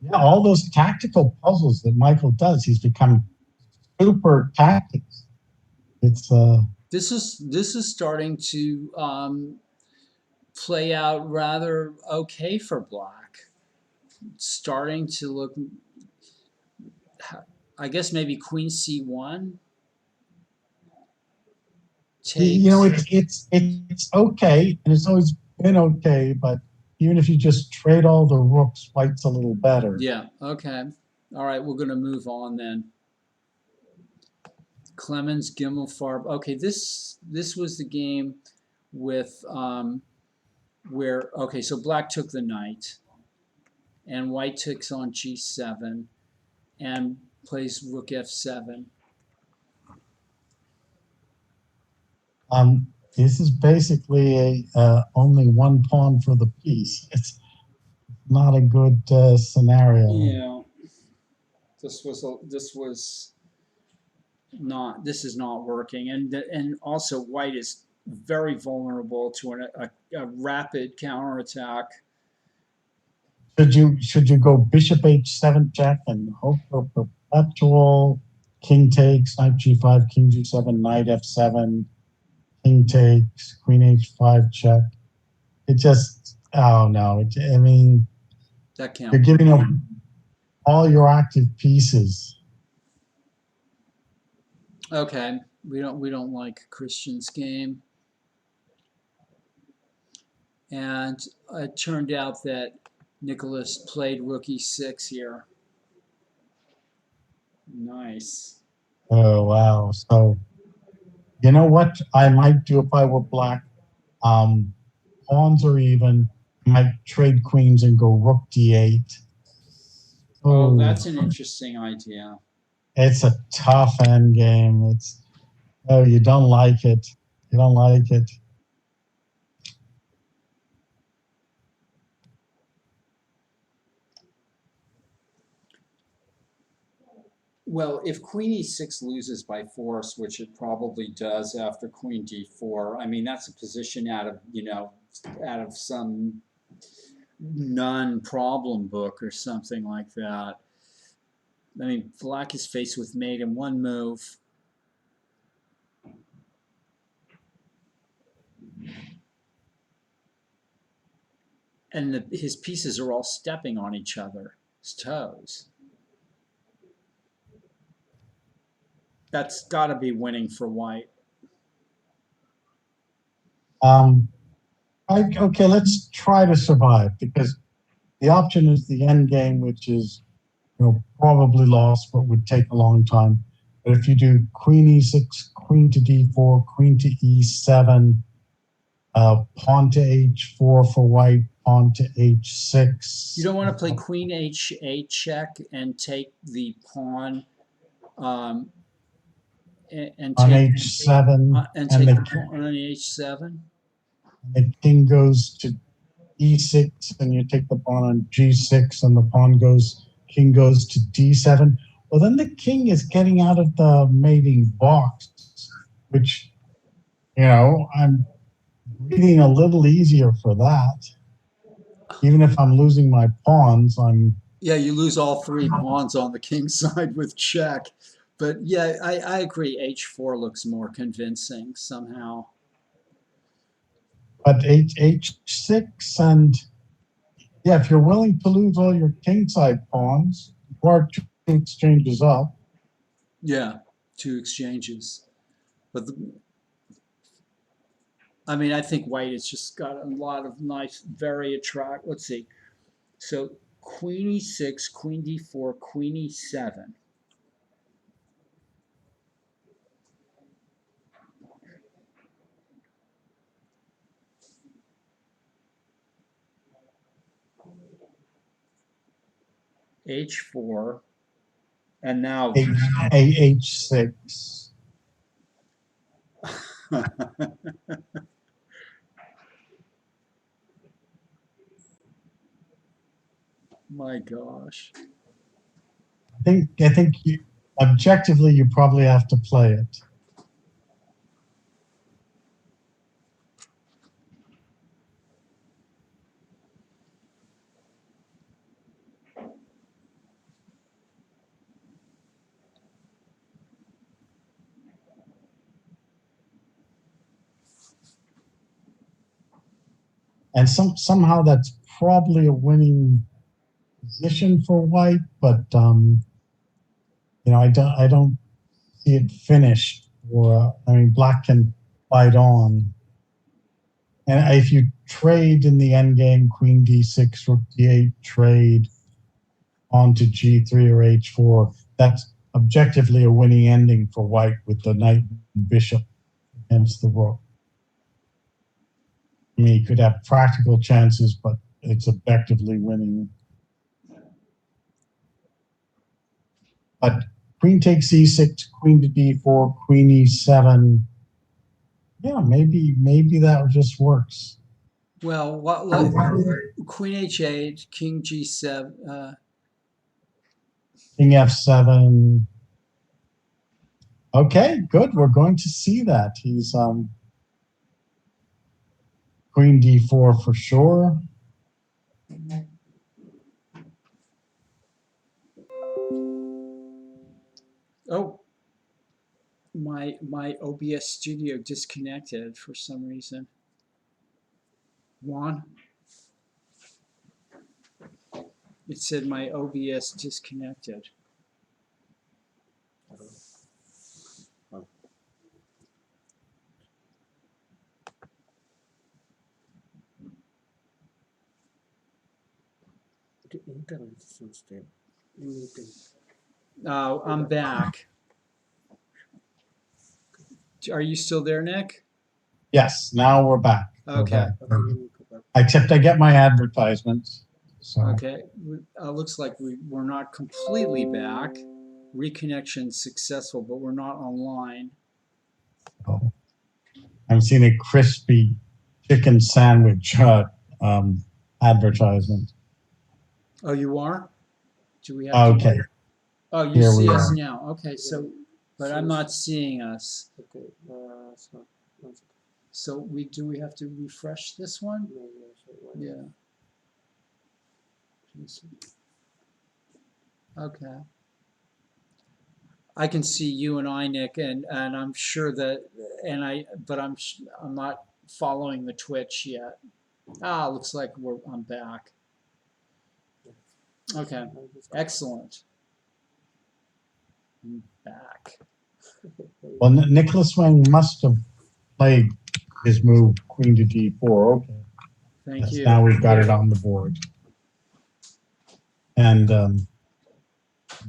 Yeah, all those tactical puzzles that Michael does, he's becoming super tactics. It's This is starting to play out rather okay for black. It's starting to look. I guess maybe queen c1 takes. you know it's okay, and it's always been okay, but even if you just trade all the rooks, white's a little better. Yeah. Okay. All right. We're gonna move on then. Clemens Gimmelfarb. Okay. This was the game with where so black took the knight, and white takes on g7, and plays rook f7. This is basically a only one pawn for the piece. It's not a good scenario. Yeah. This is not working, and also white is very vulnerable to a rapid counterattack. Should you go bishop h7 check and hope for perpetual king takes, knight g5, king g7, knight f7, king takes, queen h5 check? It just, oh no, I mean, That can't. you're giving up all your active pieces. Okay, we don't like Christian's game, and it turned out that Nicholas played rook e6 here. Nice. Oh wow! So, you know what I might do if I were black? Pawns are even. I might trade queens and go rook d8. Oh, that's an interesting idea. It's a tough end game. You don't like it. You don't like it. Well, if queen e6 loses by force, which it probably does after queen d4, I mean, that's a position out of, out of some non-problem book or something like that. I mean, black is faced with mate in one move. And his pieces are all stepping on each other's toes. That's got to be winning for white. Okay, let's try to survive, because the option is the end game, which is probably lost, but would take a long time. But if you do queen e6, queen to d4, queen to e7, pawn to h4 for white, pawn to h6. You don't want to play queen h8 check and take the pawn and on take h7 and and take the, the pawn on h7. the king goes to e6 and you take the pawn on g6 and the king goes to d7. Well, then the king is getting out of the mating box, which I'm reading a little easier for that. Even if I'm losing my pawns, Yeah, you lose all three pawns on the king's side with check. But yeah, I agree. H4 looks more convincing somehow. But h6 and yeah, if you're willing to lose all your kingside pawns, or two exchanges up. Yeah, two exchanges. But I mean, I think white has just got a lot of nice, very attractive. Let's see. So queen e6, queen d4, queen e7. H4, and now H6. My gosh. I think objectively you probably have to play it. And somehow that's probably a winning position for white, but I don't see it finished. Or black can fight on. And if you trade in the end game, queen d6, rook d8, trade on to g3 or h4, that's objectively a winning ending for white with the knight and bishop against the rook. I mean, he could have practical chances, but it's objectively winning. But queen takes e6, queen to d4, queen e7. Yeah, maybe that just works. Well, queen h8, king g7. King f7. Okay, good. We're going to see that. He's queen d4 for sure. Oh, my OBS studio disconnected for some reason. Juan? It said my OBS disconnected. The internet is unstable. I'm back. Are you still there, Nick? Yes, now we're back. Okay. Except I get my advertisements. So. Okay. Looks like we're not completely back. Reconnection successful, but we're not online. Oh. I'm seeing a crispy chicken sandwich advertisement. Oh, you are? Do we have okay. Oh, you Here we see us are. now. Okay, so, but I'm not seeing us. Okay, so, one second. So we have to refresh this one? No, sorry, one. Yeah. Okay. I can see you and I, Nick, and I'm sure that, but I'm not following the Twitch yet. Looks like I'm back. Okay, I just- excellent. I'm back. Well, Nicholas Wang must have played his move queen to d4. Okay. Thank Yes, you. now we've got it on the board. And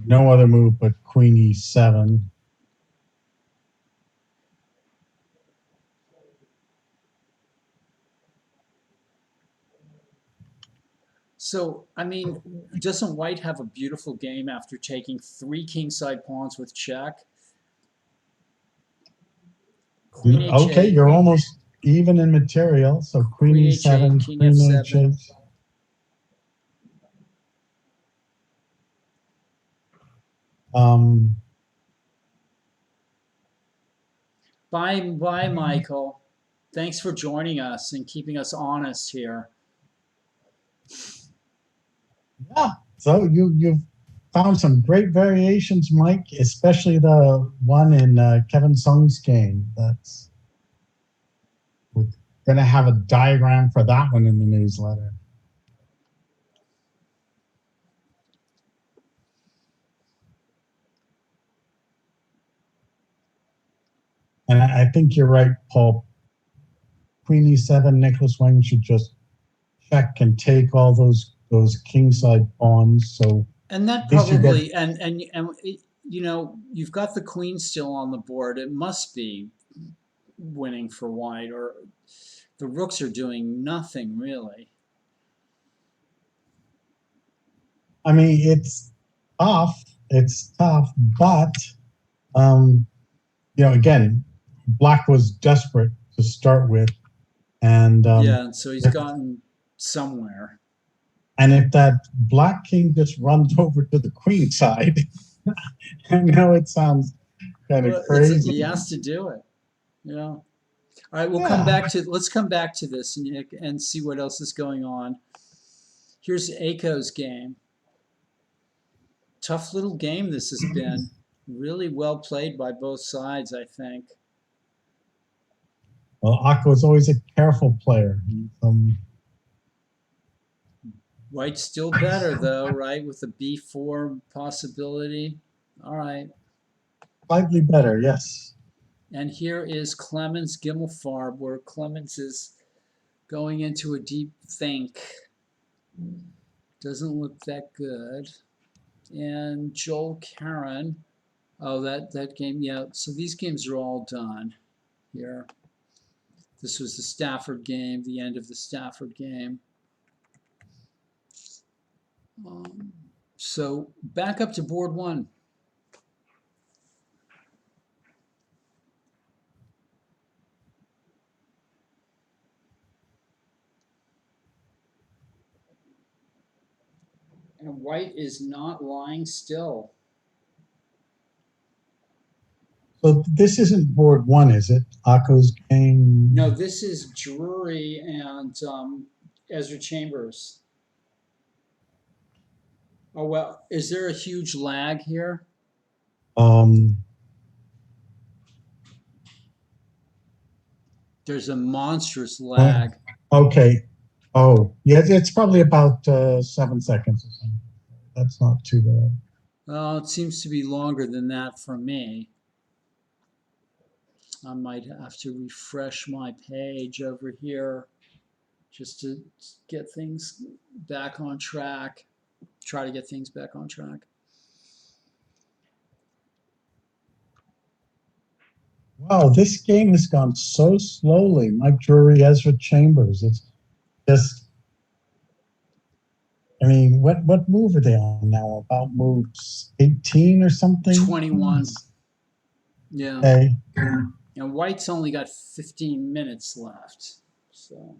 no other move but queen e7. So, I mean, doesn't White have a beautiful game after taking 3 kingside pawns with check? Queen H8. Okay, you're almost even in material. So queen Queen e7, H8, king queen F7. h8. Bye, Michael. Thanks for joining us and keeping us honest here. Yeah. So you've found some great variations, Mike, especially the one in Kevin Sung's game. We're going to have a diagram for that one in the newsletter. And I think you're right, Paul. Queen e7, Nicholas Wang should just check and take all those kingside pawns. So And that At least you probably, you know, you've got the queen still on the board. It must be winning for White, or the rooks are doing nothing really. I mean, it's tough. It's tough, but you know, again, Black was desperate to start with, and Yeah, and so he's gotten somewhere. and if that Black king just runs over to the queen side, I know it sounds kind of Well, crazy. he has to do it. Yeah. All right, let's come back to this, Nick, and see what else is going on. Here's Aiko's game. Tough little game this has been. Really well played by both sides, I think. Well, Akko is always a careful player. White's still better though, right? With the B4 possibility. All right. Slightly better, yes. And here is Clemens Gimmelfarb, where Clemens is going into a deep think. Doesn't look that good. And Joel Karen. Oh, that game, yeah. So these games are all done here. This was the Stafford game, the end of the Stafford game. So back up to board 1. And White is not lying still. So this isn't board 1, is it? Akko's game. No, this is Drury and Ezra Chambers. Oh, well, is there a huge lag here? There's a monstrous lag. Okay. Oh, yeah, it's probably about 7 seconds or something. That's not too bad. Well, it seems to be longer than that for me. I might have to refresh my page over here just to get things back on track. Try to get things back on track. Wow, this game has gone so slowly. Mike Drury, Ezra Chambers. It's just, I mean, what move are they on now? About moves 18 or something? 21. Yeah. Okay. And White's only got 15 minutes left. So.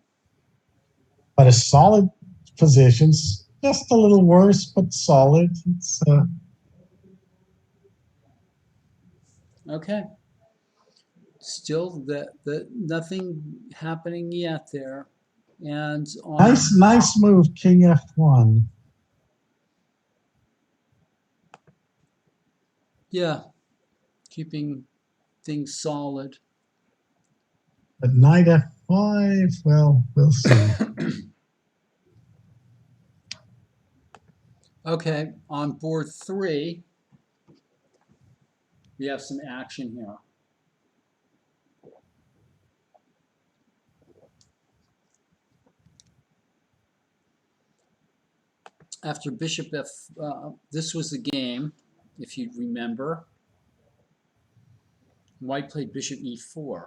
But a solid position, just a little worse, but solid. It's Okay. Still the nothing happening yet there. And on Nice move, King F1. yeah, keeping things solid. But knight F5, well, we'll see. Okay, on board 3, we have some action here. After bishop F, this was the game, if you remember. White played bishop E4.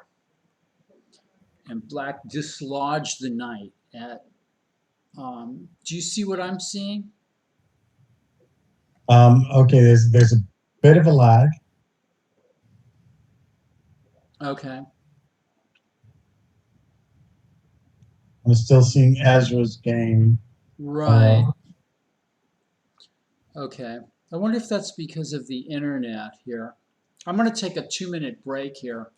And black dislodged the knight at, do you see what I'm seeing? Okay, there's a bit of a lag. Okay. I'm still seeing Ezra's game. Right. Okay. I wonder if that's because of the internet here. I'm going to take a 2-minute break here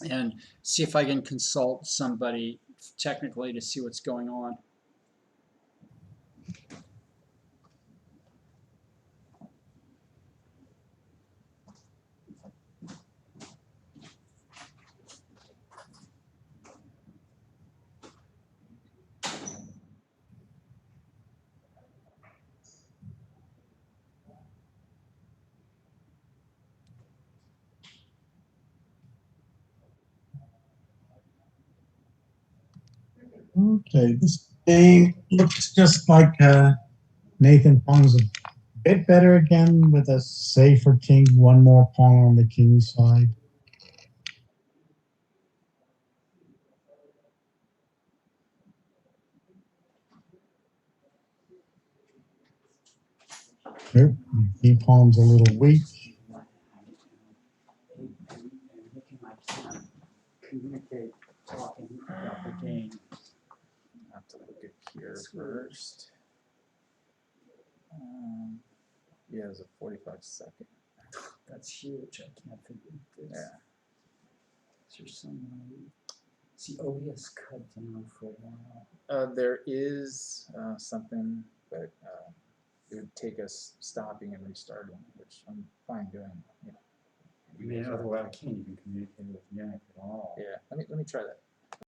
and see if I can consult somebody technically to see what's going on. Okay, this game looks just like Nathan Pong's a bit better again with a safer king, one more pawn on the king side. Nope, he pawn's a little weak. Communicate, talking about the game. I have to look at here first. Yeah, it was a 45-second. That's huge. I can't think of this. Yeah. Is there someone? See, OBS cut down for a while. There is something, but it would take us stopping and restarting, which I'm fine doing. You know. I mean, otherwise I can't even communicate with Yannick at all. Yeah, let me try that.